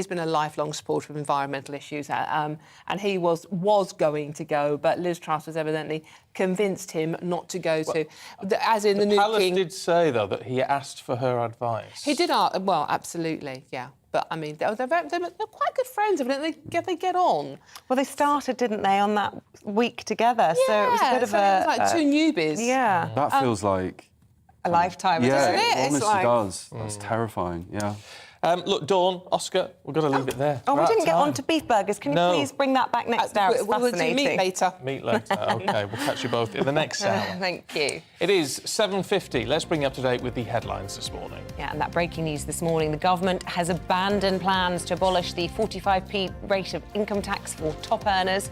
been a lifelong supporter of environmental issues, and he was going to go, but Liz Truss was evidently convinced him not to go as in the new Palace king. did say though that he asked for her advice. He did. Well, absolutely, yeah. But I mean, they're quite good friends. Evidently, they get on. Well, they started, didn't they, on that week together? Yeah, so it was a bit of it was like two newbies. Yeah, That feels like a lifetime. Yeah, isn't it It's honestly like... does. That's terrifying. Yeah. Look, Dawn, Oscar, we've got to leave it there. Oh, We're we out didn't of get time. on to beef burgers. Can you No. please bring that back next hour? It's We'll do fascinating. meat later. Meet later. OK, we'll catch you both in the next hour. Thank you. It is 7:50. Let's bring you up to date with the headlines this morning. Yeah, and that breaking news this morning, the government has abandoned plans to abolish the 45p rate of income tax for top earners.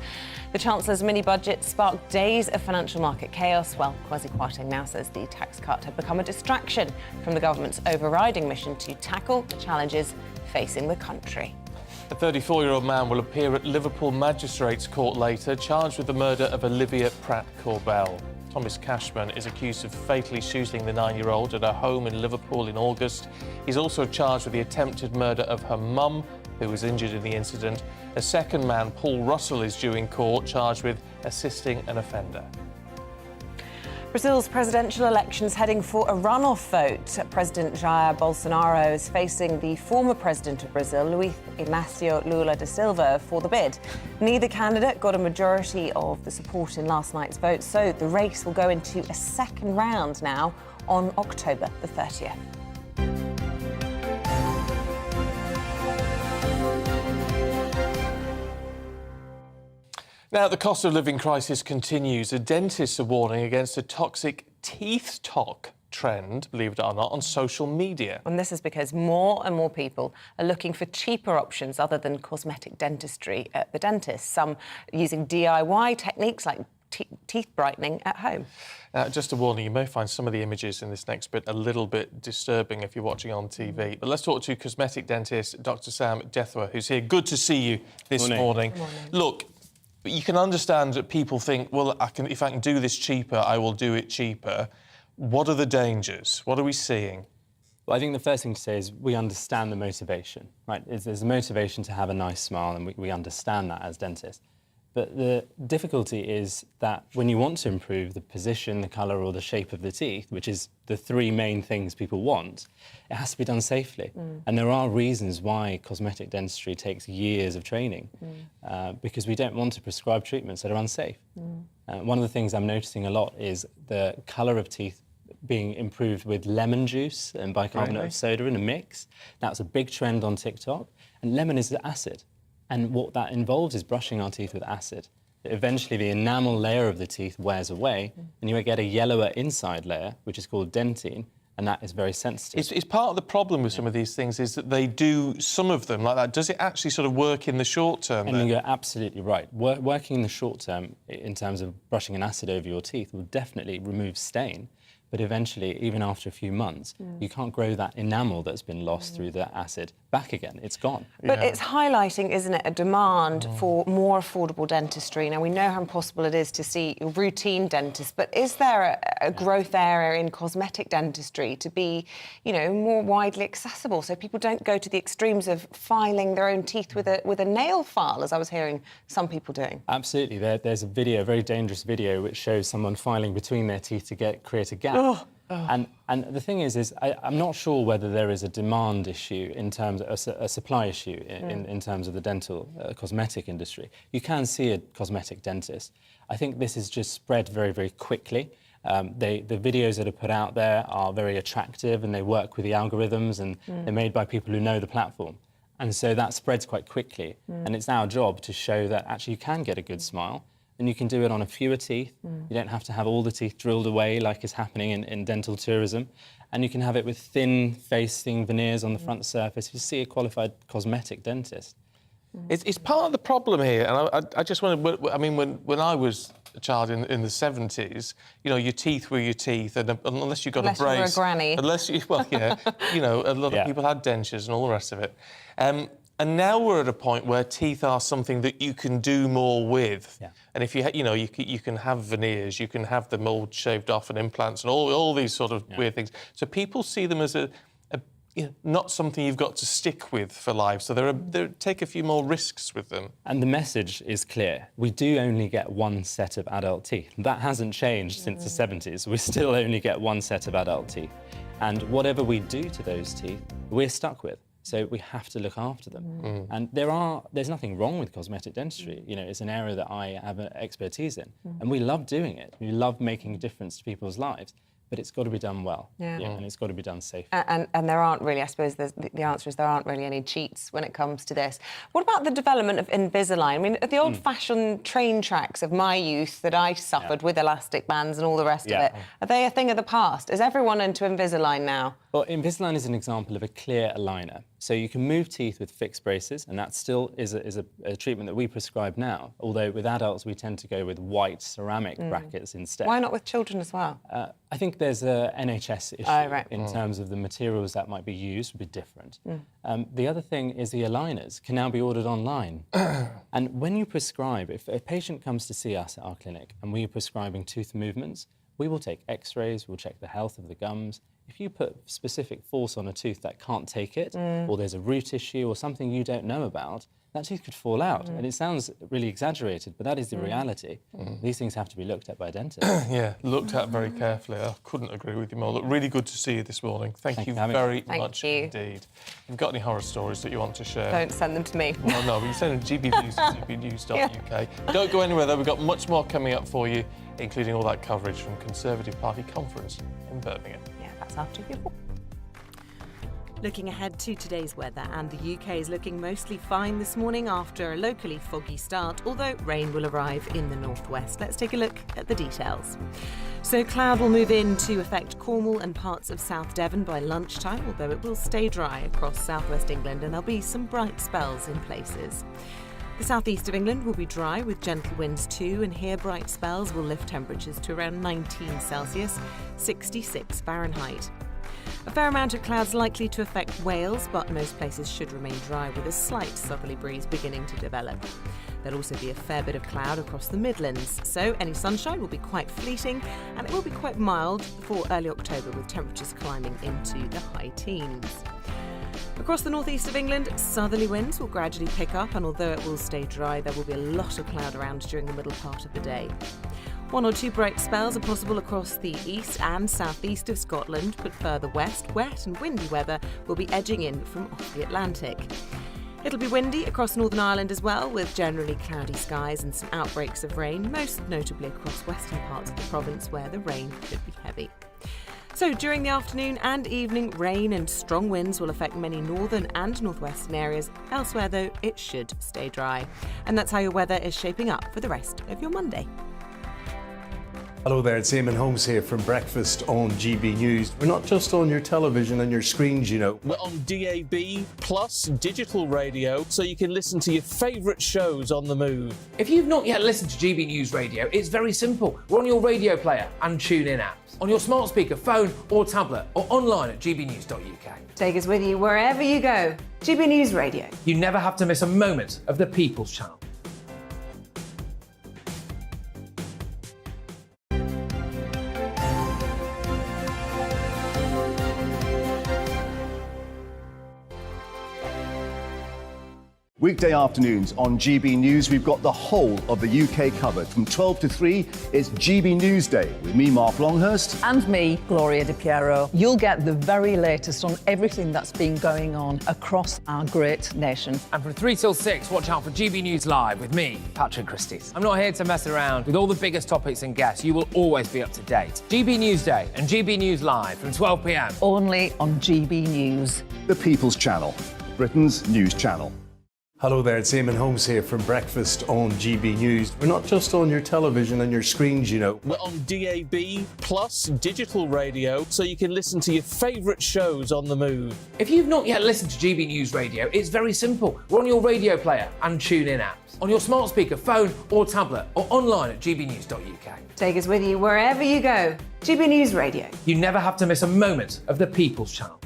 The Chancellor's mini-budget sparked days of financial market chaos, while Kwasi Kwarteng now says the tax cut had become a distraction from the government's overriding mission to tackle the challenges facing the country. A 34-year-old man will appear at Liverpool Magistrates Court later, charged with the murder of Olivia Pratt-Corbell. Thomas Cashman is accused of fatally shooting the 9-year-old at her home in Liverpool in August. He's also charged with the attempted murder of her mum, who was injured in the incident. A second man, Paul Russell, is due in court, charged with assisting an offender. Brazil's presidential elections heading for a runoff vote. President Jair Bolsonaro is facing the former president of Brazil, Luiz Inácio Lula da Silva, for the bid. Neither candidate got a majority of the support in last night's vote, so the race will go into a second round now on October the 30th. Now, the cost of living crisis continues. The dentists are warning against a toxic teeth talk trend, believe it or not, on social media. And this is because more and more people are looking for cheaper options other than cosmetic dentistry at the dentist. Some using DIY techniques like teeth brightening at home. Just a warning, you may find some of the images in this next bit a little bit disturbing if you're watching on TV. But let's talk to cosmetic dentist Dr. Sam Dethwa, who's here. Good to see you this morning. Look, you can understand that people think, well, if I can do this cheaper, I will do it cheaper. What are the dangers? What are we seeing? Well, I think the first thing to say is we understand the motivation, right? There's a motivation to have a nice smile, and we understand that as dentists. But the difficulty is that when you want to improve the position, the colour or the shape of the teeth, which is the three main things people want, it has to be done safely. And there are reasons why cosmetic dentistry takes years of training, because we don't want to prescribe treatments that are unsafe. One of the things I'm noticing a lot is the colour of teeth being improved with lemon juice and bicarbonate of soda in a mix. That's a big trend on TikTok. And lemon is acid. And what that involves is brushing our teeth with acid. Eventually, the enamel layer of the teeth wears away, and you get a yellower inside layer, which is called dentine, and that is very sensitive. It's part of the problem with some of these things is that they do some of them like that. Does it actually sort of work in the short term? And you're absolutely right. Working in the short term, in terms of brushing an acid over your teeth, will definitely remove stain. But eventually, even after a few months, you can't grow that enamel that's been lost through the acid back again. It's gone. But it's highlighting, isn't it, a demand for more affordable dentistry. Now, we know how impossible it is to see routine dentists, but is there a growth area in cosmetic dentistry to be, you know, more widely accessible so people don't go to the extremes of filing their own teeth with a nail file, as I was hearing some people doing? Absolutely. There's a video, a very dangerous video, which shows someone filing between their teeth to create a gap. And the thing is I'm not sure whether there is a demand issue in terms of a supply issue in terms of the dental cosmetic industry. You can see a cosmetic dentist. I think this is just spread very, very quickly. The videos that are put out there are very attractive, and they work with the algorithms, and they're made by people who know the platform. And so that spreads quite quickly. And it's our job to show that actually you can get a good smile. And you can do it on a fewer teeth. You don't have to have all the teeth drilled away like is happening in dental tourism. And you can have it with thin-facing veneers on the front surface. You see a qualified cosmetic dentist. It's part of the problem here, and I just want to... I mean, when I was a child in the 70s, you know, your teeth were your teeth, and unless you got a brace... Unless you were a granny. Unless you... Well, yeah, you know, a lot of people had dentures and all the rest of it. And now we're at a point where teeth are something that you can do more with. And if you can have veneers, you can have them all shaved off and implants and all these sort of weird things. So people see them as not something you've got to stick with for life. So they take a few more risks with them. And the message is clear. We do only get one set of adult teeth. That hasn't changed since the 70s. We still only get one set of adult teeth. And whatever we do to those teeth, we're stuck with. So we have to look after them. Mm. And there's nothing wrong with cosmetic dentistry. You know, it's an area that I have an expertise in. And we love doing it. We love making a difference to people's lives. But it's got to be done well, and it's got to be done safely. And there aren't really, I suppose the answer is there aren't really any cheats when it comes to this. What about the development of Invisalign? I mean, the old-fashioned train tracks of my youth that I suffered with elastic bands and all the rest of it, are they a thing of the past? Is everyone into Invisalign now? Well, Invisalign is an example of a clear aligner. So you can move teeth with fixed braces, and that still is a treatment that we prescribe now, although with adults we tend to go with white ceramic brackets instead. Why not with children as well? I think there's a NHS issue in terms of the materials that might be used would be different. The other thing is the aligners can now be ordered online. And when you prescribe, if a patient comes to see us at our clinic and we're prescribing tooth movements, we will take x-rays, we'll check the health of the gums. If you put specific force on a tooth that can't take it, or there's a root issue or something you don't know about, that tooth could fall out. And it sounds really exaggerated, but that is the reality. These things have to be looked at by a dentist. Yeah, looked at very carefully. I couldn't agree with you more. Look, really good to see you this morning. Thank you very much indeed. If you've got any horror stories that you want to share, don't send them to me. No, you send them to gbnews@gbnews.uk. Don't go anywhere though, we've got much more coming up for you, including all that coverage from Conservative Party conference in Birmingham. Yeah, that's after you. Looking ahead to today's weather, and the UK is looking mostly fine this morning after a locally foggy start, although rain will arrive in the northwest. Let's take a look at the details. So cloud will move in to affect Cornwall and parts of South Devon by lunchtime, although it will stay dry across southwest England and there'll be some bright spells in places. The southeast of England will be dry with gentle winds too, and here bright spells will lift temperatures to around 19 Celsius, 66 Fahrenheit. A fair amount of clouds likely to affect Wales, but most places should remain dry with a slight southerly breeze beginning to develop. There'll also be a fair bit of cloud across the Midlands, so any sunshine will be quite fleeting and it will be quite mild before early October with temperatures climbing into the high teens. Across the northeast of England, southerly winds will gradually pick up, and although it will stay dry, there will be a lot of cloud around during the middle part of the day. One or two bright spells are possible across the east and southeast of Scotland, but further west, wet and windy weather will be edging in from off the Atlantic. It'll be windy across Northern Ireland as well, with generally cloudy skies and some outbreaks of rain, most notably across western parts of the province where the rain could be heavy. So during the afternoon and evening, rain and strong winds will affect many northern and northwestern areas. Elsewhere, though, it should stay dry. And that's how your weather is shaping up for the rest of your Monday. Hello there, it's Eamonn Holmes here from Breakfast on GB News. We're not just on your television and your screens, you know. We're on DAB plus digital radio, so you can listen to your favourite shows on the move. If you've not yet listened to GB News Radio, it's very simple. We're on your radio player and TuneIn apps, on your smart speaker, phone or tablet, or online at gbnews.uk. Take us with you wherever you go. GB News Radio. You never have to miss a moment of the People's Channel. Weekday afternoons on GB News, we've got the whole of the UK covered. From 12 to 3, it's GB News Day with me, Mark Longhurst. And me, Gloria Di Piero. You'll get the very latest on everything that's been going on across our great nation. And from 3 till 6, watch out for GB News Live with me, Patrick Christys. I'm not here to mess around with all the biggest topics and guests. You will always be up to date. GB News Day and GB News Live from 12 p.m. Only on GB News. The People's Channel, Britain's news channel. Hello there, it's Eamonn Holmes here from Breakfast on GB News. We're not just on your television and your screens, you know. We're on DAB plus digital radio, so you can listen to your favourite shows on the move. If you've not yet listened to GB News Radio, it's very simple. We're on your radio player and TuneIn apps, on your smart speaker, phone or tablet, or online at gbnews.uk. Take us with you wherever you go. GB News Radio. You never have to miss a moment of the People's Channel.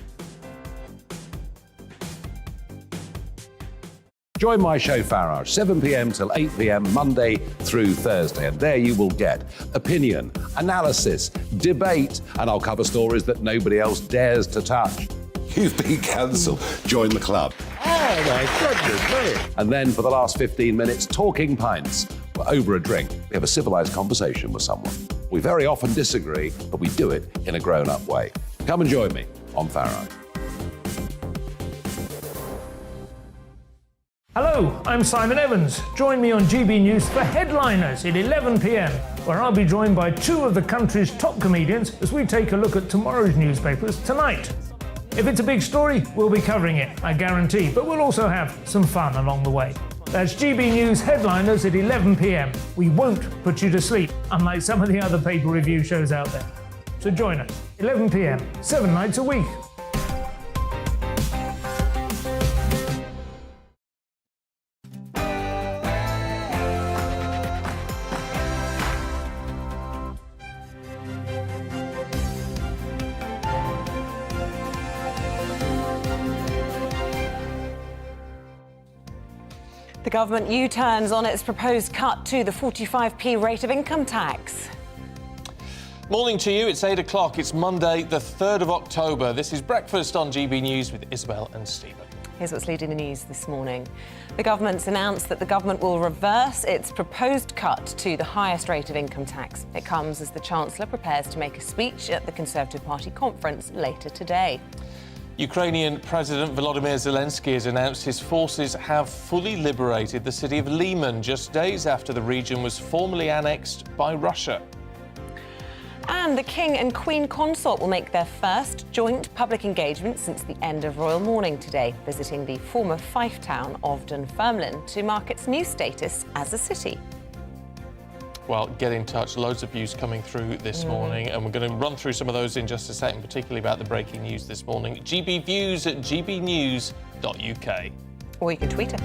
Join my show Farage, 7 p.m. till 8 p.m. Monday through Thursday. And there you will get opinion, analysis, debate, and I'll cover stories that nobody else dares to touch. You've been cancelled. Join the club. Oh, my goodness me. And then for the last 15 minutes, talking pints. We're over a drink. We have a civilised conversation with someone. We very often disagree, but we do it in a grown-up way. Come and join me on Farage. Hello, I'm Simon Evans. Join me on GB News for Headliners at 11 p.m, where I'll be joined by two of the country's top comedians as we take a look at tomorrow's newspapers tonight. If it's a big story, we'll be covering it, I guarantee, but we'll also have some fun along the way. That's GB News Headliners at 11 p.m. We won't put you to sleep, unlike some of the other paper review shows out there. So join us, 11 p.m, 7 nights a week. The government U-turns on its proposed cut to the 45p rate of income tax. Morning to you, it's 8 o'clock. It's Monday, the 3rd of October. This is Breakfast on GB News with Isabel and Stephen. Here's what's leading the news this morning. The government's announced that the government will reverse its proposed cut to the highest rate of income tax. It comes as the Chancellor prepares to make a speech at the Conservative Party conference later today. Ukrainian President Volodymyr Zelensky has announced his forces have fully liberated the city of Eamonn just days after the region was formally annexed by Russia. And the King and Queen Consort will make their first joint public engagement since the end of royal mourning today, visiting the former fief town of Dunfermline to mark its new status as a city. Well, get in touch. Loads of views coming through this morning, and we're going to run through some of those in just a second, particularly about the breaking news this morning. GB Views at gbnews.uk. Or you can tweet it.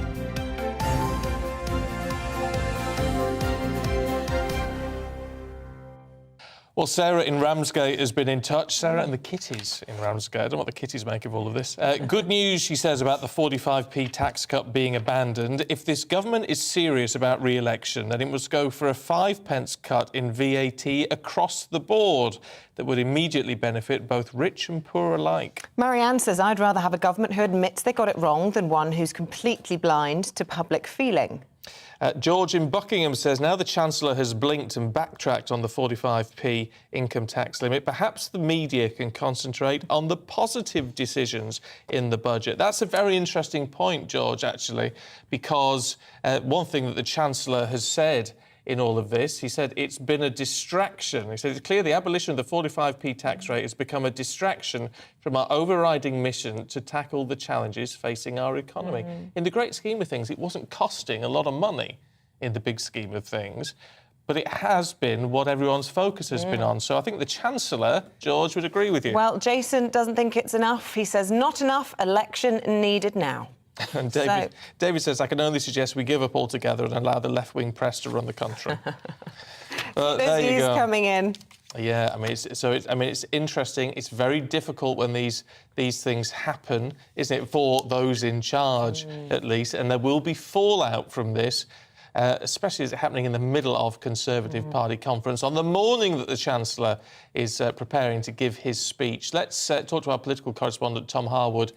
Well, Sarah in Ramsgate has been in touch. Sarah and the kitties in Ramsgate. I don't know what the kitties make of all of this. Good news, she says, about the 45p tax cut being abandoned. If this government is serious about re-election, then it must go for a 5p cut in VAT across the board that would immediately benefit both rich and poor alike. Marianne says, I'd rather have a government who admits they got it wrong than one who's completely blind to public feeling. George in Buckingham says, now the Chancellor has blinked and backtracked on the 45p income tax limit, perhaps the media can concentrate on the positive decisions in the budget. That's a very interesting point, George, actually, because one thing that the Chancellor has said in all of this, he said it's been a distraction. He said it's clear the abolition of the 45p tax rate has become a distraction from our overriding mission to tackle the challenges facing our economy. In the great scheme of things, it wasn't costing a lot of money in the big scheme of things, but it has been what everyone's focus has been on. So I think the Chancellor, George, would agree with you. Well, Jason doesn't think it's enough. He says not enough, election needed now. And David says, I can only suggest we give up altogether and allow the left-wing press to run the country. There you go. Coming in. Yeah, I mean, it's interesting. It's very difficult when these things happen, isn't it, for those in charge, at least, and there will be fallout from this. Especially as it's happening in the middle of Conservative Party conference on the morning that the Chancellor is preparing to give his speech. Let's talk to our political correspondent, Tom Harwood,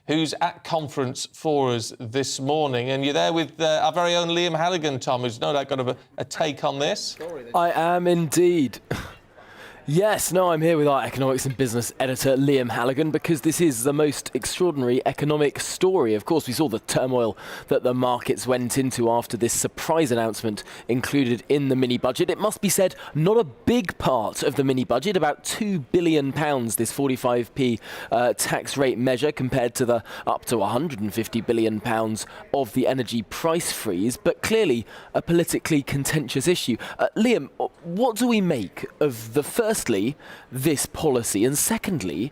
who's at conference for us this morning. And you're there with our very own Liam Halligan, Tom, who's no doubt got a take on this. I am indeed. Yes, no, I'm here with our economics and business editor, Liam Halligan, because this is the most extraordinary economic story. Of course, we saw the turmoil that the markets went into after this surprise announcement included in the mini-budget. It must be said, not a big part of the mini-budget, about £2 billion, this 45p tax rate measure, compared to the up to £150 billion of the energy price freeze, but clearly a politically contentious issue. Liam, what do we make of firstly, this policy, and secondly,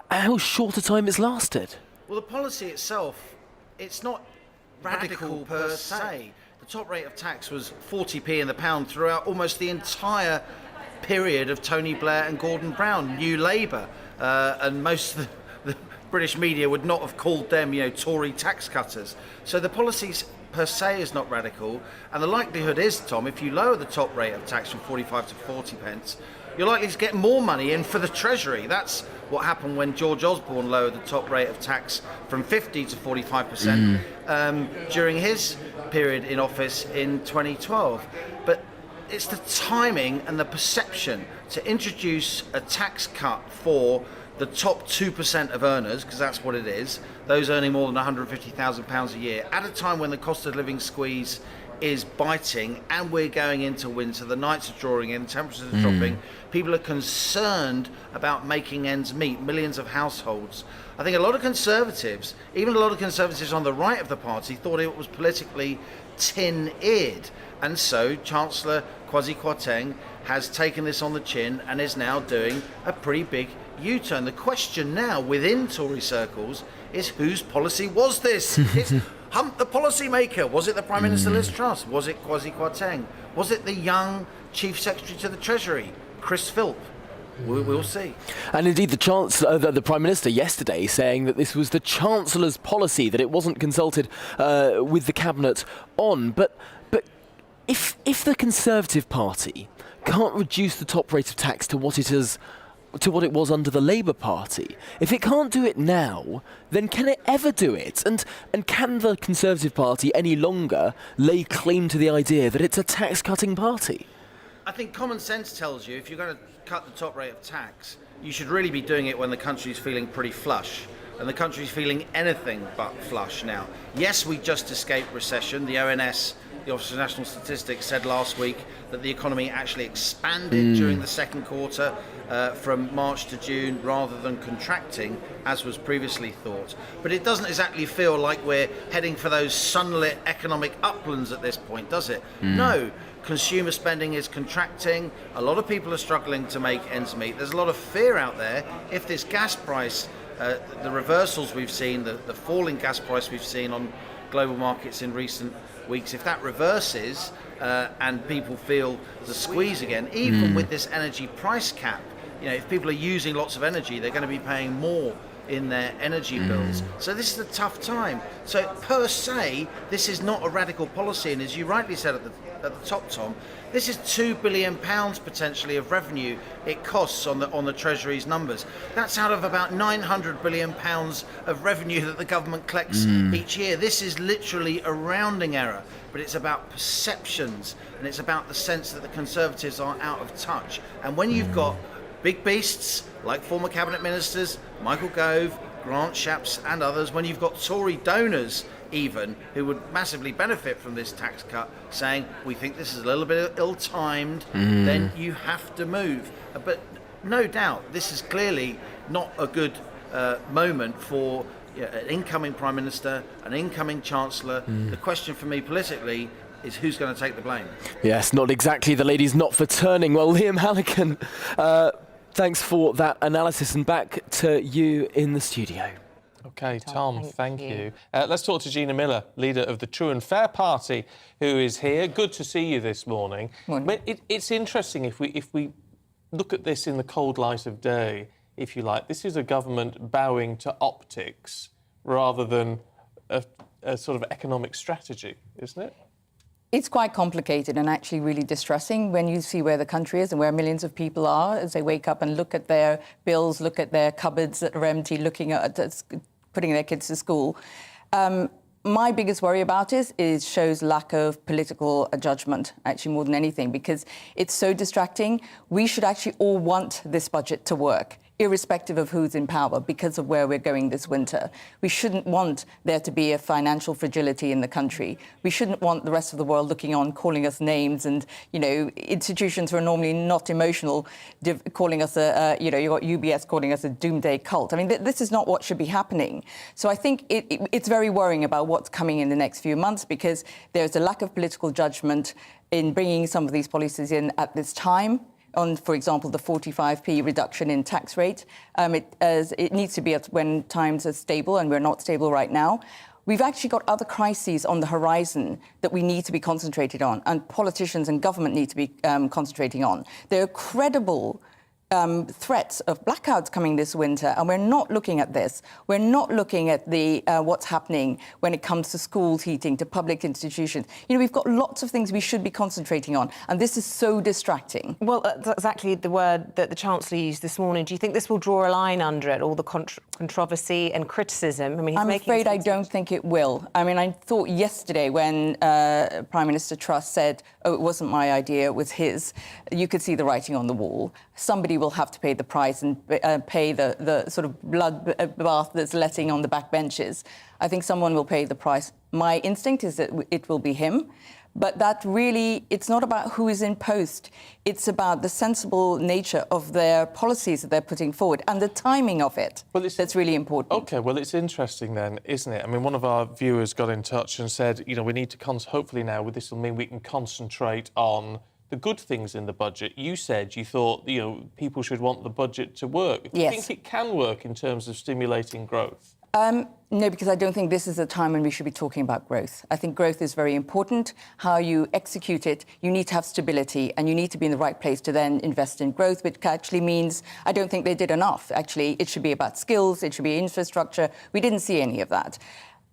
how short a time it's lasted? Well, the policy itself, it's not radical per se. The top rate of tax was 40p in the pound throughout almost the entire period of Tony Blair and Gordon Brown, New Labour, and most of the British media would not have called them, Tory tax cutters. So the policies per se is not radical, and the likelihood is, Tom, if you lower the top rate of tax from 45 to 40p, you're likely to get more money in for the Treasury. That's what happened when George Osborne lowered the top rate of tax from 50 to 45% during his period in office in 2012. But it's the timing and the perception to introduce a tax cut for the top 2% of earners, because that's what it is, those earning more than £150,000 a year, at a time when the cost of living squeeze is biting and we're going into winter, the nights are drawing in, temperatures are dropping, people are concerned about making ends meet, millions of households. I think a lot of Conservatives, even a lot of Conservatives on the right of the party, thought it was politically tin-eared. And so Chancellor Kwasi Kwarteng has taken this on the chin and is now doing a pretty big U-turn. The question now within Tory circles is, whose policy was this? It's Hump the policymaker. Was it the Prime Minister Liz Truss? Was it Kwasi Kwarteng? Was it the young Chief Secretary to the Treasury, Chris Philp? We'll see. And indeed, the Chancellor, the Prime Minister yesterday saying that this was the Chancellor's policy, that it wasn't consulted with the Cabinet on. But if the Conservative Party can't reduce the top rate of tax to what it was under the Labour Party, if it can't do it now, then can it ever do it? And can the Conservative Party any longer lay claim to the idea that it's a tax-cutting party? I think common sense tells you if you're going to cut the top rate of tax, you should really be doing it when the country's feeling pretty flush. And the country's feeling anything but flush now. Yes, we just escaped recession. The ONS, the Office of National Statistics, said last week that the economy actually expanded during the second quarter from March to June rather than contracting, as was previously thought. But it doesn't exactly feel like we're heading for those sunlit economic uplands at this point, does it? No. Consumer spending is contracting. A lot of people are struggling to make ends meet. There's a lot of fear out there. If this gas price, the reversals we've seen, the falling gas price we've seen on global markets in recent weeks, if that reverses and people feel the squeeze again, even with this energy price cap, if people are using lots of energy, they're going to be paying more in their energy bills. So this is a tough time. So per se, this is not a radical policy, and as you rightly said at the top, Tom, this is £2 billion potentially of revenue it costs on the Treasury's numbers. That's out of about £900 billion of revenue that the government collects each year. This is literally a rounding error, but it's about perceptions, and it's about the sense that the Conservatives are out of touch. And when you've got big beasts like former cabinet ministers, Michael Gove, Grant Shapps and others, when you've got Tory donors even, who would massively benefit from this tax cut, saying, we think this is a little bit ill-timed, then you have to move. But no doubt, this is clearly not a good moment for an incoming Prime Minister, an incoming Chancellor. The question for me politically is who's going to take the blame? Yes, not exactly the ladies not for turning. Well, Liam Halligan, thanks for that analysis, and back to you in the studio. OK, Tom, thank you. Let's talk to Gina Miller, leader of the True and Fair Party, who is here. Good to see you this morning. But it's interesting if we look at this in the cold light of day, if you like. This is a government bowing to optics rather than a sort of economic strategy, isn't it? It's quite complicated and actually really distressing when you see where the country is and where millions of people are as they wake up and look at their bills, look at their cupboards that are empty, looking at putting their kids to school. My biggest worry about it is shows lack of political judgment, actually, more than anything, because it's so distracting. We should actually all want this budget to work, irrespective of who's in power, because of where we're going this winter. We shouldn't want there to be a financial fragility in the country. We shouldn't want the rest of the world looking on, calling us names, and, institutions who are normally not emotional, calling us you've got UBS calling us a doomsday cult. I mean, this is not what should be happening. So I think it's very worrying about what's coming in the next few months, because there's a lack of political judgment in bringing some of these policies in at this time. On, for example, the 45p reduction in tax rate. It needs to be when times are stable, and we're not stable right now. We've actually got other crises on the horizon that we need to be concentrated on, and politicians and government need to be concentrating on. There are credible threats of blackouts coming this winter, and we're not looking at this. We're not looking at the what's happening when it comes to schools heating, to public institutions. We've got lots of things we should be concentrating on, and this is so distracting. Well, that's exactly the word that the Chancellor used this morning. Do you think this will draw a line under it, all the controversy and criticism? I mean, I'm afraid I don't think it will. I mean, I thought yesterday when Prime Minister Truss said, oh, it wasn't my idea, it was his, you could see the writing on the wall. Somebody will have to pay the price and pay the sort of bloodbath that's letting on the backbenches. I think someone will pay the price. My instinct is that it will be him. But that really, it's not about who is in post. It's about the sensible nature of their policies that they're putting forward and the timing of it. Well, that's really important. OK, well, it's interesting then, isn't it? I mean, one of our viewers got in touch and said, you know, we need to hopefully now, this will mean we can concentrate on the good things in the budget. You said you thought, you know, people should want the budget to work. Do you think it can work in terms of stimulating growth? No, because I don't think this is a time when we should be talking about growth. I think growth is very important. How you execute it, you need to have stability and you need to be in the right place to then invest in growth, which actually means I don't think they did enough. Actually, it should be about skills, it should be infrastructure. We didn't see any of that.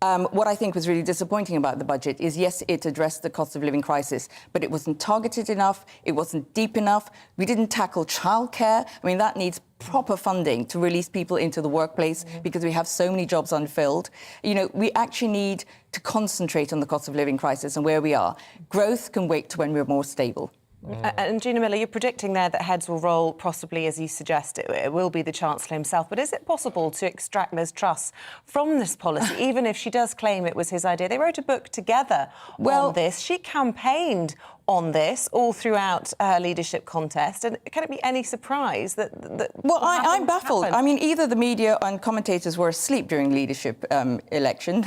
What I think was really disappointing about the budget is, yes, it addressed the cost of living crisis, but it wasn't targeted enough, it wasn't deep enough. We didn't tackle childcare. I mean, that needs proper funding to release people into the workplace because we have so many jobs unfilled. You know, we actually need to concentrate on the cost of living crisis and where we are. Growth can wait to when we're more stable. And Gina Miller, you're predicting there that heads will roll, possibly, as you suggest, it will be the Chancellor himself. But is it possible to extract Liz Truss from this policy, even if she does claim it was his idea? They wrote a book together on this. She campaigned on this all throughout her leadership contest. And can it be any surprise that well, I'm baffled. I mean, either the media and commentators were asleep during leadership election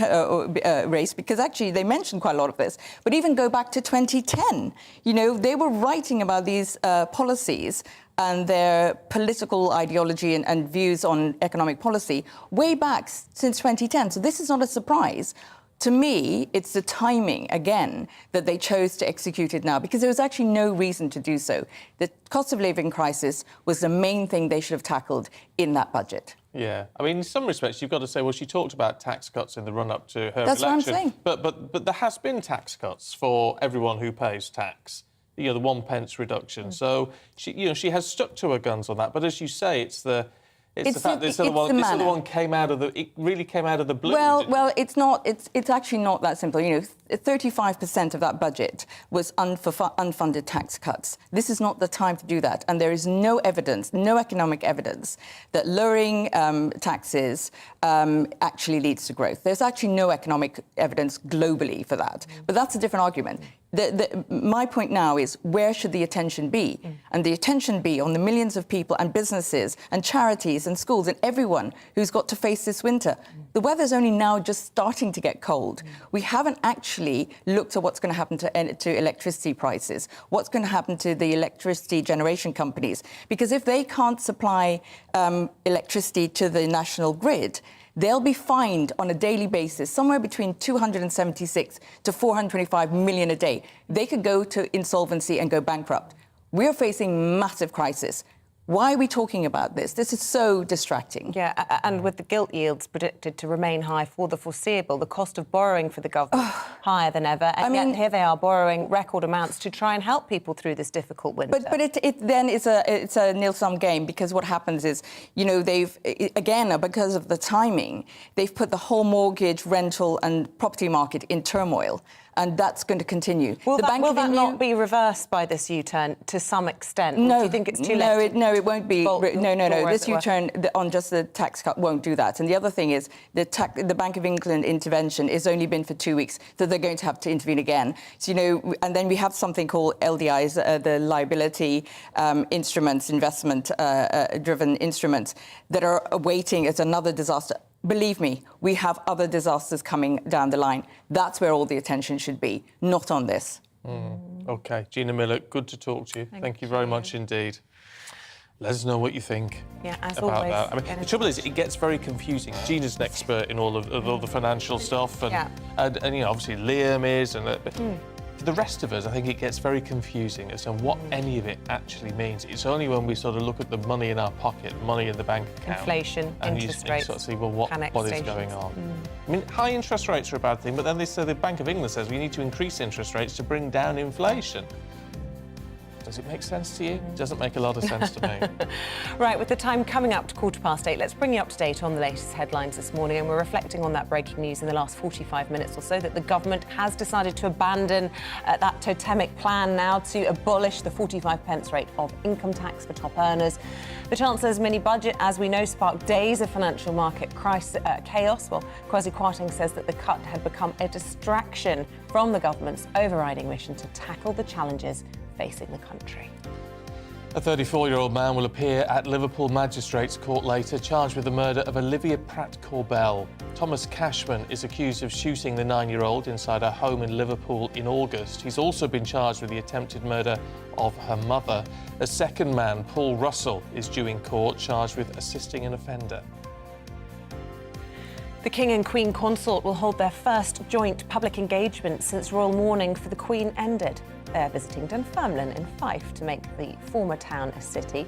race, because actually they mentioned quite a lot of this. But even go back to 2010, you know, they were writing about these policies and their political ideology and views on economic policy way back since 2010. So this is not a surprise. To me, it's the timing, again, that they chose to execute it now, because there was actually no reason to do so. The cost of living crisis was the main thing they should have tackled in that budget. Yeah. I mean, in some respects, you've got to say, well, she talked about tax cuts in the run-up to her That's election. what I'm saying. But there has been tax cuts for everyone who pays tax. You know, the 1 pence reduction. So, she has stuck to her guns on that. But as you say, it's the fact that this other one really came out of the blue. Well, it's not. It's actually not that simple. You know, 35% of that budget was unfunded tax cuts. This is not the time to do that, and there is no evidence, no economic evidence, that lowering taxes actually leads to growth. There's actually no economic evidence globally for that. But that's a different argument. My point now is, where should the attention be? And the attention be on the millions of people and businesses and charities and schools and everyone who's got to face this winter. The weather's only now just starting to get cold. We haven't actually looked at what's going to happen to electricity prices, what's going to happen to the electricity generation companies. Because if they can't supply electricity to the national grid, they'll be fined on a daily basis somewhere between 276 to 425 million a day. They could go to insolvency and go bankrupt. We're facing massive crisis. Why are we talking about this? This is so distracting. Yeah, and with the gilt yields predicted to remain high for the foreseeable, the cost of borrowing for the government higher than ever, and yet here they are borrowing record amounts to try and help people through this difficult winter. But it then is a nil-sum game, because what happens is, you know, they've, again, because of the timing, they've put the whole mortgage, rental and property market in turmoil. And that's going to continue. Will that not be reversed by this U-turn to some extent? No. Do you think it's too late? No, it won't be. No. This U-turn on just the tax cut won't do that. And the other thing is, the Bank of England intervention has only been for 2 weeks, so they're going to have to intervene again. So, you know, and then we have something called LDIs, the liability instruments, investment-driven instruments, that are awaiting as another disaster. Believe me, we have other disasters coming down the line. That's where all the attention should be, not on this. OK. Gina Miller, good to talk to you. Thank you very much indeed. Let us know what you think about that. I mean, the trouble is, it gets very confusing. Gina's an expert in all the financial stuff, and you know, obviously Liam is, and for the rest of us, I think it gets very confusing as to what any of it actually means. It's only when we sort of look at the money in our pocket, money in the bank account, inflation, and interest you rates, sort of see, well, what is going on? I mean, high interest rates are a bad thing, but then the Bank of England says we need to increase interest rates to bring down inflation. Does it make sense to you? It doesn't make a lot of sense to me. Right, with the time coming up to 8:15, let's bring you up to date on the latest headlines this morning, and we're reflecting on that breaking news in the last 45 minutes or so that the government has decided to abandon that totemic plan now to abolish the 45p rate of income tax for top earners. The Chancellor's mini-budget, as we know, sparked days of financial market chaos. Well, Kwasi Kwarteng says that the cut had become a distraction from the government's overriding mission to tackle the challenges facing the country. A 34-year-old man will appear at Liverpool Magistrates Court later, charged with the murder of Olivia Pratt-Corbell. Thomas Cashman is accused of shooting the 9-year-old inside her home in Liverpool in August. He's also been charged with the attempted murder of her mother. A second man, Paul Russell, is due in court, charged with assisting an offender. The King and Queen Consort will hold their first joint public engagement since royal mourning for the Queen ended. They're visiting Dunfermline in Fife to make the former town a city.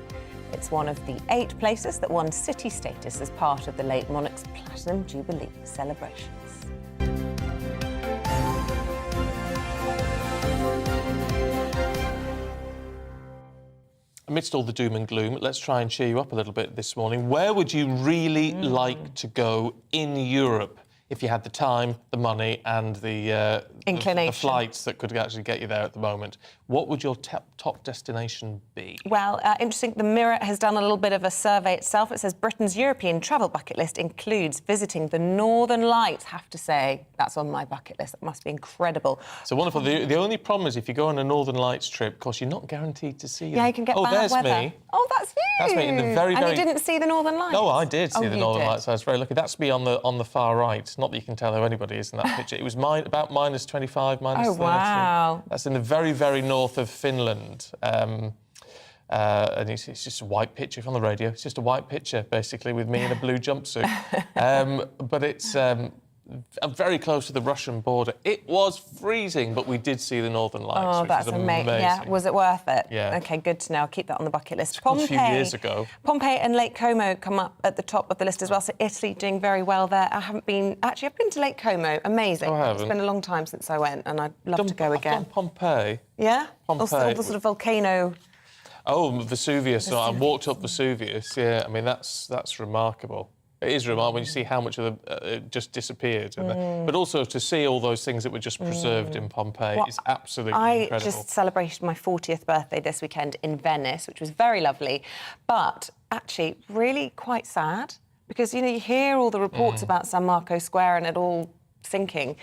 It's one of the 8 places that won city status as part of the late monarch's Platinum Jubilee celebrations. Amidst all the doom and gloom, let's try and cheer you up a little bit this morning. Where would you really like to go in Europe if you had the time, the money and the flights that could actually get you there at the moment? What would your top destination be? Well, interesting. The Mirror has done a little bit of a survey itself. It says Britain's European travel bucket list includes visiting the Northern Lights. Have to say, that's on my bucket list. That must be incredible. So wonderful. The only problem is if you go on a Northern Lights trip, of course, you're not guaranteed to see them. Yeah, you can get bad there's weather. Me. Oh, that's you. That's me in the very, And very... you didn't see the Northern Lights? No, I did see the Northern did. Lights. I was very lucky. That's me on the far right. Not that you can tell who anybody is in that picture. It was about minus 25, minus 30. Wow. That's in the very, very north of Finland. And it's just a white picture from the radio. It's just a white picture, basically, with me in a blue jumpsuit. But it's very close to the Russian border. It was freezing, but we did see the Northern Lights, Oh, which that's was amazing. Yeah, was it worth it? Yeah. OK, good to know. I'll keep that on the bucket list. A few years ago. Pompeii and Lake Como come up at the top of the list as well. So Italy doing very well there. I've been to Lake Como. Amazing. Oh, I haven't. It's been a long time since I went, and I'd love to go again. I've done Pompeii. Yeah? Pompeii. All the sort of volcano. Oh, Vesuvius. So I walked up Vesuvius. Yeah, I mean that's remarkable. It is remarkable when you see how much of it just disappeared. But also to see all those things that were just preserved in Pompeii is absolutely incredible. I just celebrated my 40th birthday this weekend in Venice, which was very lovely, but actually really quite sad because, you hear all the reports about San Marco Square and it all sinking.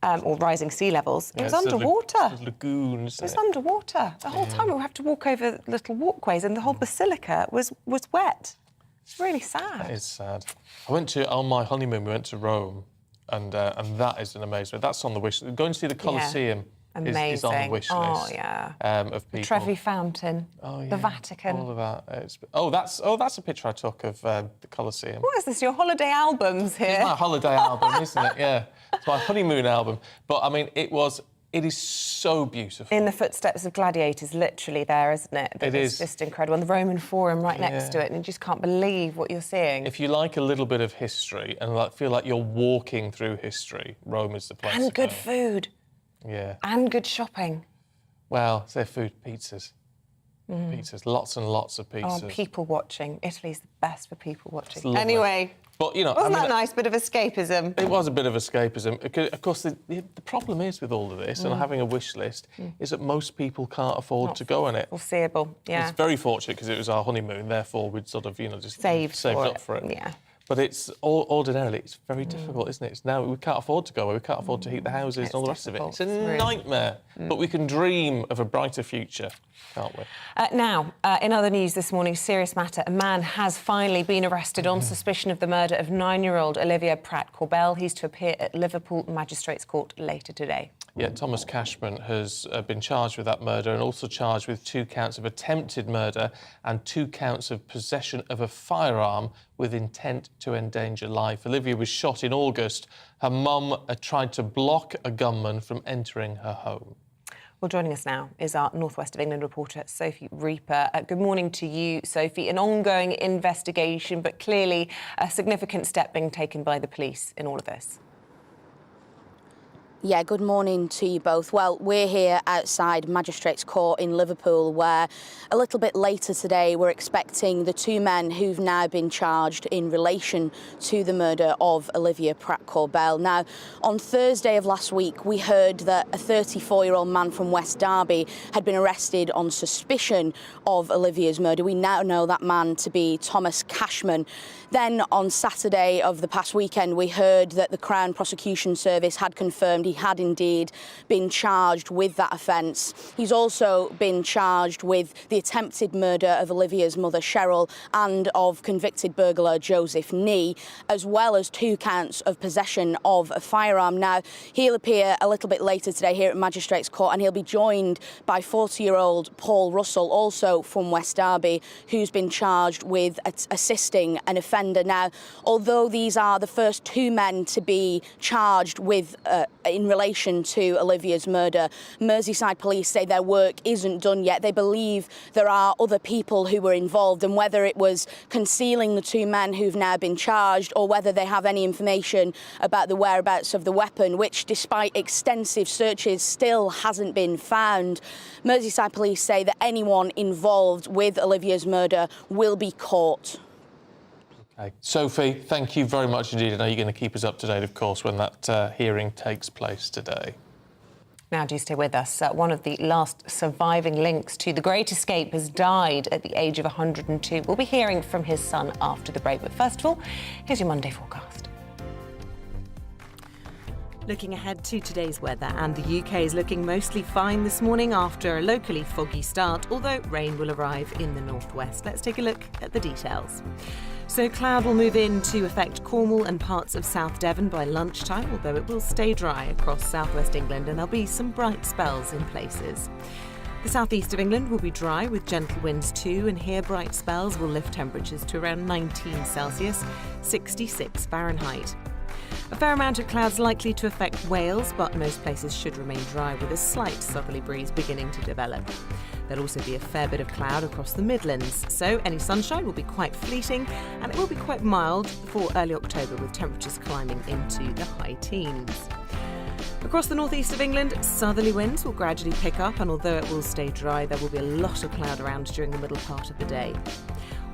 Or rising sea levels. It was underwater. Lagoons. It was underwater. The whole time we would have to walk over little walkways and the whole basilica was wet. It's really sad. That is sad. On my honeymoon, we went to Rome, and that is an amazing... That's on the wish list. Going to see the Colosseum is on the wish list. Oh, yeah. Of people. The Trevi Fountain. Oh, yeah. The Vatican. All of that. That's a picture I took of the Colosseum. What is this, your holiday albums here? It's my holiday album, isn't it? Yeah. It's my honeymoon album. But, I mean, it is so beautiful. In the footsteps of gladiators, literally there, isn't it? It's just incredible. And the Roman Forum right next to it, and you just can't believe what you're seeing. If you like a little bit of history and feel like you're walking through history, Rome is the place. And good food. Yeah. And good shopping. Well, it's their food, pizzas. Pizzas, lots and lots of pizzas. Oh, people watching. Italy's the best for people watching. Lovely. Anyway, but, wasn't that a nice bit of escapism? It was a bit of escapism. Of course, the problem is with all of this and having a wish list is that most people can't afford to go on it. Foreseeable, yeah. It's very fortunate because it was our honeymoon, therefore we'd sort of, just saved up for it. Yeah. But it's ordinarily, it's very difficult, isn't it? Now we can't afford to go, we can't afford to heat the houses and all the rest of it. It's a nightmare. But we can dream of a brighter future, can't we? Now, in other news this morning, serious matter. A man has finally been arrested on suspicion of the murder of 9-year-old Olivia Pratt-Corbell. He's to appear at Liverpool Magistrates Court later today. Yeah, Thomas Cashman has been charged with that murder and also charged with 2 counts of attempted murder and 2 counts of possession of a firearm with intent to endanger life. Olivia was shot in August. Her mum tried to block a gunman from entering her home. Well, joining us now is our North West of England reporter, Sophie Reaper. Good morning to you, Sophie. An ongoing investigation, but clearly a significant step being taken by the police in all of this. Yeah, good morning to you both. Well, we're here outside Magistrates Court in Liverpool, where a little bit later today we're expecting the two men who've now been charged in relation to the murder of Olivia Pratt-Corbell. Now, on Thursday of last week, we heard that a 34-year-old man from West Derby had been arrested on suspicion of Olivia's murder. We now know that man to be Thomas Cashman. Then on Saturday of the past weekend, we heard that the Crown Prosecution Service had confirmed he had indeed been charged with that offence. He's also been charged with the attempted murder of Olivia's mother, Cheryl, and of convicted burglar Joseph Nee, as well as 2 counts of possession of a firearm. Now, he'll appear a little bit later today here at Magistrates Court, and he'll be joined by 40-year-old Paul Russell, also from West Derby, who's been charged with assisting an offender. Now, although these are the first 2 men to be charged with in relation to Olivia's murder, Merseyside police say their work isn't done yet. They believe there are other people who were involved, and whether it was concealing the 2 men who've now been charged, or whether they have any information about the whereabouts of the weapon, which, despite extensive searches, still hasn't been found. Merseyside police say that anyone involved with Olivia's murder will be caught. Okay. Sophie, thank you very much indeed. I know you're going to keep us up to date, of course, when that hearing takes place today. Now, do stay with us. One of the last surviving links to The Great Escape has died at the age of 102. We'll be hearing from his son after the break. But first of all, here's your Monday forecast. Looking ahead to today's weather, and the UK is looking mostly fine this morning after a locally foggy start, although rain will arrive in the northwest. Let's take a look at the details. So cloud will move in to affect Cornwall and parts of South Devon by lunchtime, although it will stay dry across southwest England, and there'll be some bright spells in places. The southeast of England will be dry with gentle winds too, and here bright spells will lift temperatures to around 19 Celsius, 66 Fahrenheit. A fair amount of clouds likely to affect Wales, but most places should remain dry with a slight southerly breeze beginning to develop. There'll also be a fair bit of cloud across the Midlands, so any sunshine will be quite fleeting, and it will be quite mild for early October with temperatures climbing into the high teens. Across the northeast of England, southerly winds will gradually pick up, and although it will stay dry, there will be a lot of cloud around during the middle part of the day.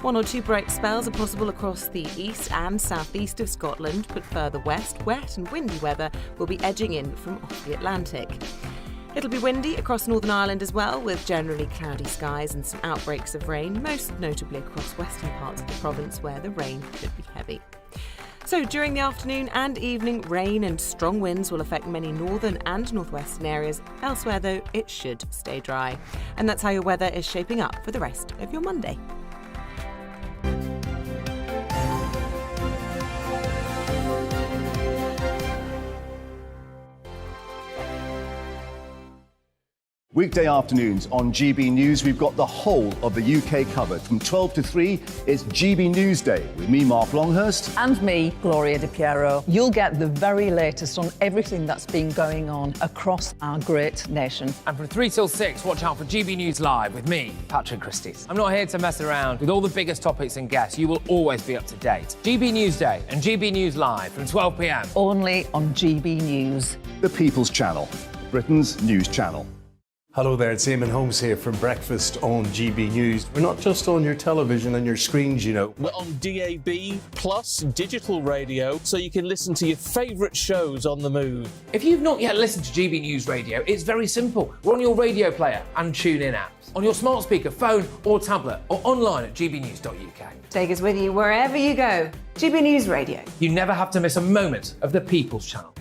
1 or 2 bright spells are possible across the east and southeast of Scotland, but further west, wet and windy weather will be edging in from off the Atlantic. It'll be windy across Northern Ireland as well, with generally cloudy skies and some outbreaks of rain, most notably across western parts of the province where the rain could be heavy. So during the afternoon and evening, rain and strong winds will affect many northern and northwestern areas. Elsewhere, though, it should stay dry. And that's how your weather is shaping up for the rest of your Monday. Weekday afternoons on GB News, we've got the whole of the UK covered. From 12 to 3, it's GB Newsday with me, Mark Longhurst. And me, Gloria Di Piero. You'll get the very latest on everything that's been going on across our great nation. And from 3 till 6, watch out for GB News Live with me, Patrick Christys. I'm not here to mess around with all the biggest topics and guests. You will always be up to date. GB Newsday and GB News Live from 12 p.m. Only on GB News. The People's Channel, Britain's news channel. Hello there, it's Eamonn Holmes here from Breakfast on GB News. We're not just on your television and your screens, you know. We're on DAB plus digital radio, so you can listen to your favourite shows on the move. If you've not yet listened to GB News Radio, it's very simple. We're on your radio player and tune-in apps, on your smart speaker, phone or tablet, or online at gbnews.uk. Take us with you wherever you go. GB News Radio. You never have to miss a moment of the People's Channel.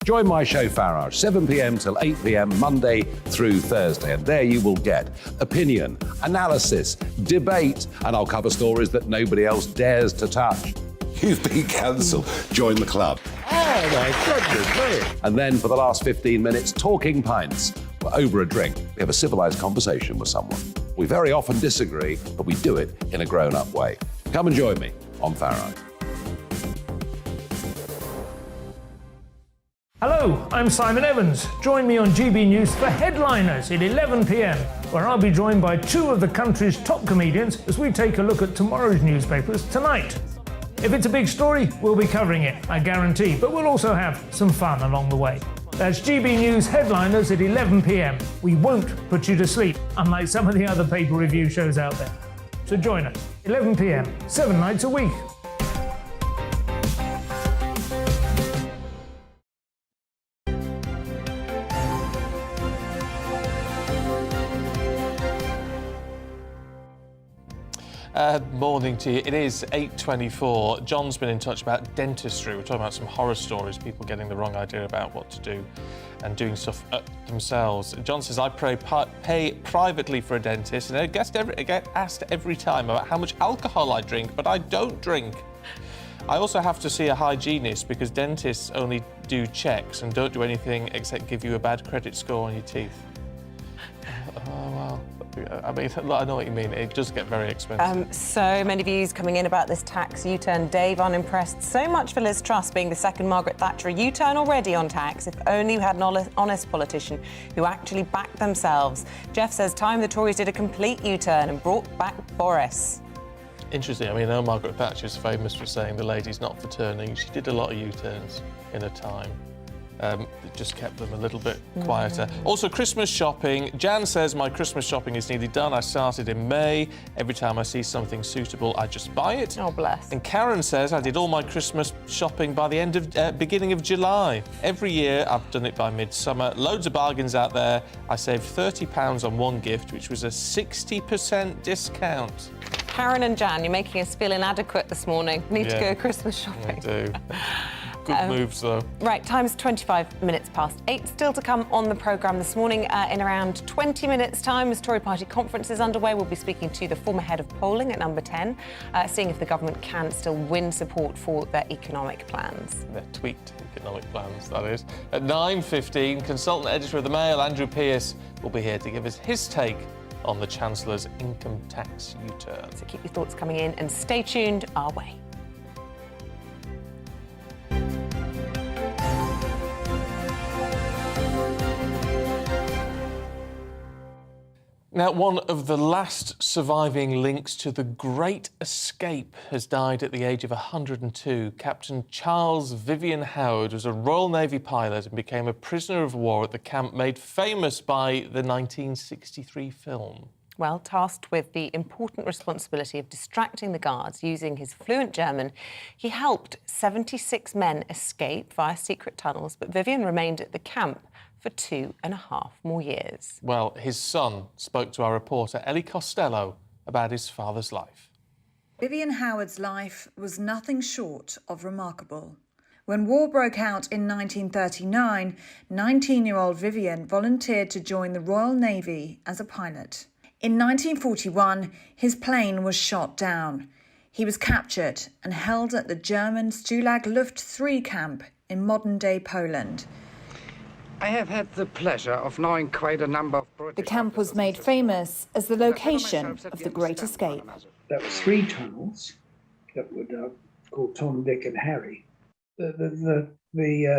Join my show Farage, 7 p.m. till 8 p.m. Monday through Thursday, and there you will get opinion, analysis, debate, and I'll cover stories that nobody else dares to touch. You've been cancelled. Join the club. Oh my goodness me. And then for the last 15 minutes, talking pints. We're over a drink. We have a civilised conversation with someone. We very often disagree, but we do it in a grown-up way. Come and join me on Farage. Hello, I'm Simon Evans. Join me on GB News for Headliners at 11 p.m, where I'll be joined by 2 of the country's top comedians as we take a look at tomorrow's newspapers tonight. If it's a big story, we'll be covering it, I guarantee, but we'll also have some fun along the way. That's GB News Headliners at 11 p.m. We won't put you to sleep, unlike some of the other paper review shows out there. So join us, 11 p.m, 7 nights a week. Morning to you. It is 8:24. John's been in touch about dentistry. We're talking about some horror stories, people getting the wrong idea about what to do and doing stuff themselves. John says, I pay privately for a dentist and I get asked every time about how much alcohol I drink, but I don't drink. I also have to see a hygienist because dentists only do checks and don't do anything except give you a bad credit score on your teeth. Oh, well. I mean, I know what you mean. It does get very expensive. So many views coming in about this tax U-turn. Dave, unimpressed. So much for Liz Truss being the second Margaret Thatcher. A U-turn already on tax. If only we had an honest politician who actually backed themselves. Jeff says, time the Tories did a complete U-turn and brought back Boris. Interesting. I mean, I know Margaret Thatcher's famous for saying the lady's not for turning. She did a lot of U-turns in her time. It just kept them a little bit quieter. Also, Christmas shopping. Jan says, my Christmas shopping is nearly done. I started in May. Every time I see something suitable, I just buy it. Oh, bless. And Karen says, I did all my Christmas shopping by the end of beginning of July. Every year, I've done it by midsummer. Loads of bargains out there. I saved £30 on one gift, which was a 60% discount. Karen and Jan, you're making us feel inadequate this morning. Need to go Christmas shopping. I do. Good moves, though. Right, time's 25 minutes past 8. Still to come on the programme this morning. In around 20 minutes' time, as Tory party conference is underway, we'll be speaking to the former head of polling at number 10, seeing if the government can still win support for their economic plans. Their tweaked economic plans, that is. At 9:15, consultant editor of the Mail, Andrew Pearce, will be here to give us his take on the Chancellor's income tax U-turn. So keep your thoughts coming in and stay tuned our way. Now, one of the last surviving links to the Great Escape has died at the age of 102. Captain Charles Vivian Howard was a Royal Navy pilot and became a prisoner of war at the camp made famous by the 1963 film. Well, tasked with the important responsibility of distracting the guards using his fluent German, he helped 76 men escape via secret tunnels, but Vivian remained at the camp for 2.5 more years. Well, his son spoke to our reporter Ellie Costello about his father's life. Vivian Howard's life was nothing short of remarkable. When war broke out in 1939, 19-year-old Vivian volunteered to join the Royal Navy as a pilot. In 1941, his plane was shot down. He was captured and held at the German Stalag Luft III camp in modern-day Poland. I have had the pleasure of knowing quite a number of British. The camp was made famous as the location of the Great Escape. There were 3 tunnels that were called Tom, Dick and Harry. The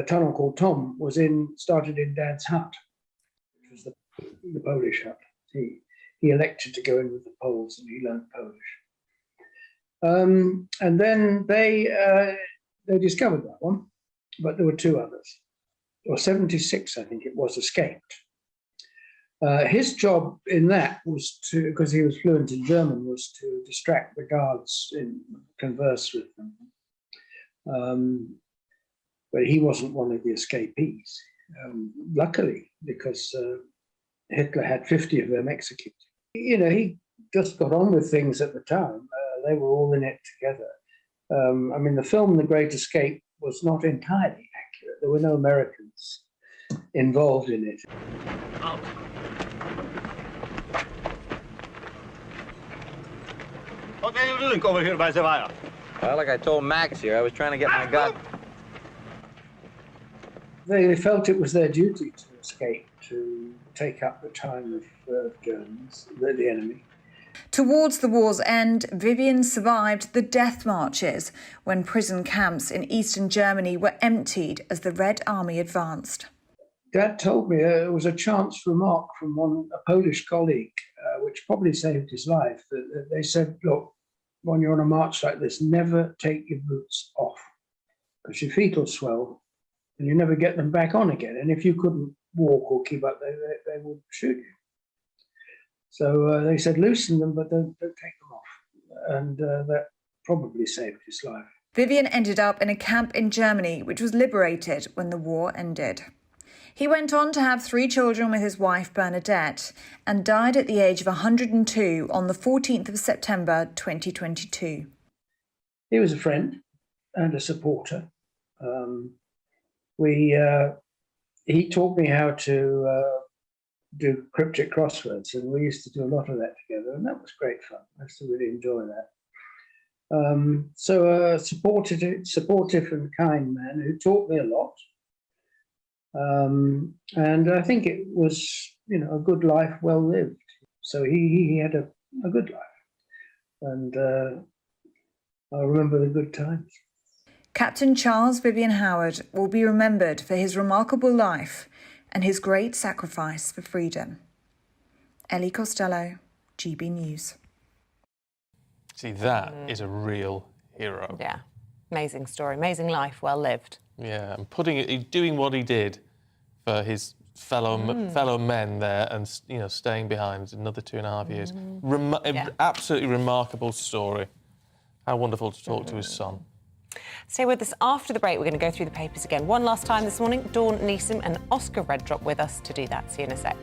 tunnel called Tom started in Dad's hut, which was the Polish hut. He elected to go in with the Poles and he learned Polish. And then they discovered that one, but there were 2 others. Or 76, I think it was, escaped. His job in that was to, because he was fluent in German, was to distract the guards and converse with them. But he wasn't one of the escapees, luckily, because Hitler had 50 of them executed. You know, he just got on with things at the time. They were all in it together. I mean, the film The Great Escape was not entirely accurate. There were no Americans involved in it. What are you doing over here by the wire? Well, like I told Max here, I was trying to get my gun. They felt it was their duty to escape, to take up the time of Germans, the enemy. Towards the war's end, Vivian survived the death marches when prison camps in eastern Germany were emptied as the Red Army advanced. Dad told me it was a chance remark from a Polish colleague, which probably saved his life. They said, look, when you're on a march like this, never take your boots off, because your feet will swell and you never get them back on again. And if you couldn't walk or keep up, they would shoot you. So they said loosen them, but don't take them off. And that probably saved his life. Vivian ended up in a camp in Germany, which was liberated when the war ended. He went on to have 3 children with his wife Bernadette and died at the age of 102 on the 14th of September 2022. He was a friend and a supporter. He taught me how to do cryptic crosswords, and we used to do a lot of that together, and that was great fun. I used to really enjoy that. So supportive and kind man who taught me a lot. And I think it was, a good life well lived. So he had a good life. And I remember the good times. Captain Charles Vivian Howard will be remembered for his remarkable life and his great sacrifice for freedom. Ellie Costello, GB News. See, that is a real hero. Yeah, amazing story, amazing life, well lived. Yeah, and doing what he did for his fellow men there, and staying behind another 2.5 years. Absolutely remarkable story. How wonderful to talk to his son. Stay with us after the break. We're going to go through the papers again. One last time this morning, Dawn Neeson and Oscar Reddrop with us to do that. See you in a sec.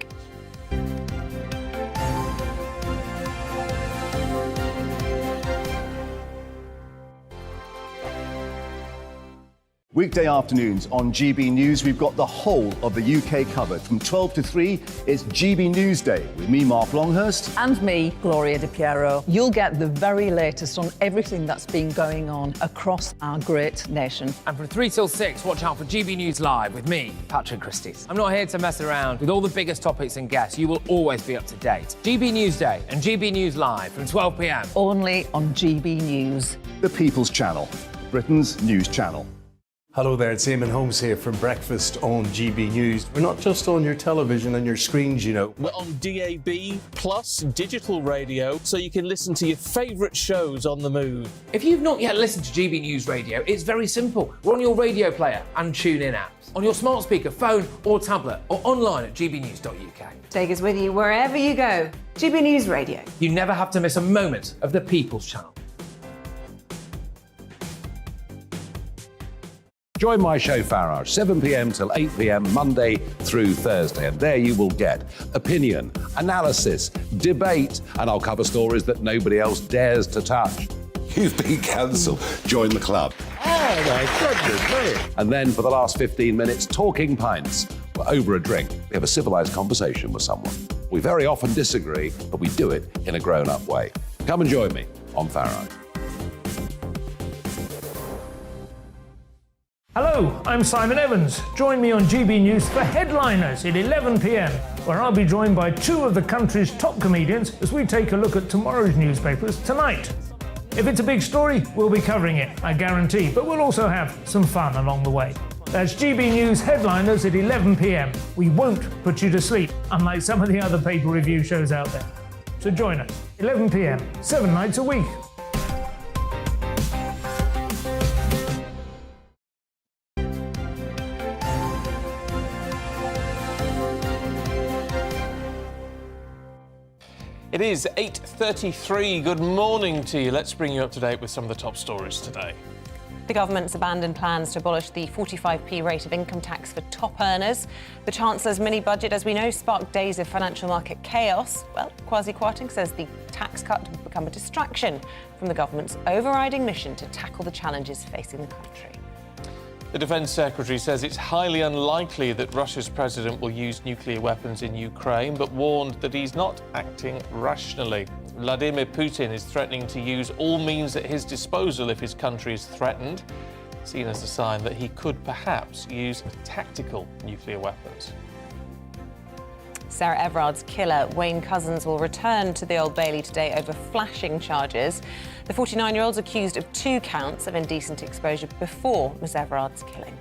Weekday afternoons on GB News, we've got the whole of the UK covered. From 12 to 3, it's GB News Day with me, Mark Longhurst. And me, Gloria Di Piero. You'll get the very latest on everything that's been going on across our great nation. And from 3 till 6, watch out for GB News Live with me, Patrick Christys. I'm not here to mess around with all the biggest topics and guests. You will always be up to date. GB News Day and GB News Live from 12 p.m. Only on GB News. The People's Channel, Britain's news channel. Hello there, it's Eamonn Holmes here from Breakfast on GB News. We're not just on your television and your screens, We're on DAB plus digital radio, so you can listen to your favourite shows on the move. If you've not yet listened to GB News Radio, it's very simple. We're on your radio player and TuneIn apps, on your smart speaker, phone or tablet, or online at gbnews.uk. Take us with you wherever you go. GB News Radio. You never have to miss a moment of the People's Channel. Join my show Farage, 7 p.m. till 8 p.m. Monday through Thursday. And there you will get opinion, analysis, debate, and I'll cover stories that nobody else dares to touch. You've been cancelled. Join the club. Oh, my goodness me. And then for the last 15 minutes, talking pints. We're over a drink. We have a civilised conversation with someone. We very often disagree, but we do it in a grown-up way. Come and join me on Farage. Hello, I'm Simon Evans. Join me on GB News for Headliners at 11 p.m, where I'll be joined by 2 of the country's top comedians as we take a look at tomorrow's newspapers tonight. If it's a big story, we'll be covering it, I guarantee, but we'll also have some fun along the way. That's GB News Headliners at 11 p.m. We won't put you to sleep, unlike some of the other paper review shows out there. So join us, 11 p.m, 7 nights a week. It is 8:33. Good morning to you. Let's bring you up to date with some of the top stories today. The government's abandoned plans to abolish the 45p rate of income tax for top earners. The Chancellor's mini-budget, as we know, sparked days of financial market chaos. Well, Kwasi Kwarteng says the tax cut will become a distraction from the government's overriding mission to tackle the challenges facing the country. The Defence Secretary says it's highly unlikely that Russia's president will use nuclear weapons in Ukraine, but warned that he's not acting rationally. Vladimir Putin is threatening to use all means at his disposal if his country is threatened, seen as a sign that he could perhaps use tactical nuclear weapons. Sarah Everard's killer, Wayne Couzens, will return to the Old Bailey today over flashing charges. The 49-year-old's accused of 2 counts of indecent exposure before Ms Everard's killing.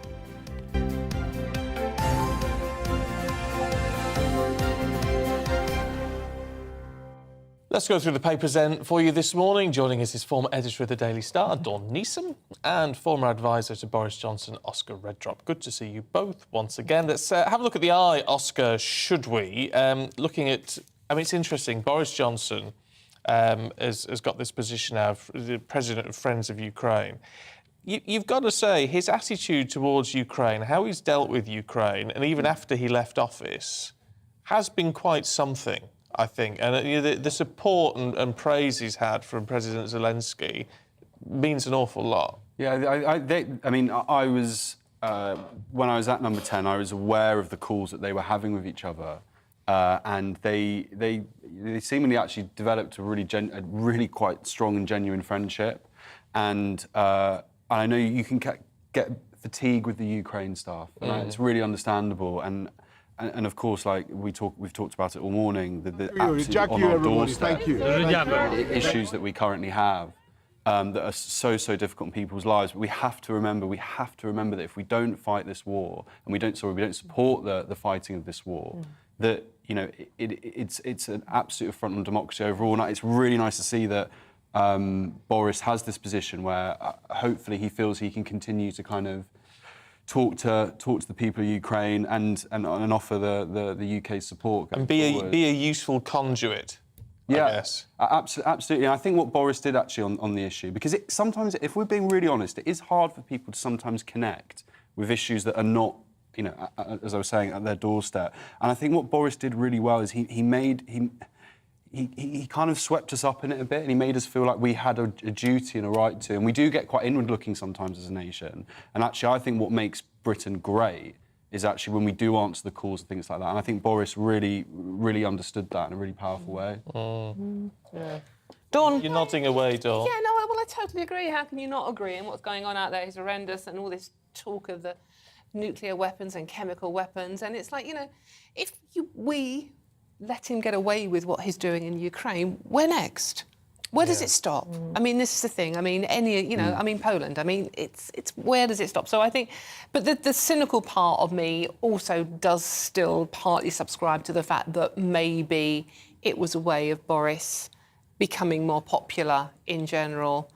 Let's go through the papers then for you this morning. Joining us is former editor of the Daily Star, Dawn Neeson, and former advisor to Boris Johnson, Oscar Redrop. Good to see you both once again. Let's have a look at the eye, Oscar, should we? Looking at... I mean, it's interesting. Boris Johnson has got this position now of the president of Friends of Ukraine. You've got to say, his attitude towards Ukraine, how he's dealt with Ukraine, and even after he left office, has been quite something, I think. And the support and praise he's had from President Zelensky means an awful lot. Yeah, I mean, I was... when I was at Number 10, I was aware of the calls that they were having with each other. And they seemingly actually developed a really quite strong and genuine friendship. And I know you can get fatigue with the Ukraine stuff. And it's really understandable. And of course, like we've talked about it all morning. The absolute on our doorstep issues that we currently have that are so difficult in people's lives. But we have to remember that if we don't fight this war and we don't support the fighting of this war, that it's an absolute affront on democracy overall. And it's really nice to see that Boris has this position where hopefully he feels he can continue to kind of talk to the people of Ukraine and offer the UK's support and be a useful conduit. Yeah, I guess. Absolutely. And I think what Boris did actually on the issue, because sometimes, if we're being really honest, it is hard for people to sometimes connect with issues that are not, as I was saying, at their doorstep. And I think what Boris did really well is he kind of swept us up in it a bit, and he made us feel like we had a duty and a right to. And we do get quite inward-looking sometimes as a nation. And actually, I think what makes Britain great is actually when we do answer the calls and things like that. And I think Boris really understood that in a really powerful way. Yeah. Dawn? You're nodding away, Dawn. Yeah, no, well, I totally agree. How can you not agree? And what's going on out there is horrendous, and all this talk of the nuclear weapons and chemical weapons. And it's like, if we let him get away with what he's doing in Ukraine, where next? Where does it stop? I mean, this is the thing. I mean, I mean, Poland. I mean, it's where does it stop? So I think, but the cynical part of me also does still partly subscribe to the fact that maybe it was a way of Boris becoming more popular in general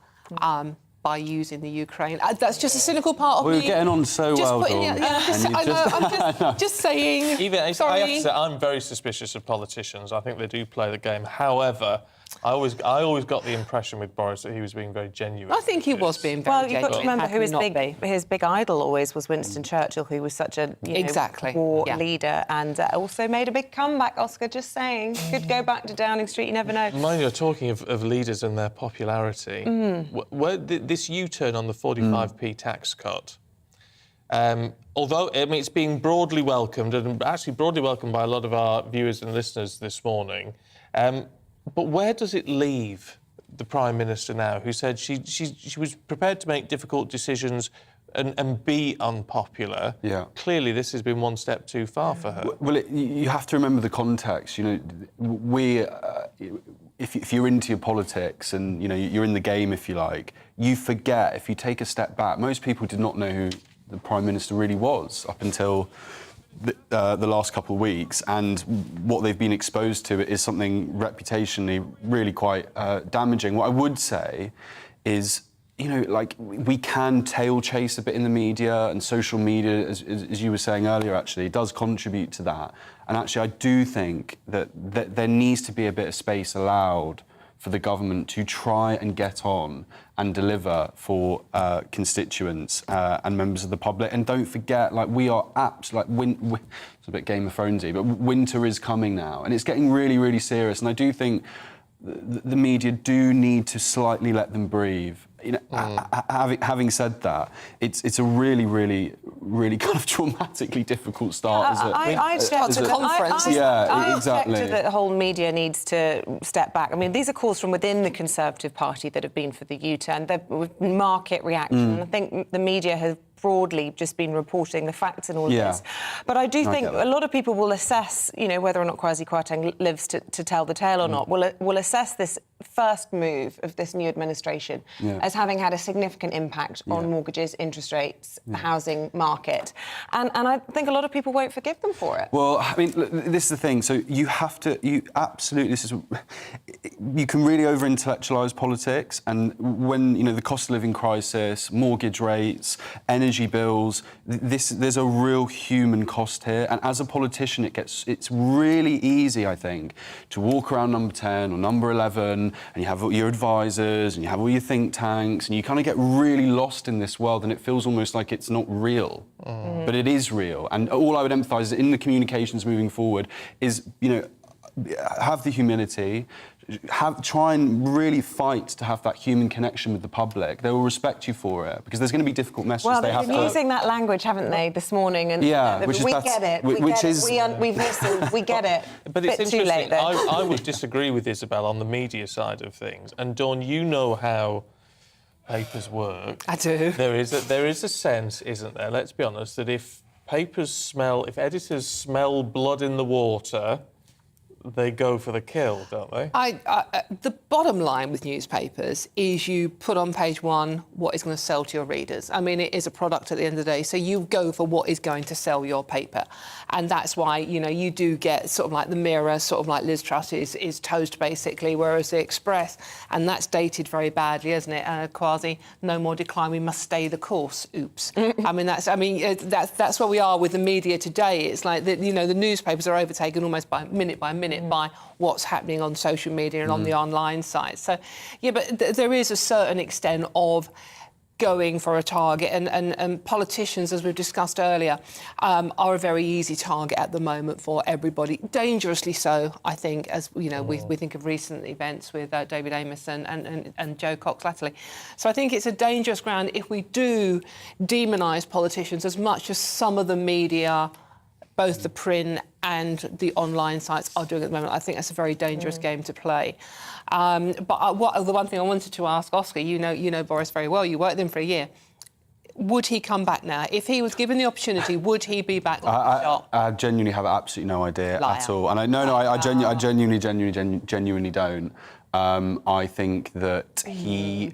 by using the Ukraine. That's just a cynical part of me. We were getting on so well, Dawn. I'm just saying. Sorry. I have to say, I'm very suspicious of politicians. I think they do play the game. However, I always got the impression with Boris that he was being very genuine. I think he was being very genuine. Well, you've got to remember who his big idol always was Winston Churchill, who was such a war leader and also made a big comeback, Oscar, just saying. Could go back to Downing Street, you never know. Mind you, talking of leaders and their popularity, this U-turn on the 45p tax cut, although it's being broadly welcomed, and actually broadly welcomed by a lot of our viewers and listeners this morning, but where does it leave the Prime Minister now, who said she was prepared to make difficult decisions and be unpopular? Yeah. Clearly, this has been one step too far for her. Well, you have to remember the context. If you're into your politics and you're in the game, if you like, you forget. If you take a step back, most people did not know who the Prime Minister really was up until the last couple of weeks, and what they've been exposed to is something reputationally really quite damaging. What I would say is, we can tail chase a bit in the media, and social media, as you were saying earlier, actually, does contribute to that. And actually, I do think that there needs to be a bit of space allowed for the government to try and get on and deliver for constituents and members of the public. And don't forget, we are it's a bit Game of Thronesy, but winter is coming now, and it's getting really, really serious. And I do think the media do need to slightly let them breathe. Having said that, it's a really, really, really kind of traumatically difficult start. I object to the whole media needs to step back. I mean, these are calls from within the Conservative Party that have been for the U-turn. They're market reaction. And I think the media have broadly just been reporting the facts and all of Yeah. this. But I do I think get that. a lot of people will assess, you know, whether or not Kwasi Kwarteng lives to tell the tale or not, will assess this first move of this new administration as having had a significant impact on mortgages, interest rates, the housing market. And I think a lot of people won't forgive them for it. Well, I mean, look, this is the thing. So you have to, you can really over-intellectualise politics, and when, you know, the cost of living crisis, mortgage rates, energy bills, there's a real human cost here. And as a politician, it's really easy, I think, to walk around number 10 or number 11, and you have your advisors, and you have all your think tanks, and you kind of get really lost in this world, and it feels almost like it's not real. But it is real. And all I would emphasise in the communications moving forward is, you know, have the humility, try and really fight to have that human connection with the public. They will respect you for it, because there's going to be difficult messages Well, they have they've been using that language, haven't they, this morning? And yeah, we get it. We've listened. We get it. But it's Bit too interesting. late, though. I would disagree with Isabel on the media side of things. And Dawn, you know how papers work. I do. There is a sense, isn't there? Let's be honest, that if editors smell blood in the water, they go for the kill, don't they? The bottom line with newspapers is you put on page one what is going to sell to your readers. I mean, it is a product at the end of the day, so you go for what is going to sell your paper. And that's why, you know, you do get sort of like the Mirror, sort of like Liz Truss is toast, basically, whereas the Express, and that's dated very badly, isn't it? Kwasi, no more decline, we must stay the course. Oops. I mean, that's where we are with the media today. It's like, you know, the newspapers are overtaken almost by minute by what's happening on social media and on the online site. So, yeah, but there is a certain extent of going for a target, and politicians, as we've discussed earlier, are a very easy target at the moment for everybody. Dangerously so, I think, as you know, we think of recent events with David Amos and Joe Cox latterly. So I think it's a dangerous ground if we do demonise politicians as much as some of the media, both the print and the online sites, are doing at the moment. I think that's a very dangerous game to play. But the one thing I wanted to ask Oscar, you know Boris very well, you worked with him for a year. Would he come back now? If he was given the opportunity, would he be back on the shop? I genuinely have absolutely no idea at all. And I genuinely don't. I think that we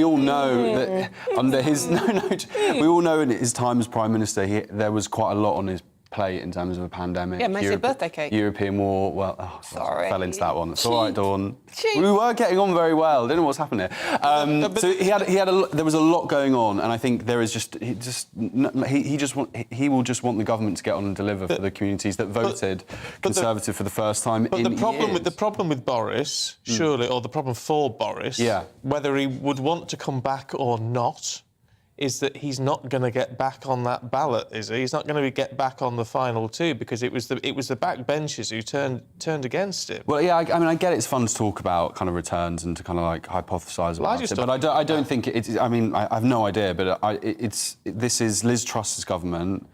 all know that under his we all know in his time as Prime Minister, there was quite a lot on his plate in terms of a pandemic. Yeah, mostly a birthday cake. European war. Well, sorry, I fell into that one. It's all right, Dawn. We were getting on very well. I don't know what's happened here. So there was a lot going on, and I think there is he will just want the government to get on and deliver for the communities that voted Conservative for the first time in years. The problem with Boris, surely, or the problem for Boris, whether he would want to come back or not, is that he's not going to get back on that ballot, is he? He's not going to get back on the final two, because it was the backbenchers who turned against him. Well, yeah, I mean, I get it's fun to talk about kind of returns and to kind of like hypothesise about it, but I don't think it's. I mean, I have no idea, but this is Liz Truss's government.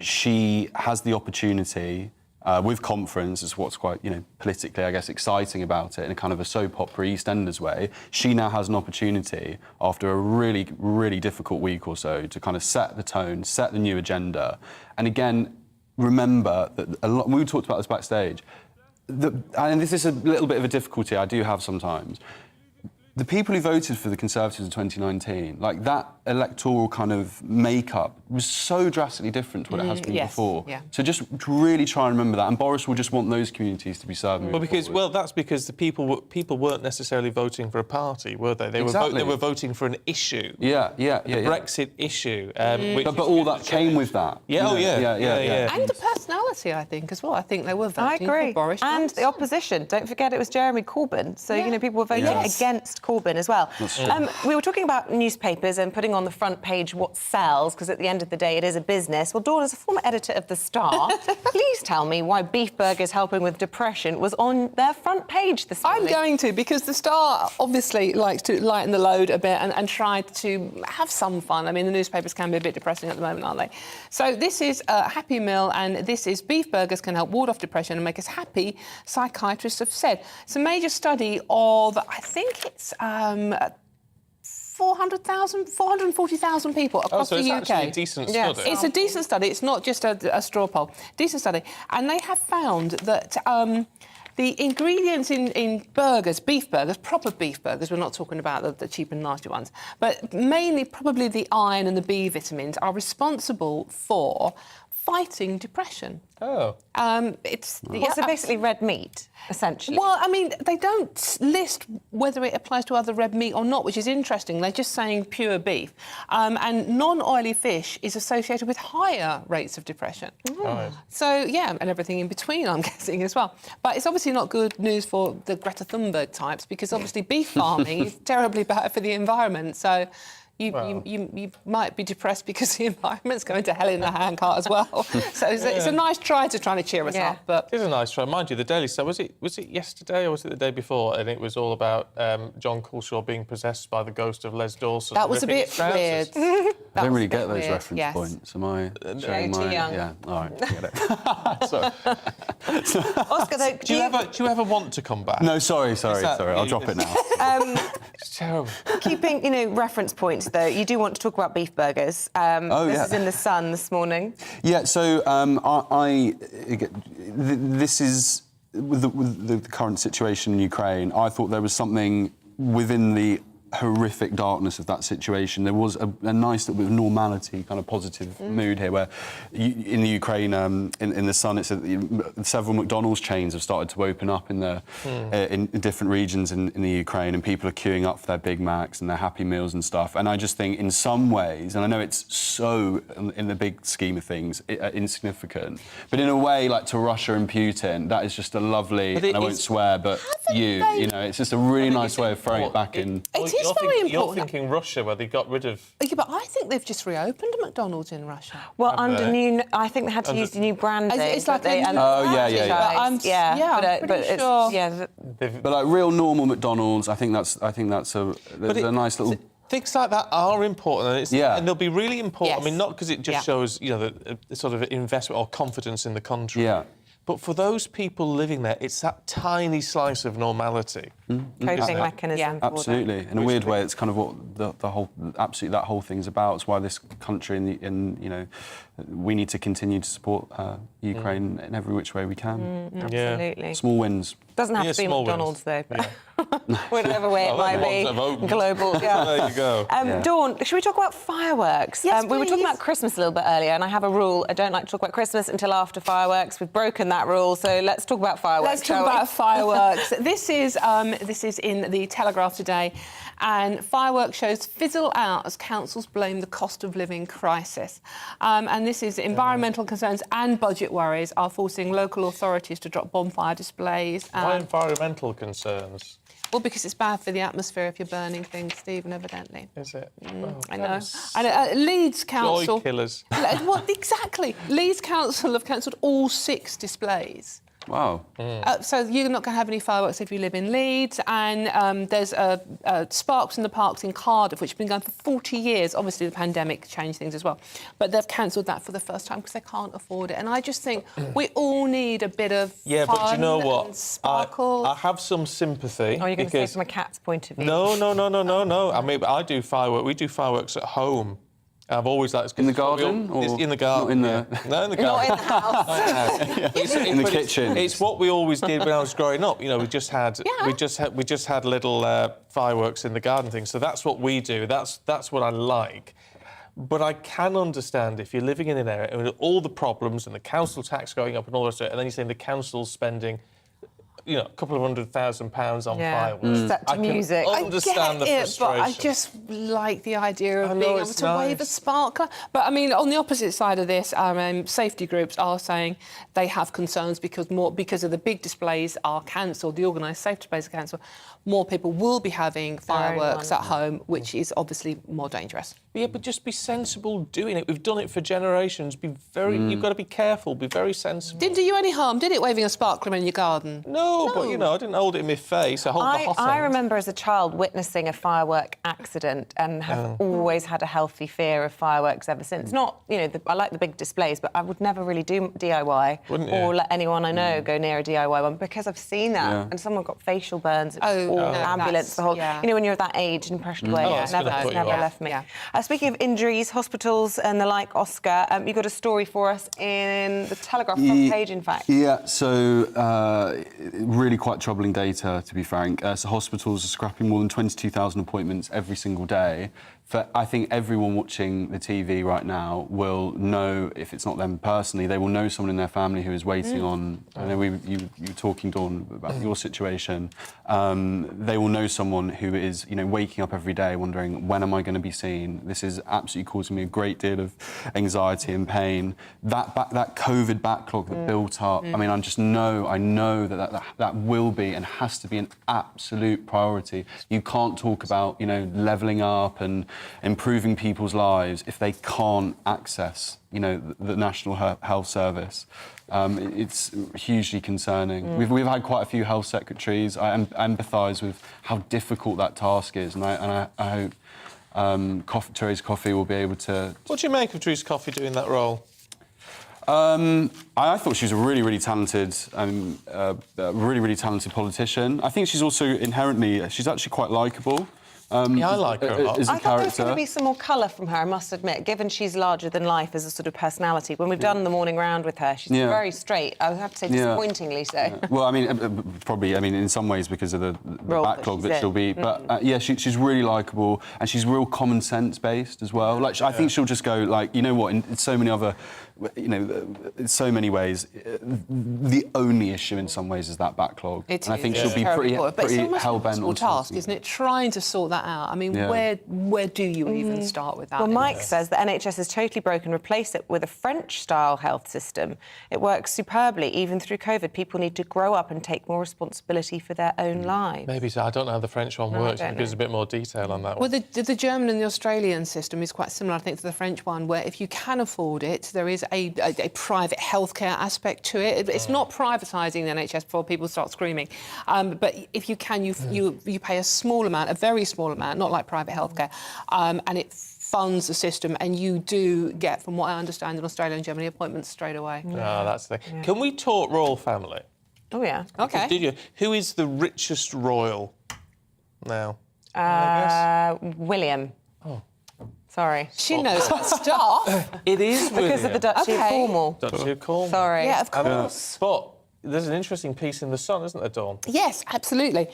She has the opportunity. With conference, is what's quite, politically, I guess, exciting about it in a kind of a soap opera EastEnders way. She now has an opportunity, after a really, really difficult week or so, to kind of set the tone, set the new agenda. And again, remember that we talked about this backstage, and this is a little bit of a difficulty I do have sometimes. The people who voted for the Conservatives in 2019, like that electoral kind of makeup was so drastically different to what it has been before. Yeah. So just really try and remember that. And Boris will just want those communities to be served. That's because the people weren't necessarily voting for a party, were they? They were voting for an issue. Yeah. Brexit issue. But all that came with that. Yeah. And the personality, I think, as well. I think they were voting for Boris Johnson. And the opposition. Don't forget it was Jeremy Corbyn. So, people were voting against Corbyn as well. We were talking about newspapers and putting on the front page what sells, because at the end of the day, it is a business. Well, Dawn, as a former editor of The Star, please tell me why beef burgers helping with depression was on their front page this morning. I'm going to, because The Star obviously likes to lighten the load a bit and try to have some fun. I mean, the newspapers can be a bit depressing at the moment, aren't they? So this is a Happy Meal, and this is beef burgers can help ward off depression and make us happy, psychiatrists have said. It's a major study of, I think it's 440,000 people across so the it's UK. actually a decent study. It's a decent study. It's not just a straw poll. Decent study. And they have found that the ingredients in burgers, beef burgers, proper beef burgers, we're not talking about the cheap and nasty ones, but mainly probably the iron and the B vitamins are responsible for fighting depression. Oh. So basically red meat, essentially. Well, I mean, they don't list whether it applies to other red meat or not, which is interesting. They're just saying pure beef. And non-oily fish is associated with higher rates of depression. Right. So, yeah, and everything in between, I'm guessing, as well. But it's obviously not good news for the Greta Thunberg types, because obviously beef farming is terribly bad for the environment. So you might be depressed because the environment's going to hell in the handcart as well. So it's a nice try to try to cheer us up. But it is a nice try. Mind you, the Daily Star, was it yesterday or was it the day before? And it was all about John Coulshaw being possessed by the ghost of Les Dawson. That was a bit weird. I don't really get those reference points. Am I showing too my... young. Yeah, all right, I get it. Oscar, though, do you ever want to come back? No, sorry, I'll drop it now. It's terrible. Keeping, reference points, though, you do want to talk about beef burgers. This is in The Sun this morning. Yeah, so this is... With the current situation in Ukraine, I thought there was something within the horrific darkness of that situation. There was a nice little bit of normality, kind of positive mood here, where in the Ukraine, in the Sun, it said several McDonald's chains have started to open up in in different regions in the Ukraine, and people are queuing up for their Big Macs and their Happy Meals and stuff. And I just think, in some ways, and I know it's so, in the big scheme of things, insignificant, but in a way, like to Russia and Putin, that is just a lovely, and I won't swear, but it's just a really nice way of throwing it back in. Very important. You're thinking Russia, where they got rid of... Yeah, but I think they've just reopened a McDonald's in Russia. Well, I think they had to use the new branding. It's like yeah. But like real normal McDonald's, I think that's a nice little... Things like that are important, and they'll be really important. Yes. I mean, not because it just shows, the sort of investment or confidence in the country. Yeah. But for those people living there, it's that tiny slice of normality. Coping mechanism. Absolutely. In a weird way, it's kind of what the whole, absolutely that whole thing's about. It's why this country we need to continue to support Ukraine in every which way we can. Absolutely. Small wins. Doesn't have to be McDonald's, though. Whatever way it might be. Global. Yeah. There you go. Dawn, should we talk about fireworks? Yes, we were talking about Christmas a little bit earlier, and I have a rule. I don't like to talk about Christmas until after fireworks. We've broken that rule, so let's talk about fireworks. Let's talk about fireworks. This is in the Telegraph today, and fireworks shows fizzle out as councils blame the cost of living crisis. And this is environmental concerns and budget worries are forcing local authorities to drop bonfire displays. Why environmental concerns? Well, because it's bad for the atmosphere if you're burning things, Stephen, evidently. Is it? I know. And Leeds Council... Joy killers. Well, exactly. Leeds Council have cancelled all 6 displays. Wow. So you're not going to have any fireworks if you live in Leeds. And there's Sparks in the Parks in Cardiff, which has been going for 40 years. Obviously, the pandemic changed things as well. But they've cancelled that for the first time because they can't afford it. And I just think we all need a bit of fun but you know what? and sparkle. I have some sympathy. Are you going to say from a cat's point of view? No. I mean, I do fireworks. We do fireworks at home. I've always liked... In the garden? In the garden. Not in the... No, in the garden. Not in the house. In the kitchen. It's what we always did when I was growing up. We just had little fireworks in the garden thing. So that's what we do. That's what I like. But I can understand if you're living in an area with all the problems and the council tax going up and all the rest of it, and then you're saying the council's spending... a couple of £100,000 on fireworks. Set to music. I understand the frustration. But I just like the idea of being able to wave a sparkler. But, I mean, on the opposite side of this, safety groups are saying they have concerns because of the big displays are cancelled, the organised safe displays are cancelled, more people will be having fireworks at home, which is obviously more dangerous. Yeah, but just be sensible doing it. We've done it for generations. You've got to be careful, be very sensible. Didn't do you any harm, did it, waving a sparkler in your garden? No, but, you know, I didn't hold it in my face. I hold the hot I end. remember as a child witnessing a firework accident and have always had a healthy fear of fireworks ever since. Not, you know, I like the big displays, but I would never really do DIY or let anyone I know go near a DIY one because I've seen that and someone got facial burns or ambulance, the whole... You know, when you're at that age, impressioned away, it's never left me. Speaking of injuries, hospitals and the like, Oscar, you've got a story for us in the Telegraph front page, in fact. Yeah, so really quite troubling data, to be frank. So hospitals are scrapping more than 22,000 appointments every single day. I think everyone watching the TV right now will know, if it's not them personally, they will know someone in their family who is waiting on... I know you were talking, Dawn, about your situation. They will know someone who is, you know, waking up every day wondering, when am I going to be seen? This is absolutely causing me a great deal of anxiety and pain. That COVID backlog that built up, I mean, I know that will be and has to be an absolute priority. You can't talk about, you know, levelling up and improving people's lives if they can't access, you know, the National Health Service. It's hugely concerning. We've had quite a few health secretaries. I empathise with how difficult that task is, and I hope Therese Coffey will be able to... What do you make of Therese Coffey doing that role? I thought she was a really talented, really talented politician. I think she's also inherently, she's actually quite likeable. Yeah, I like her a lot. As a I thought there was character. going to be some more colour from her, I must admit, given she's larger than life as a sort of personality. When we've done the morning round with her, she's very straight. I would have to say disappointingly so. Well, I mean, probably, I mean, in some ways because of the backlog that she'll be. But, yeah, she's really likeable and she's real common sense based as well. Like, I think she'll just go, like, you know what, in so many other... You know, in so many ways, the only issue in some ways is that backlog. And I think she'll be pretty hell-bent on task, isn't it? Trying to sort that out. I mean, where do you even start with that? Well, Mike says the NHS has totally broken, replaced it with a French-style health system. It works superbly, even through COVID. People need to grow up and take more responsibility for their own lives. Maybe so. I don't know how the French one works. Give us a bit more detail on that one. Well, the German and the Australian system is quite similar, I think, to the French one, where if you can afford it, there is a private healthcare aspect to it. It's not privatising the NHS before people start screaming, but if you can, you pay a small amount, a very small amount, not like private healthcare, and it funds the system, and you do get, from what I understand, in Australia and Germany, appointments straight away. That's the thing. Can we talk royal family? Oh, yeah. OK. Did you? Who is the richest royal now? William. Oh. Sorry. She knows her stuff. It is because of the Duchy of Cornwall. Duchy of Cornwall. Sorry. Yeah, of course. But there's an interesting piece in The Sun, isn't there, Dawn? Yes, absolutely.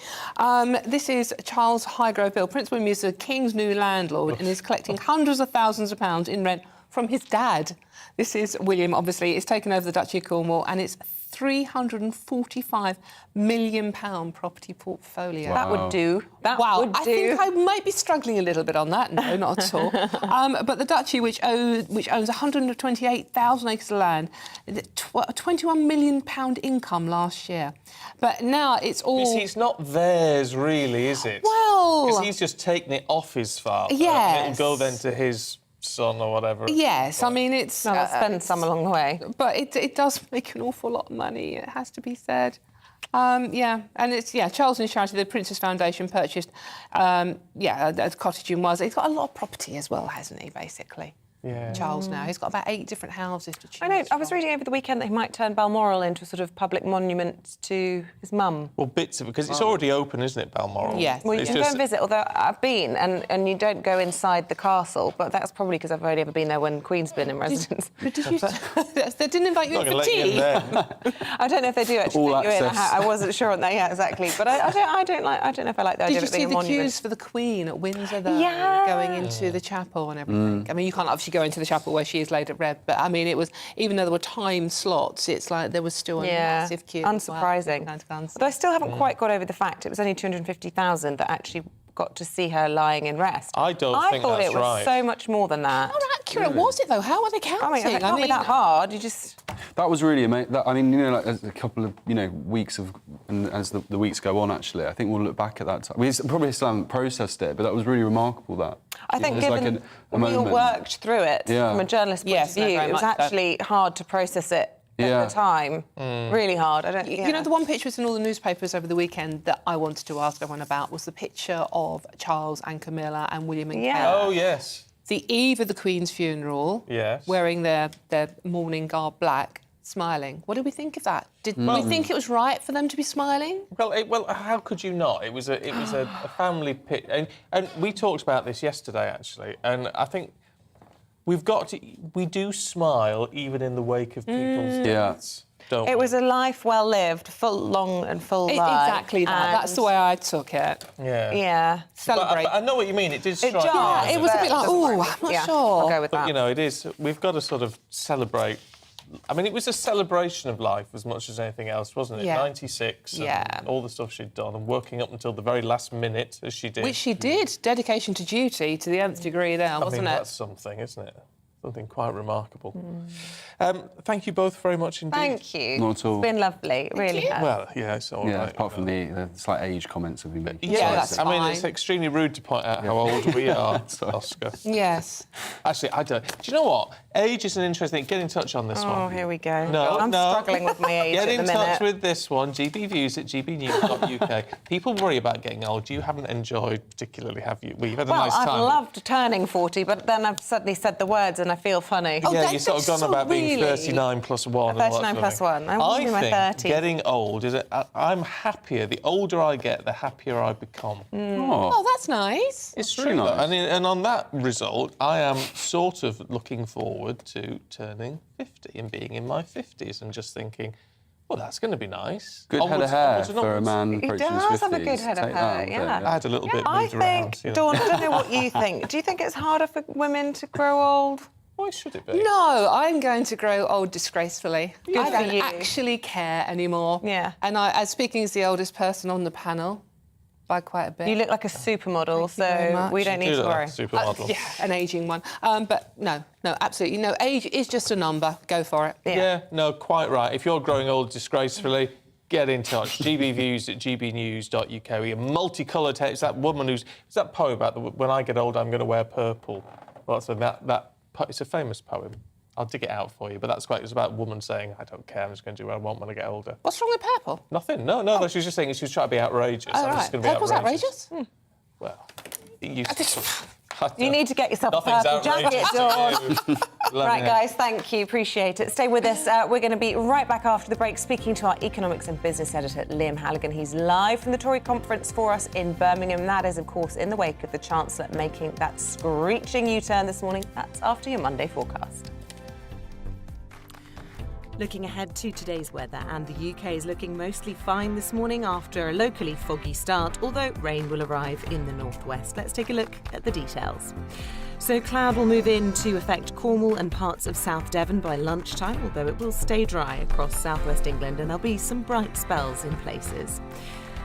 This is Charles Highgrove Bill. Prince William is the King's new landlord and is collecting hundreds of thousands of pounds in rent from his dad. This is William, obviously. It's taken over the Duchy of Cornwall and it's £345 million property portfolio. Wow. That would do. That would do. I think I might be struggling a little bit on that. No, not at all. But the Duchy, which owns 128,000 acres of land, £21 million income last year. But now it's all... It's not theirs, really, is it? Well... Because he's just taken it off his father. Yes. And go then to his son or whatever. Yes, I mean, it's... No, spend some along the way. But it does make an awful lot of money, it has to be said. Yeah, and it's, Charles and Charity, the Prince's Foundation, purchased, a cottage in Wales. He's got a lot of property as well, hasn't he, basically? Yeah. Charles now. He's got about 8 different houses to choose I know. I was from. reading over the weekend that he might turn Balmoral into a sort of public monument to his mum. Well, bits of it, because it's already open, isn't it, Balmoral? Yes. Well, you can go and visit, although I've been, and you don't go inside the castle, but that's probably because I've only ever been there when Queen's been in residence. Did you... They didn't invite you in for tea? I don't know if they do actually let you in. I wasn't sure on that, exactly. But I don't know if I like the idea of it being a monument. Did you see the queues for the Queen at Windsor, though? Yeah. Going into the chapel and everything. I mean, you can't obviously go into the chapel where she is laid at red, but I mean, it was, even though there were time slots, it's like there was still a massive queue. Unsurprising. But I still haven't quite got over the fact it was only 250,000 that actually got to see her lying in rest. I don't think thought that's it was right. so much more than that. How accurate was it, though? How are they counting? I mean, it can't be that hard. You just... That was really amazing. I mean, you know, like as a couple of, you know, weeks of, and as the weeks go on, actually, I think we'll look back at that time. We probably still haven't processed it, but that was really remarkable. That I think, it was given like a we all moment. worked through it from a journalist point of view, it was actually hard to process it at the time. Really hard. I don't. You know, the one picture was in all the newspapers over the weekend that I wanted to ask everyone about was the picture of Charles and Camilla and William and Kate. Oh, yes. The eve of the Queen's funeral, yes, wearing their mourning garb black, smiling. What did we think of that? Did we think it was right for them to be smiling? Well, how could you not? It was a family picture, and we talked about this yesterday actually, and I think we do smile even in the wake of people's deaths. It was a life well lived, long and full life. Exactly that. That's the way I took it. Yeah. Yeah. Celebrate. But I know what you mean. It did strike me. It was a bit like, oh, I'm not sure. I'll go with But, that. you know, it is. We've got to sort of celebrate. I mean, it was a celebration of life as much as anything else, wasn't it? Yeah. 96 and all the stuff she'd done and working up until the very last minute, as she did. Which she did. Dedication to duty to the nth degree there, wasn't it? That's something, isn't it? Something quite remarkable. Thank you both very much indeed. Thank you. Not at all. It's been lovely. It really has. Well, yeah, it's all right. Apart from the slight age comments that we made. Yeah, that's I mean, fine. it's extremely rude to point out how old we are, Oscar. Yes. Actually, I don't. Do you know what? Age is an interesting thing. Get in touch on this one. Oh, here we go. No, I'm struggling with my age Get at the in minute. touch with this one, gbviews@gbnews.uk. People worry about getting old. You haven't enjoyed particularly, have you? Well, you've had a nice time. I've loved turning 40, but then I've suddenly said the words and I feel funny. Yeah, you've sort of gone about being 39 plus 1. 39 plus 1. I'm in my 30s. think getting old is... I'm happier. The older I get, the happier I become. Oh, that's nice. It's true. Nice. And on that result, I am sort of looking forward to turning 50 and being in my 50s and just thinking, well, that's going to be nice. Good head of hair for a man approaching his 50s. He does have a good head of hair, yeah. I had a little bit I moved think, around. Dawn, I don't know what you think. Do you think it's harder for women to grow old? Why should it be? No, I'm going to grow old disgracefully. Good I for don't you. actually care anymore. Yeah. And as speaking as the oldest person on the panel, by quite a bit. You look like a supermodel, very so much. we don't need to worry. Supermodel. Yeah, an ageing one. But no, absolutely. No, age is just a number. Go for it. Yeah, no, quite right. If you're growing old disgracefully, get in touch. gbviews@gbnews.uk. We have multicoloured hair. It's that woman who's... It's that poem about when I get old, I'm going to wear purple. Well, so it's a famous poem. I'll dig it out for you, but that's quite... It's about a woman saying, I don't care, I'm just going to do what I want when I get older. What's wrong with purple? Nothing. No, she was just saying she was trying to be outrageous. Oh, I'm right. just going to be Purple's outrageous? Well, it used to... You need to get yourself a Nothing's purple jacket, outrageous Dawn. Right, guys, thank you. Appreciate it. Stay with us. We're going to be right back after the break speaking to our economics and business editor, Liam Halligan. He's live from the Tory conference for us in Birmingham. That is, of course, in the wake of the Chancellor making that screeching U-turn this morning. That's after your Monday forecast. Looking ahead to today's weather, and the UK is looking mostly fine this morning after a locally foggy start, although rain will arrive in the northwest. Let's take a look at the details. So cloud will move in to affect Cornwall and parts of South Devon by lunchtime, although it will stay dry across southwest England and there'll be some bright spells in places.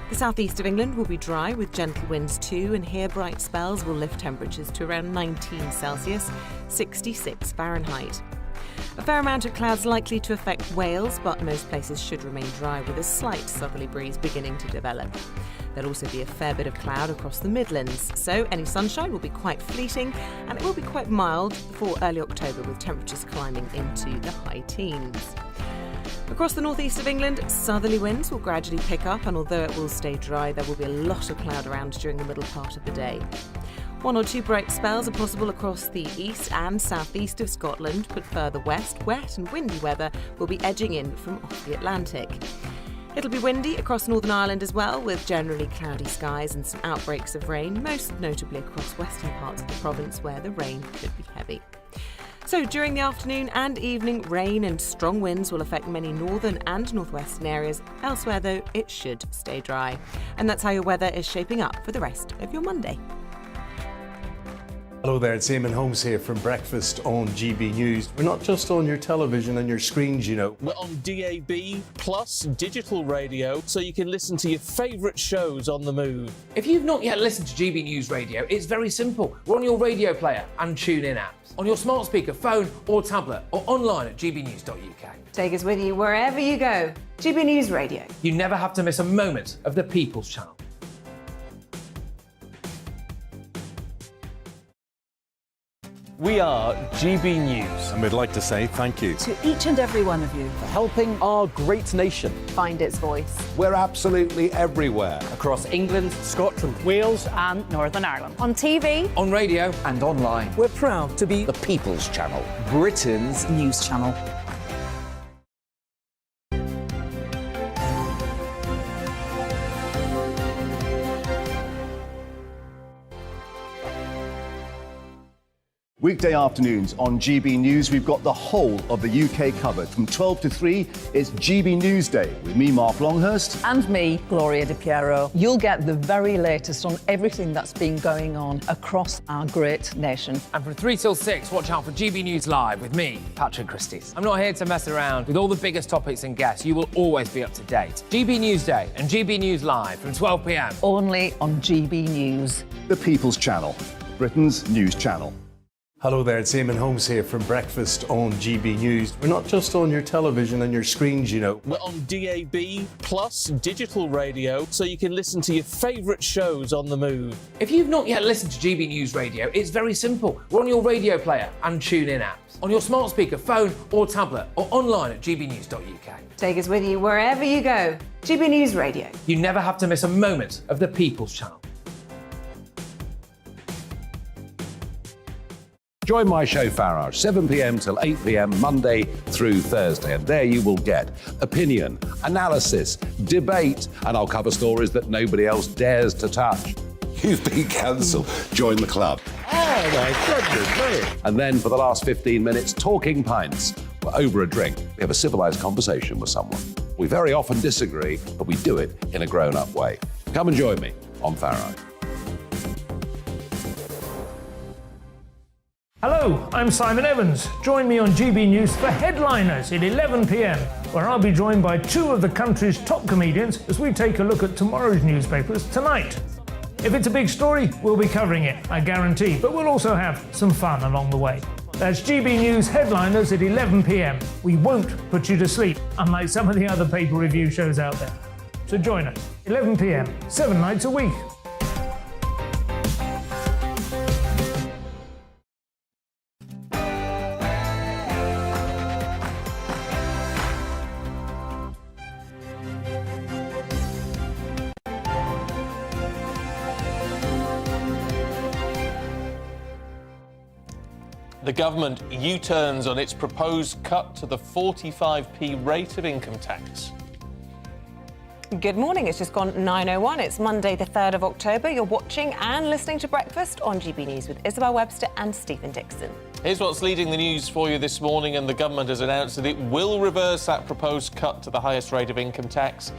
The southeast of England will be dry with gentle winds too, and here bright spells will lift temperatures to around 19 Celsius, 66 Fahrenheit. A fair amount of clouds likely to affect Wales, but most places should remain dry with a slight southerly breeze beginning to develop. There'll also be a fair bit of cloud across the Midlands, so any sunshine will be quite fleeting and it will be quite mild for early October with temperatures climbing into the high teens. Across the northeast of England, southerly winds will gradually pick up, and although it will stay dry, there will be a lot of cloud around during the middle part of the day. One or two bright spells are possible across the east and southeast of Scotland, but further west, wet and windy weather will be edging in from off the Atlantic. It'll be windy across Northern Ireland as well, with generally cloudy skies and some outbreaks of rain, most notably across western parts of the province where the rain could be heavy. So during the afternoon and evening, rain and strong winds will affect many northern and northwestern areas. Elsewhere, though, it should stay dry. And that's how your weather is shaping up for the rest of your Monday. Hello there, it's Eamonn Holmes here from Breakfast on GB News. We're not just on your television and your screens, you know. We're on DAB plus digital radio, so you can listen to your favourite shows on the move. If you've not yet listened to GB News Radio, it's very simple. We're on your radio player and TuneIn apps, on your smart speaker, phone or tablet, or online at gbnews.uk. Take us with you wherever you go. GB News Radio. You never have to miss a moment of the People's Channel. We are GB News. And we'd like to say thank you To each and every one of you for helping our great nation Find its voice. We're absolutely everywhere. across England, Scotland, Wales and Northern Ireland. On TV. On radio. and online. We're proud to be the People's Channel, Britain's news channel. Weekday afternoons on GB News, we've got the whole of the UK covered. From 12 to 3, it's GB Newsday with me, Mark Longhurst. And me, Gloria Di Piero. You'll get the very latest on everything that's been going on across our great nation. And from 3 till 6, watch out for GB News Live with me, Patrick Christys. I'm not here to mess around with all the biggest topics and guests. You will always be up to date. GB Newsday and GB News Live from 12 p.m. Only on GB News. The People's Channel, Britain's news channel. Hello there, it's Eamonn Holmes here from Breakfast on GB News. We're not just on your television and your screens, you know. We're on DAB plus digital radio, so you can listen to your favourite shows on the move. If you've not yet listened to GB News Radio, it's very simple. We're on your radio player and TuneIn apps, on your smart speaker, phone or tablet, or online at gbnews.uk. Take us with you wherever you go. GB News Radio. You never have to miss a moment of the People's Channel. Join my show Farage, 7 p.m. till 8 p.m. Monday through Thursday. And there you will get opinion, analysis, debate, and I'll cover stories that nobody else dares to touch. You've been cancelled. Join the club. Oh, my goodness me. And then for the last 15 minutes, talking pints. We're over a drink. We have a civilised conversation with someone. We very often disagree, but we do it in a grown-up way. Come and join me on Farage. Hello, I'm Simon Evans. Join me on GB News for Headliners at 11 p.m, where I'll be joined by two of the country's top comedians as we take a look at tomorrow's newspapers tonight. If it's a big story, we'll be covering it, I guarantee, but we'll also have some fun along the way. That's GB News Headliners at 11 p.m. We won't put you to sleep, unlike some of the other paper review shows out there. So join us, 11 p.m, 7 nights a week. The government U-turns on its proposed cut to the 45p rate of income tax. Good morning, it's just gone 9:01. It's Monday the 3rd of October. You're watching and listening to Breakfast on GB News with Isabel, Webster and Stephen Dixon. Here's what's leading the news for you this morning, and the government has announced that it will reverse that proposed cut to the highest rate of income tax.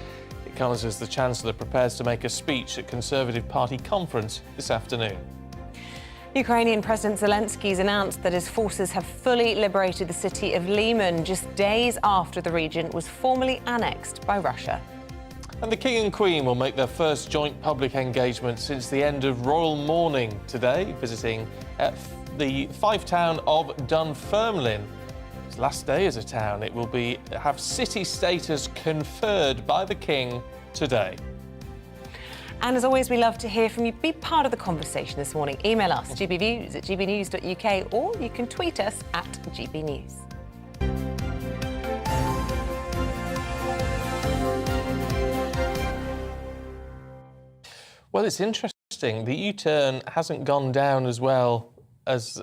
It comes as the Chancellor prepares to make a speech at Conservative Party conference this afternoon. Ukrainian President Zelensky's announced that his forces have fully liberated the city of Eamonn just days after the region was formally annexed by Russia. And the King and Queen will make their first joint public engagement since the end of royal mourning today, visiting the fife town of Dunfermline. Its last day as a town, it will have city status conferred by the King today. And as always, we love to hear from you. Be part of the conversation this morning. Email us, gbviews@gbnews.uk, or you can tweet us at gbnews. Well, it's interesting. The U-turn hasn't gone down as well as,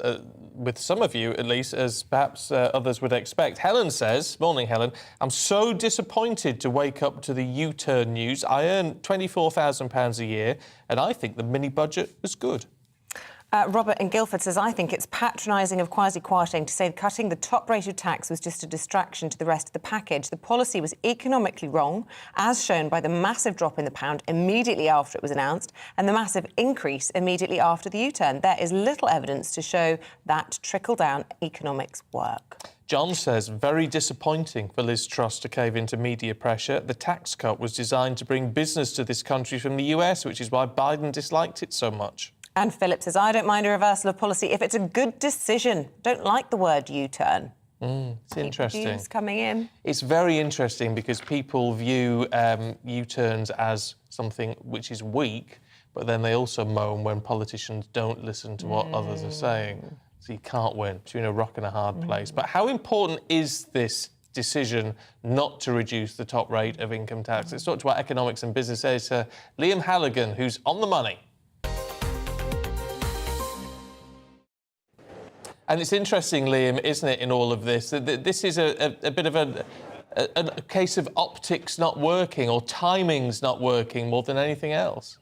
with some of you at least, as perhaps others would expect. Helen says, morning Helen, I'm so disappointed to wake up to the U-turn news. I earn £24,000 a year and I think the mini budget was good. Robert in Guildford says, I think it's patronising of Kwasi Kwarteng to say cutting the top rate of tax was just a distraction to the rest of the package. The policy was economically wrong, as shown by the massive drop in the pound immediately after it was announced and the massive increase immediately after the U-turn. There is little evidence to show that trickle-down economics work. John says, very disappointing for Liz Truss to cave into media pressure. The tax cut was designed to bring business to this country from the US, which is why Biden disliked it so much. And Philip says, I don't mind a reversal of policy if it's a good decision. Don't like the word U-turn. It's interesting. Views coming in. It's very interesting because people view U-turns as something which is weak, but then they also moan when politicians don't listen to what others are saying. So you can't win. So you're in a rock and a hard place. But how important is this decision not to reduce the top rate of income tax? Let's talk about economics and business editor Liam Halligan, who's on the money. And it's interesting, Liam, isn't it, in all of this, that this is a bit of a case of optics not working or timings not working more than anything else?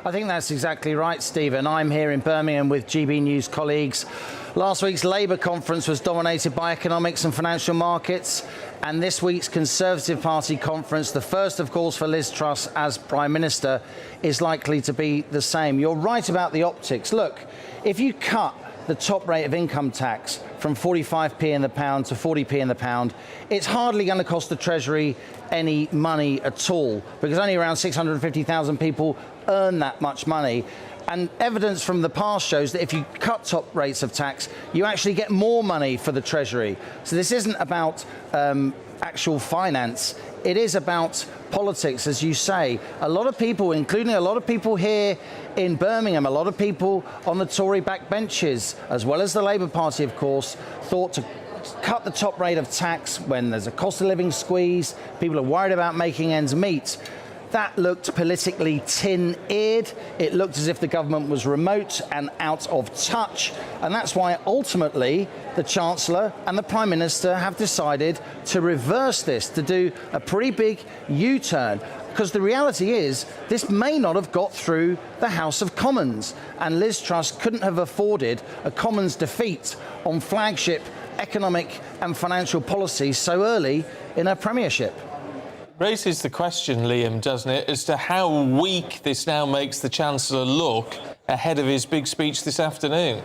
I think that's exactly right, Stephen. I'm here in Birmingham with GB News colleagues. Last week's Labour conference was dominated by economics and financial markets, and this week's Conservative Party conference, the first, of course, for Liz Truss as Prime Minister, is likely to be the same. You're right about the optics. Look, if you cut the top rate of income tax from 45p in the pound to 40p in the pound, it's hardly going to cost the Treasury any money at all, because only around 650,000 people earn that much money. And evidence from the past shows that if you cut top rates of tax, you actually get more money for the Treasury. So this isn't about actual finance. It is about politics, as you say. A lot of people, including a lot of people here in Birmingham, a lot of people on the Tory backbenches, as well as the Labour Party, of course, thought to cut the top rate of tax when there's a cost of living squeeze, people are worried about making ends meet. That looked politically tin-eared. It looked as if the government was remote and out of touch. And that's why ultimately the Chancellor and the Prime Minister have decided to reverse this, to do a pretty big U-turn. Because the reality is, this may not have got through the House of Commons. And Liz Truss couldn't have afforded a Commons defeat on flagship economic and financial policy so early in her premiership. Raises the question, Liam, doesn't it, as to how weak this now makes the Chancellor look ahead of his big speech this afternoon?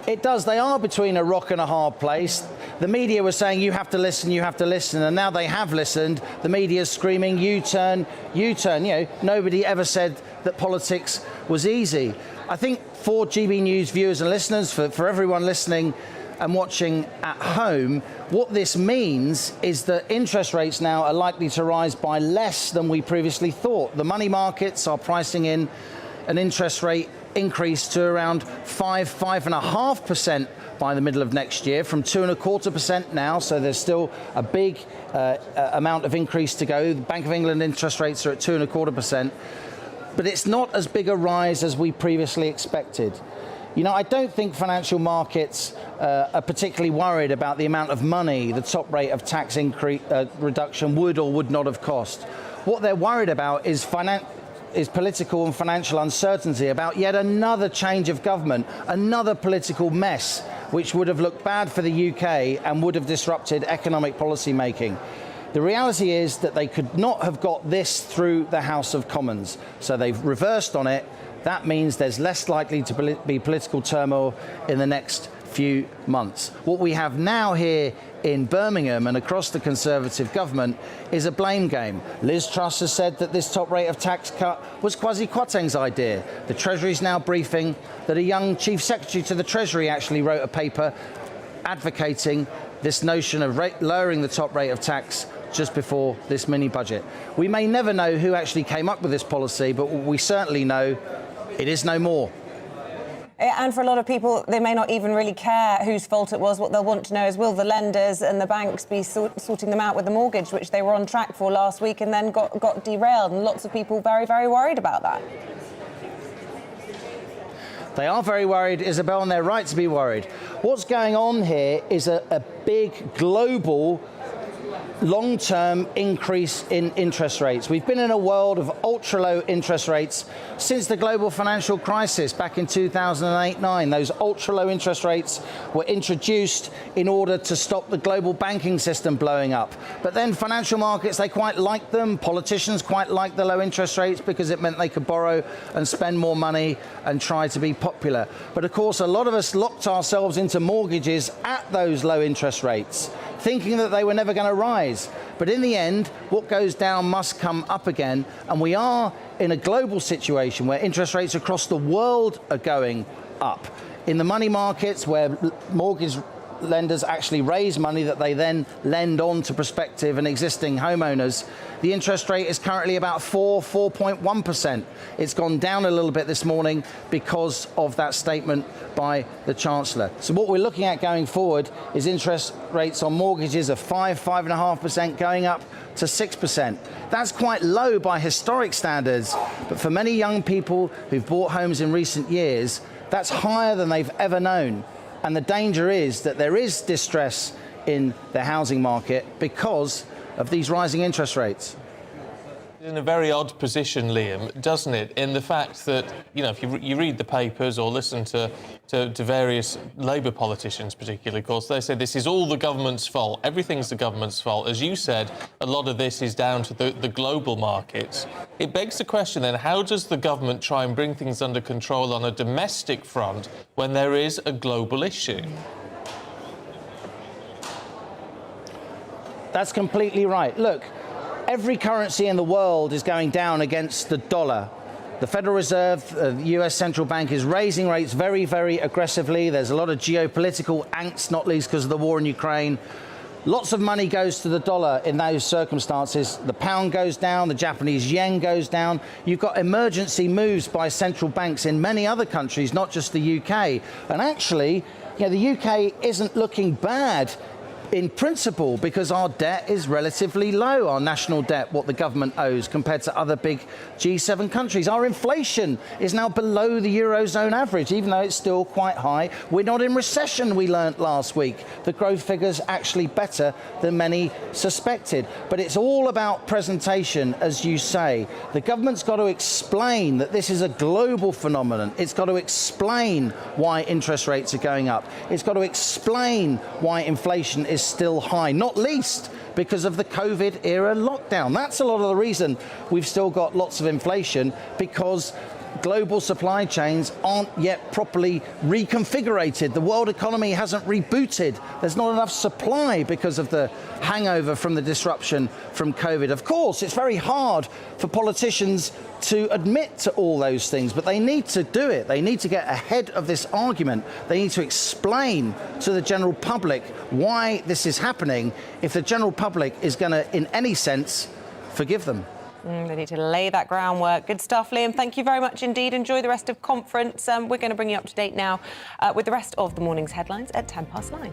It does. They are between a rock and a hard place. The media was saying, you have to listen, and now they have listened. The media's screaming, U-turn, U-turn. You know, nobody ever said that politics was easy. I think for GB News viewers and listeners, for everyone listening and watching at home, what this means is that interest rates now are likely to rise by less than we previously thought. The money markets are pricing in an interest rate increase to around 5.5% by the middle of next year, from 2.25% now, so there's still a big amount of increase to go. The Bank of England interest rates are at 2.25%, but it's not as big a rise as we previously expected. You know, I don't think financial markets are particularly worried about the amount of money the top rate of tax reduction would or would not have cost. What they're worried about is political and financial uncertainty about yet another change of government, another political mess, which would have looked bad for the UK and would have disrupted economic policy making. The reality is that they could not have got this through the House of Commons, so they've reversed on it. That means there's less likely to be political turmoil in the next few months. What we have now here in Birmingham and across the Conservative government is a blame game. Liz Truss has said that this top rate of tax cut was Kwasi Kwarteng's idea. The Treasury's now briefing that a young Chief Secretary to the Treasury actually wrote a paper advocating this notion of lowering the top rate of tax just before this mini-budget. We may never know who actually came up with this policy, but we certainly know it is no more. And for a lot of people, they may not even really care whose fault it was. What they'll want to know is, will the lenders and the banks be sorting them out with the mortgage, which they were on track for last week and then got derailed? And lots of people very, very worried about that. They are very worried, Isabel, and they're right to be worried. What's going on here is a big global long-term increase in interest rates. We've been in a world of ultra-low interest rates since the global financial crisis back in 2008-9. Those ultra-low interest rates were introduced in order to stop the global banking system blowing up. But then financial markets, they quite liked them. Politicians quite liked the low interest rates because it meant they could borrow and spend more money and try to be popular. But of course, a lot of us locked ourselves into mortgages at those low interest rates, thinking that they were never going to rise. But in the end, what goes down must come up again, and we are in a global situation where interest rates across the world are going up. In the money markets, where mortgage lenders actually raise money that they then lend on to prospective and existing homeowners, the interest rate is currently about 4.1%. It's gone down a little bit this morning because of that statement by the Chancellor. So what we're looking at going forward is interest rates on mortgages of 5.5% going up to 6%. That's quite low by historic standards, but for many young people who've bought homes in recent years, that's higher than they've ever known. And the danger is that there is distress in the housing market because of these rising interest rates. In a very odd position, Liam, doesn't it? In the fact that, you know, if you read the papers or listen to various Labour politicians, particularly, of course, they say this is all the government's fault. Everything's the government's fault. As you said, a lot of this is down to the global markets. It begs the question, then, how does the government try and bring things under control on a domestic front when there is a global issue? That's completely right. Look, every currency in the world is going down against the dollar. The Federal Reserve, the US Central Bank, is raising rates very, very aggressively. There's a lot of geopolitical angst, not least because of the war in Ukraine. Lots of money goes to the dollar in those circumstances. The pound goes down, the Japanese yen goes down. You've got emergency moves by central banks in many other countries, not just the UK. And actually, you know, the UK isn't looking bad in principle, because our debt is relatively low, our national debt, what the government owes compared to other big G7 countries. Our inflation is now below the Eurozone average, even though it's still quite high. We're not in recession, we learnt last week. The growth figure's actually better than many suspected. But it's all about presentation, as you say. The government's got to explain that this is a global phenomenon. It's got to explain why interest rates are going up. It's got to explain why inflation is still high, not least because of the COVID-era lockdown. That's a lot of the reason we've still got lots of inflation, because global supply chains aren't yet properly reconfigurated. The world economy hasn't rebooted. There's not enough supply because of the hangover from the disruption from COVID. Of course, it's very hard for politicians to admit to all those things, but they need to do it. They need to get ahead of this argument. They need to explain to the general public why this is happening if the general public is going to, in any sense, forgive them. They need to lay that groundwork. Good stuff, Liam. Thank you very much indeed. Enjoy the rest of conference. We're going to bring you up to date now with the rest of the morning's headlines at 9:10.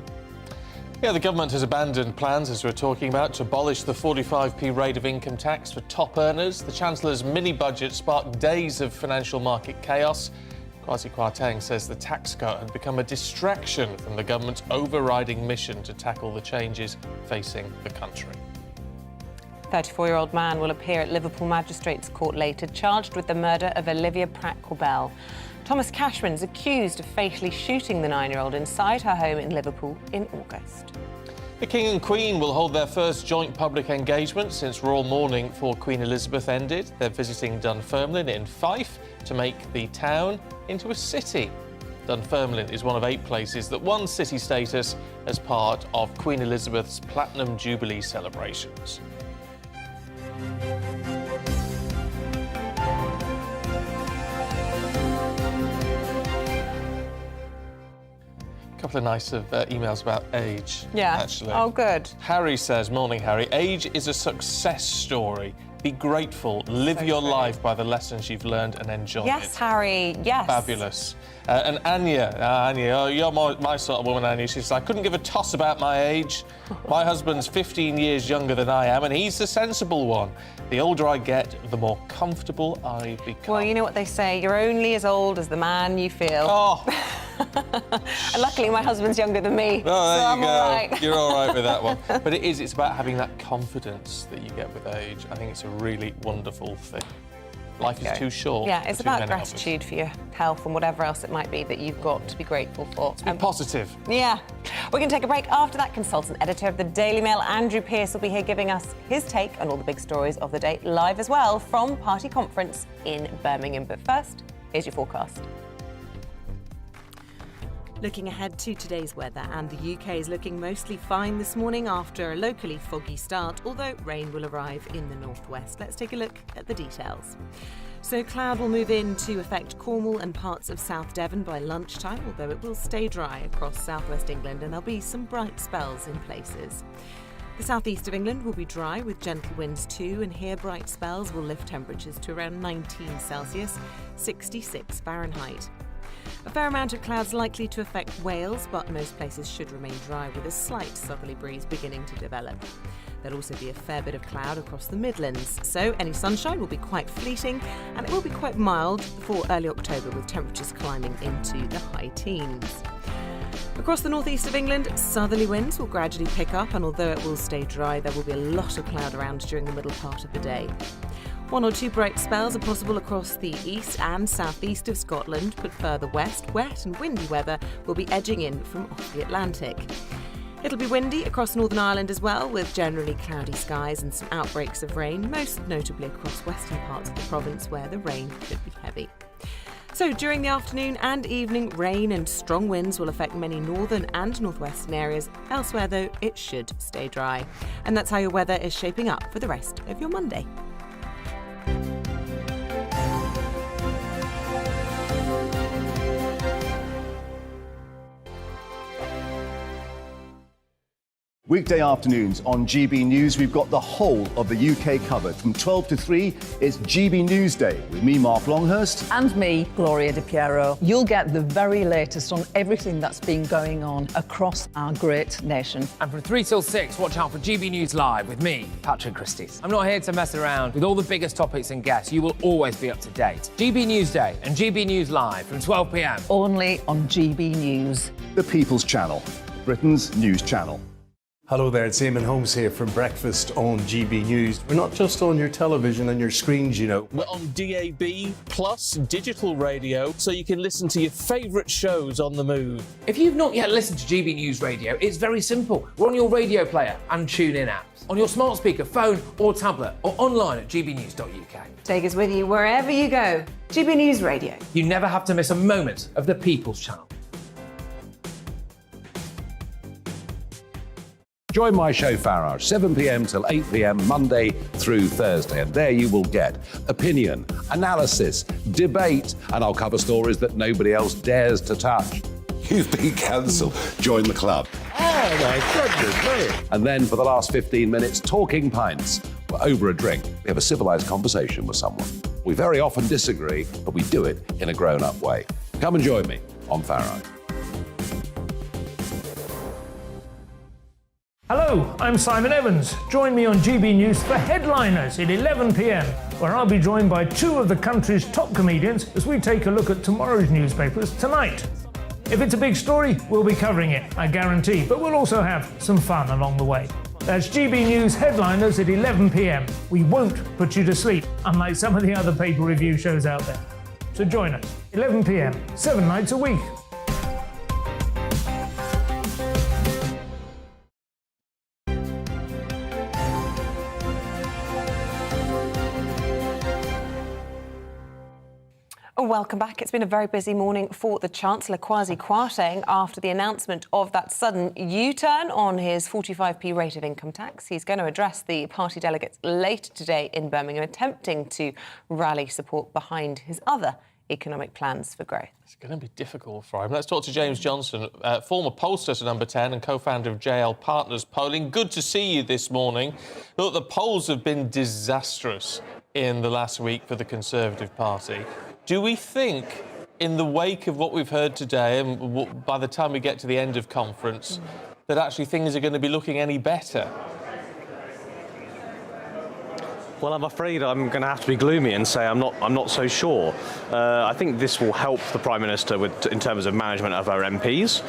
Yeah, the government has abandoned plans, as we're talking about, to abolish the 45p rate of income tax for top earners. The Chancellor's mini-budget sparked days of financial market chaos. Kwasi Kwarteng says the tax cut had become a distraction from the government's overriding mission to tackle the changes facing the country. 34-year-old man will appear at Liverpool Magistrates Court later, charged with the murder of Olivia Pratt-Corbell. Thomas Cashman is accused of fatally shooting the 9-year-old inside her home in Liverpool in August. The King and Queen will hold their first joint public engagement since royal mourning for Queen Elizabeth ended. They're visiting Dunfermline in Fife to make the town into a city. Dunfermline is one of 8 places that won city status as part of Queen Elizabeth's Platinum Jubilee celebrations. A couple of nice emails about age, actually. Oh, good. Harry says, morning, Harry. Age is a success story. Be grateful. Live your life by the lessons you've learned and enjoy it. Yes, Harry. Yes. Fabulous. And Anya, oh, you're my sort of woman, Anya. She says, I couldn't give a toss about my age. My husband's 15 years younger than I am, and he's the sensible one. The older I get, the more comfortable I become. Well, you know what they say, you're only as old as the man you feel. Oh, And luckily, my husband's younger than me. Oh, there so you I'm go. all right. You're all right with that one. But it's about having that confidence that you get with age. I think it's a really wonderful thing. Life is too short. Yeah, it's for too about many of us. gratitude for your health and whatever else it might be that you've got to be grateful for. Be positive. Yeah. We're going to take a break. After that, consultant editor of the Daily Mail, Andrew Pearce, will be here giving us his take on all the big stories of the day, live as well from Party Conference in Birmingham. But first, here's your forecast. Looking ahead to today's weather, and the UK is looking mostly fine this morning after a locally foggy start, although rain will arrive in the northwest. Let's take a look at the details. So cloud will move in to affect Cornwall and parts of South Devon by lunchtime, although it will stay dry across southwest England and there'll be some bright spells in places. The southeast of England will be dry with gentle winds too, and here bright spells will lift temperatures to around 19 Celsius, 66 Fahrenheit. A fair amount of clouds likely to affect Wales, but most places should remain dry with a slight southerly breeze beginning to develop. There'll also be a fair bit of cloud across the Midlands, so any sunshine will be quite fleeting and it will be quite mild for early October with temperatures climbing into the high teens. Across the northeast of England, southerly winds will gradually pick up, and although it will stay dry, there will be a lot of cloud around during the middle part of the day. One or two bright spells are possible across the east and southeast of Scotland, but further west, wet and windy weather will be edging in from off the Atlantic. It'll be windy across Northern Ireland as well, with generally cloudy skies and some outbreaks of rain, most notably across western parts of the province where the rain could be heavy. So during the afternoon and evening, rain and strong winds will affect many northern and northwestern areas. Elsewhere, though, it should stay dry. And that's how your weather is shaping up for the rest of your Monday. Weekday afternoons on GB News, we've got the whole of the UK covered. From 12 to 3, it's GB Newsday with me, Mark Longhurst. And me, Gloria Di Piero. You'll get the very latest on everything that's been going on across our great nation. And from 3 till 6, watch out for GB News Live with me, Patrick Christie's. I'm not here to mess around with all the biggest topics and guests. You will always be up to date. GB Newsday and GB News Live from 12 p.m. Only on GB News. The People's Channel, Britain's news channel. Hello there, it's Eamonn Holmes here from Breakfast on GB News. We're not just on your television and your screens, you know. We're on DAB plus digital radio, so you can listen to your favourite shows on the move. If you've not yet listened to GB News Radio, it's very simple. We're on your radio player and tune-in apps, on your smart speaker, phone or tablet, or online at gbnews.uk. Take us with you wherever you go. GB News Radio. You never have to miss a moment of the People's Channel. Join my show Farage, 7 p.m. till 8 p.m. Monday through Thursday, and there you will get opinion, analysis, debate, and I'll cover stories that nobody else dares to touch. You've been cancelled. Join the club. Oh my goodness me. And then for the last 15 minutes, talking pints. We're over a drink. We have a civilised conversation with someone. We very often disagree, but we do it in a grown-up way. Come and join me on Farage. Hello, I'm Simon Evans. Join me on GB News for Headliners at 11 p.m, where I'll be joined by two of the country's top comedians as we take a look at tomorrow's newspapers tonight. If it's a big story, we'll be covering it, I guarantee, but we'll also have some fun along the way. That's GB News Headliners at 11 p.m. We won't put you to sleep, unlike some of the other paper review shows out there. So join us, 11 p.m, 7 nights a week. Welcome back. It's been a very busy morning for the Chancellor, Kwasi Kwarteng, after the announcement of that sudden U-turn on his 45p rate of income tax. He's going to address the party delegates later today in Birmingham, attempting to rally support behind his other economic plans for growth. It's going to be difficult for him. Let's talk to James Johnson, former pollster to Number 10 and co-founder of JL Partners Polling. Good to see you this morning. Look, the polls have been disastrous in the last week for the Conservative Party. Do we think, in the wake of what we've heard today, and by the time we get to the end of conference, that actually things are going to be looking any better? Well, I'm afraid I'm going to have to be gloomy and say I'm not so sure. I think this will help the Prime Minister in terms of management of her MPs.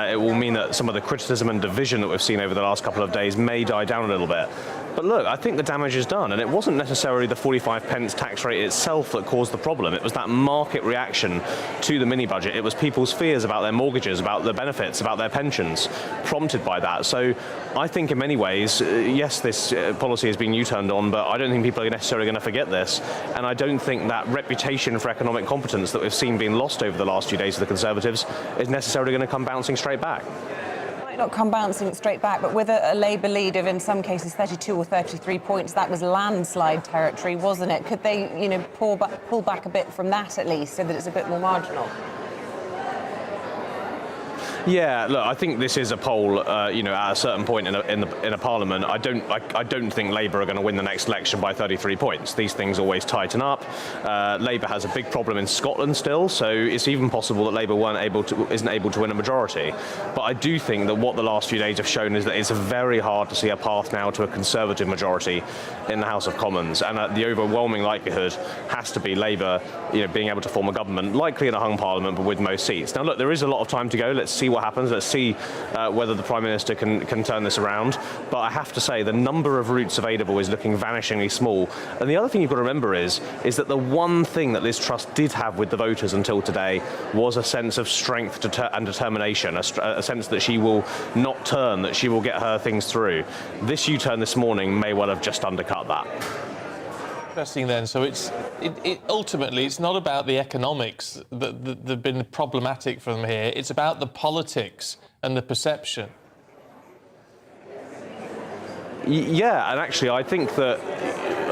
It will mean that some of the criticism and division that we've seen over the last couple of days may die down a little bit. But look, I think the damage is done, and it wasn't necessarily the 45p tax rate itself that caused the problem. It was that market reaction to the mini-budget. It was people's fears about their mortgages, about their benefits, about their pensions, prompted by that. So I think in many ways, yes, this policy has been U-turned on, but I don't think people are necessarily going to forget this. And I don't think that reputation for economic competence that we've seen being lost over the last few days of the Conservatives is necessarily going to come bouncing straight back. Not come bouncing straight back, but with a Labour lead of, in some cases, 32 or 33 points, that was landslide territory, wasn't it? Could they, pull back a bit from that at least, so that it's a bit more marginal? Yeah, look, I think this is a poll, at a certain point in a parliament. I don't think Labour are going to win the next election by 33 points. These things always tighten up. Labour has a big problem in Scotland still, so it's even possible that Labour isn't able to win a majority. But I do think that what the last few days have shown is that it's very hard to see a path now to a Conservative majority in the House of Commons, and the overwhelming likelihood has to be Labour, being able to form a government, likely in a hung parliament, but with most seats. Now, look, there is a lot of time to go. Let's see what happens. Let's see whether the Prime Minister can turn this around. But I have to say, the number of routes available is looking vanishingly small. And the other thing you've got to remember is that the one thing that Liz Truss did have with the voters until today was a sense of strength and determination, a sense that she will not turn, that she will get her things through. This U-turn this morning may well have just undercut that. Interesting then. So ultimately it's not about the economics that have been problematic for them here. It's about the politics and the perception. Yeah, and actually I think that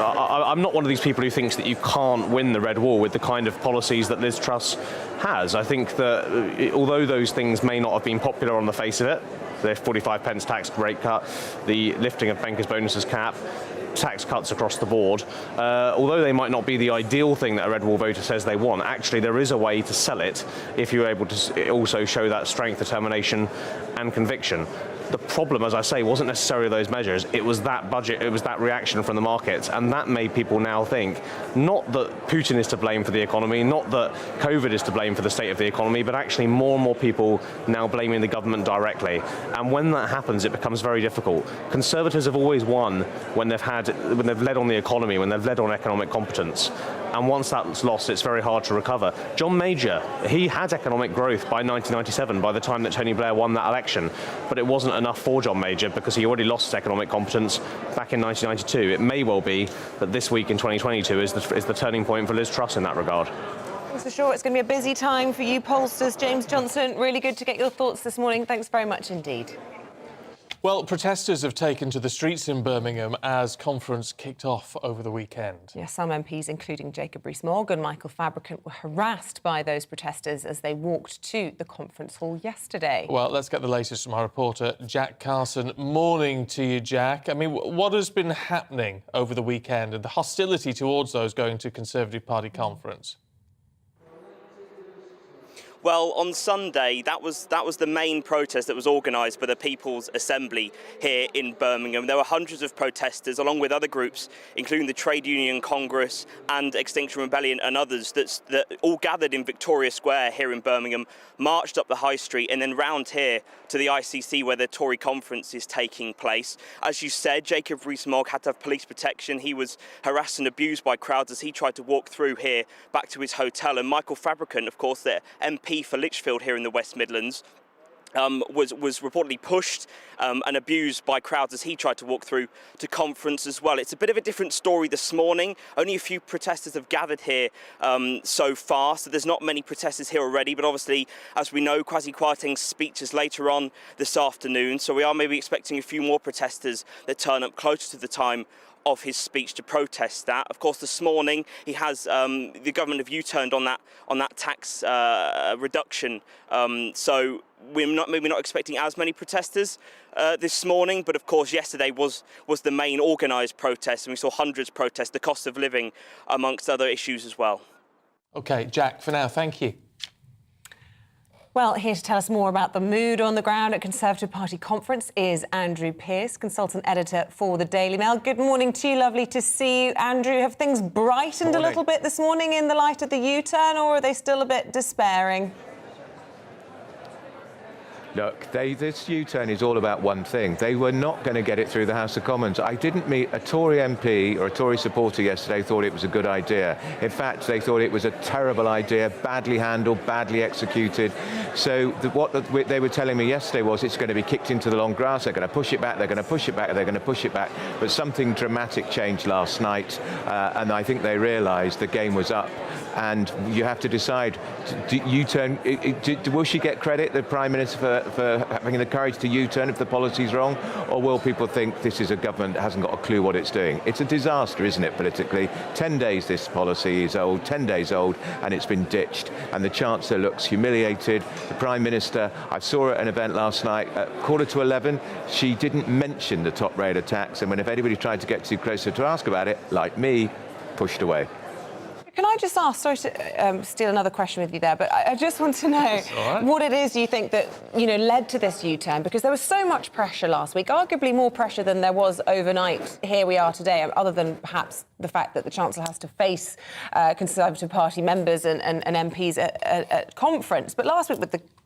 I'm not one of these people who thinks that you can't win the Red Wall with the kind of policies that Liz Truss has. I think that although those things may not have been popular on the face of it, the 45p tax rate cut, the lifting of bankers' bonuses cap, tax cuts across the board, although they might not be the ideal thing that a Red Wall voter says they want, actually there is a way to sell it if you're able to also show that strength, determination and conviction. The problem, as I say, wasn't necessarily those measures. It was that budget, it was that reaction from the markets, and that made people now think not that Putin is to blame for the economy, not that COVID is to blame for the state of the economy, but actually more and more people now blaming the government directly. And when that happens, it becomes very difficult. Conservatives have always won when they've led on the economy, when they've led on economic competence. And once that's lost, it's very hard to recover. John Major, he had economic growth by 1997, by the time that Tony Blair won that election. But it wasn't enough for John Major because he already lost his economic competence back in 1992. It may well be that this week in 2022 is the turning point for Liz Truss in that regard. Thanks for sure. It's going to be a busy time for you pollsters. James Johnson, really good to get your thoughts this morning. Thanks very much indeed. Well, protesters have taken to the streets in Birmingham as conference kicked off over the weekend. Yes, some MPs, including Jacob Rees-Mogg and Michael Fabricant, were harassed by those protesters as they walked to the conference hall yesterday. Well, let's get the latest from our reporter, Jack Carson. Morning to you, Jack. I mean, what has been happening over the weekend and the hostility towards those going to Conservative Party conference? Well, on Sunday, that was the main protest that was organised by the People's Assembly here in Birmingham. There were hundreds of protesters, along with other groups, including the Trade Union Congress and Extinction Rebellion and others, that all gathered in Victoria Square here in Birmingham, marched up the High Street and then round here to the ICC where the Tory conference is taking place. As you said, Jacob Rees-Mogg had to have police protection. He was harassed and abused by crowds as he tried to walk through here back to his hotel. And Michael Fabricant, of course, the MP for Lichfield here in the West Midlands, was reportedly pushed and abused by crowds as he tried to walk through to conference as well. It's a bit of a different story this morning. Only a few protesters have gathered here so far, so there's not many protesters here already, but obviously, as we know, Kwasi Kwarteng's speech is later on this afternoon, so we are maybe expecting a few more protesters that turn up closer to the time of his speech to protest that. Of course, this morning he has the government have U-turned on that tax reduction. So we're maybe not expecting as many protesters this morning, but of course yesterday was the main organised protest, and we saw hundreds protest the cost of living amongst other issues as well. OK, Jack, for now, thank you. Well, here to tell us more about the mood on the ground at Conservative Party conference is Andrew Pearce, consultant editor for the Daily Mail. Good morning to you. Lovely to see you, Andrew. Have things brightened a little bit this morning in the light of the U-turn, or are they still a bit despairing? Look, this U-turn is all about one thing. They were not going to get it through the House of Commons. I didn't meet a Tory MP or a Tory supporter yesterday who thought it was a good idea. In fact, they thought it was a terrible idea, badly handled, badly executed. So what they were telling me yesterday was it's going to be kicked into the long grass. They're going to push it back. They're going to push it back. They're going to push it back. But something dramatic changed last night, and I think they realised the game was up. And you have to decide, will she get credit, the Prime Minister, for having the courage to U-turn if the policy's wrong? Or will people think this is a government that hasn't got a clue what it's doing? It's a disaster, isn't it, politically? 10 days this policy is old, 10 days old, and it's been ditched. And the Chancellor looks humiliated. The Prime Minister, I saw her at an event last night at 11:15. She didn't mention the top rate of tax. And if anybody tried to get too close to ask about it, like me, pushed away. Can I just ask, sorry to steal another question with you there, but I just want to know what it is you think that, led to this U-turn, because there was so much pressure last week, arguably more pressure than there was overnight. Here we are today, other than perhaps the fact that the Chancellor has to face Conservative Party members and MPs at conference. But last week,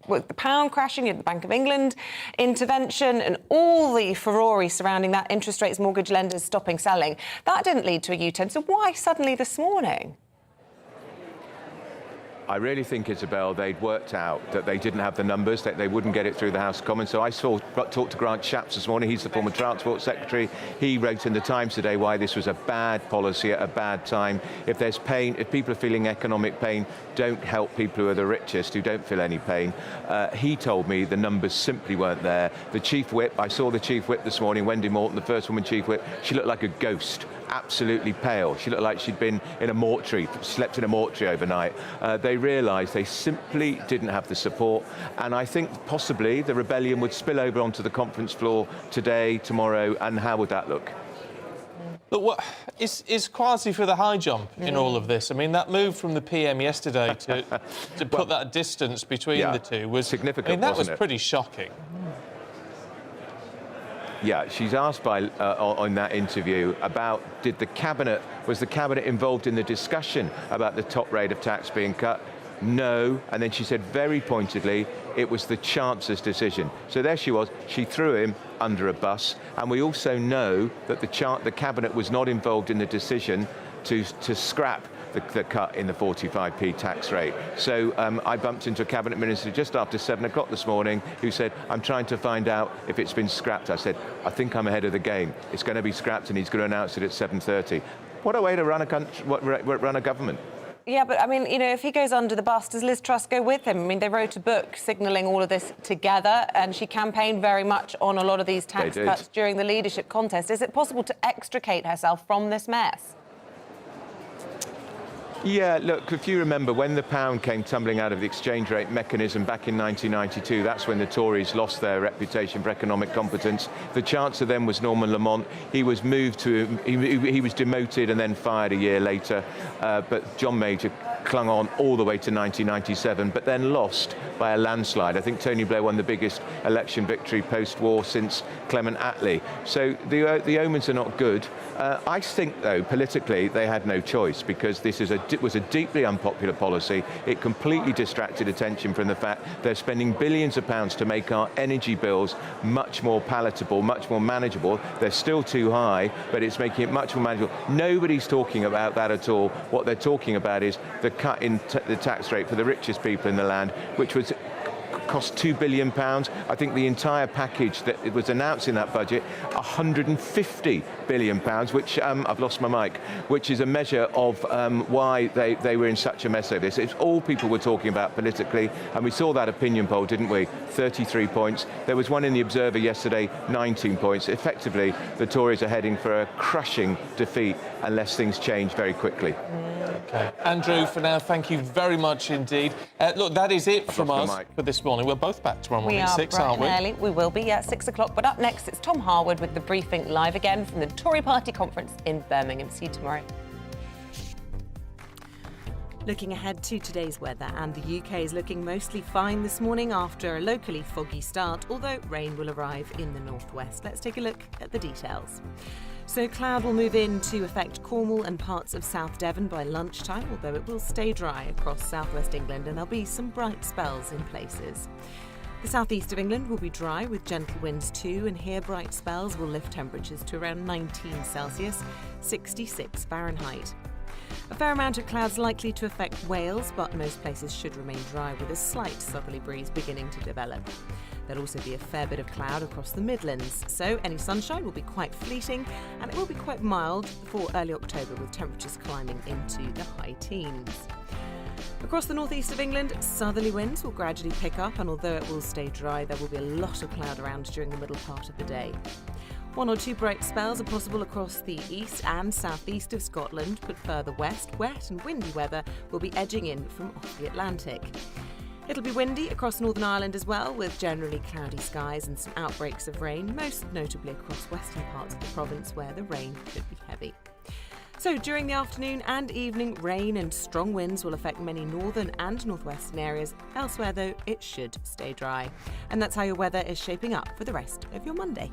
with the pound crashing, the Bank of England intervention and all the furore surrounding that, interest rates, mortgage lenders stopping selling, that didn't lead to a U-turn. So why suddenly this morning? I really think, Isabel, they'd worked out that they didn't have the numbers, that they wouldn't get it through the House of Commons. So I talked to Grant Shapps this morning. He's the former Transport Secretary. He wrote in the Times today why this was a bad policy at a bad time. If there's pain, if people are feeling economic pain, don't help people who are the richest, who don't feel any pain. He told me the numbers simply weren't there. The Chief Whip, I saw the Chief Whip this morning, Wendy Morton, the first woman Chief Whip. She looked like a ghost. Absolutely pale. She looked like she'd been in a mortuary, slept in a mortuary overnight. They realised they simply didn't have the support, and I think possibly the rebellion would spill over onto the conference floor today, tomorrow, and how would that look? Look, what is Kwasi for the high jump in all of this? I mean, that move from the PM yesterday to put that distance between the two was significant. I mean, that was wasn't it? pretty shocking. Yeah, she's asked on that interview about was the cabinet involved in the discussion about the top rate of tax being cut? No, and then she said very pointedly it was the Chancellor's decision. So there she was, she threw him under a bus, and we also know that the cabinet was not involved in the decision to scrap the cut in the 45p tax rate. So I bumped into a cabinet minister just after 7 o'clock this morning who said, I'm trying to find out if it's been scrapped. I said, I think I'm ahead of the game. It's going to be scrapped and he's going to announce it at 7:30. What a way to run a country, run a government. Yeah, but I mean, if he goes under the bus, does Liz Truss go with him? I mean, they wrote a book signalling all of this together, and she campaigned very much on a lot of these tax cuts during the leadership contest. Is it possible to extricate herself from this mess? Yeah, look, if you remember, when the pound came tumbling out of the exchange rate mechanism back in 1992, that's when the Tories lost their reputation for economic competence. The Chancellor then was Norman Lamont. He was he was demoted and then fired a year later. But John Major clung on all the way to 1997, but then lost by a landslide. I think Tony Blair won the biggest election victory post-war since Clement Attlee. So the omens are not good. I think, though, politically, they had no choice, because this was a deeply unpopular policy. It completely distracted attention from the fact they're spending billions of pounds to make our energy bills much more palatable, much more manageable. They're still too high, but it's making it much more manageable. Nobody's talking about that at all. What they're talking about is the cut in the tax rate for the richest people in the land, which was cost £2 billion. I think the entire package that it was announced in that budget, £150 billion, which, I've lost my mic, which is a measure of why they were in such a mess over this. It's all people were talking about politically, and we saw that opinion poll, didn't we? 33 points. There was one in the Observer yesterday, 19 points. Effectively, the Tories are heading for a crushing defeat unless things change very quickly. Okay. Andrew, for now, thank you very much indeed. Look, that is it from us for this morning. We're both back tomorrow morning at 6, aren't we? Early. We will be at 6 o'clock. But up next, it's Tom Harwood with the briefing live again from the Tory Party conference in Birmingham. See you tomorrow. Looking ahead to today's weather, and the UK is looking mostly fine this morning after a locally foggy start, although rain will arrive in the northwest. Let's take a look at the details. So cloud will move in to affect Cornwall and parts of South Devon by lunchtime, although it will stay dry across southwest England and there'll be some bright spells in places. The southeast of England will be dry with gentle winds too, and here bright spells will lift temperatures to around 19 Celsius, 66 Fahrenheit. A fair amount of clouds likely to affect Wales, but most places should remain dry with a slight southerly breeze beginning to develop. There'll also be a fair bit of cloud across the Midlands, so any sunshine will be quite fleeting and it will be quite mild for early October with temperatures climbing into the high teens. Across the northeast of England, southerly winds will gradually pick up, and although it will stay dry, there will be a lot of cloud around during the middle part of the day. One or two bright spells are possible across the east and southeast of Scotland, but further west, wet and windy weather will be edging in from off the Atlantic. It'll be windy across Northern Ireland as well, with generally cloudy skies and some outbreaks of rain, most notably across western parts of the province where the rain could be heavy. So during the afternoon and evening, rain and strong winds will affect many northern and northwestern areas. Elsewhere, though, it should stay dry. And that's how your weather is shaping up for the rest of your Monday.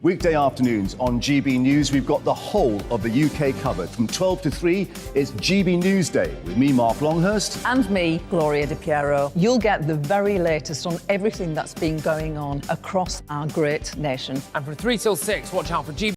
Weekday afternoons on GB News, we've got the whole of the UK covered. From 12 to 3, it's GB Newsday with me, Mark Longhurst. And me, Gloria Di Piero. You'll get the very latest on everything that's been going on across our great nation. And from 3 till 6, watch out for GB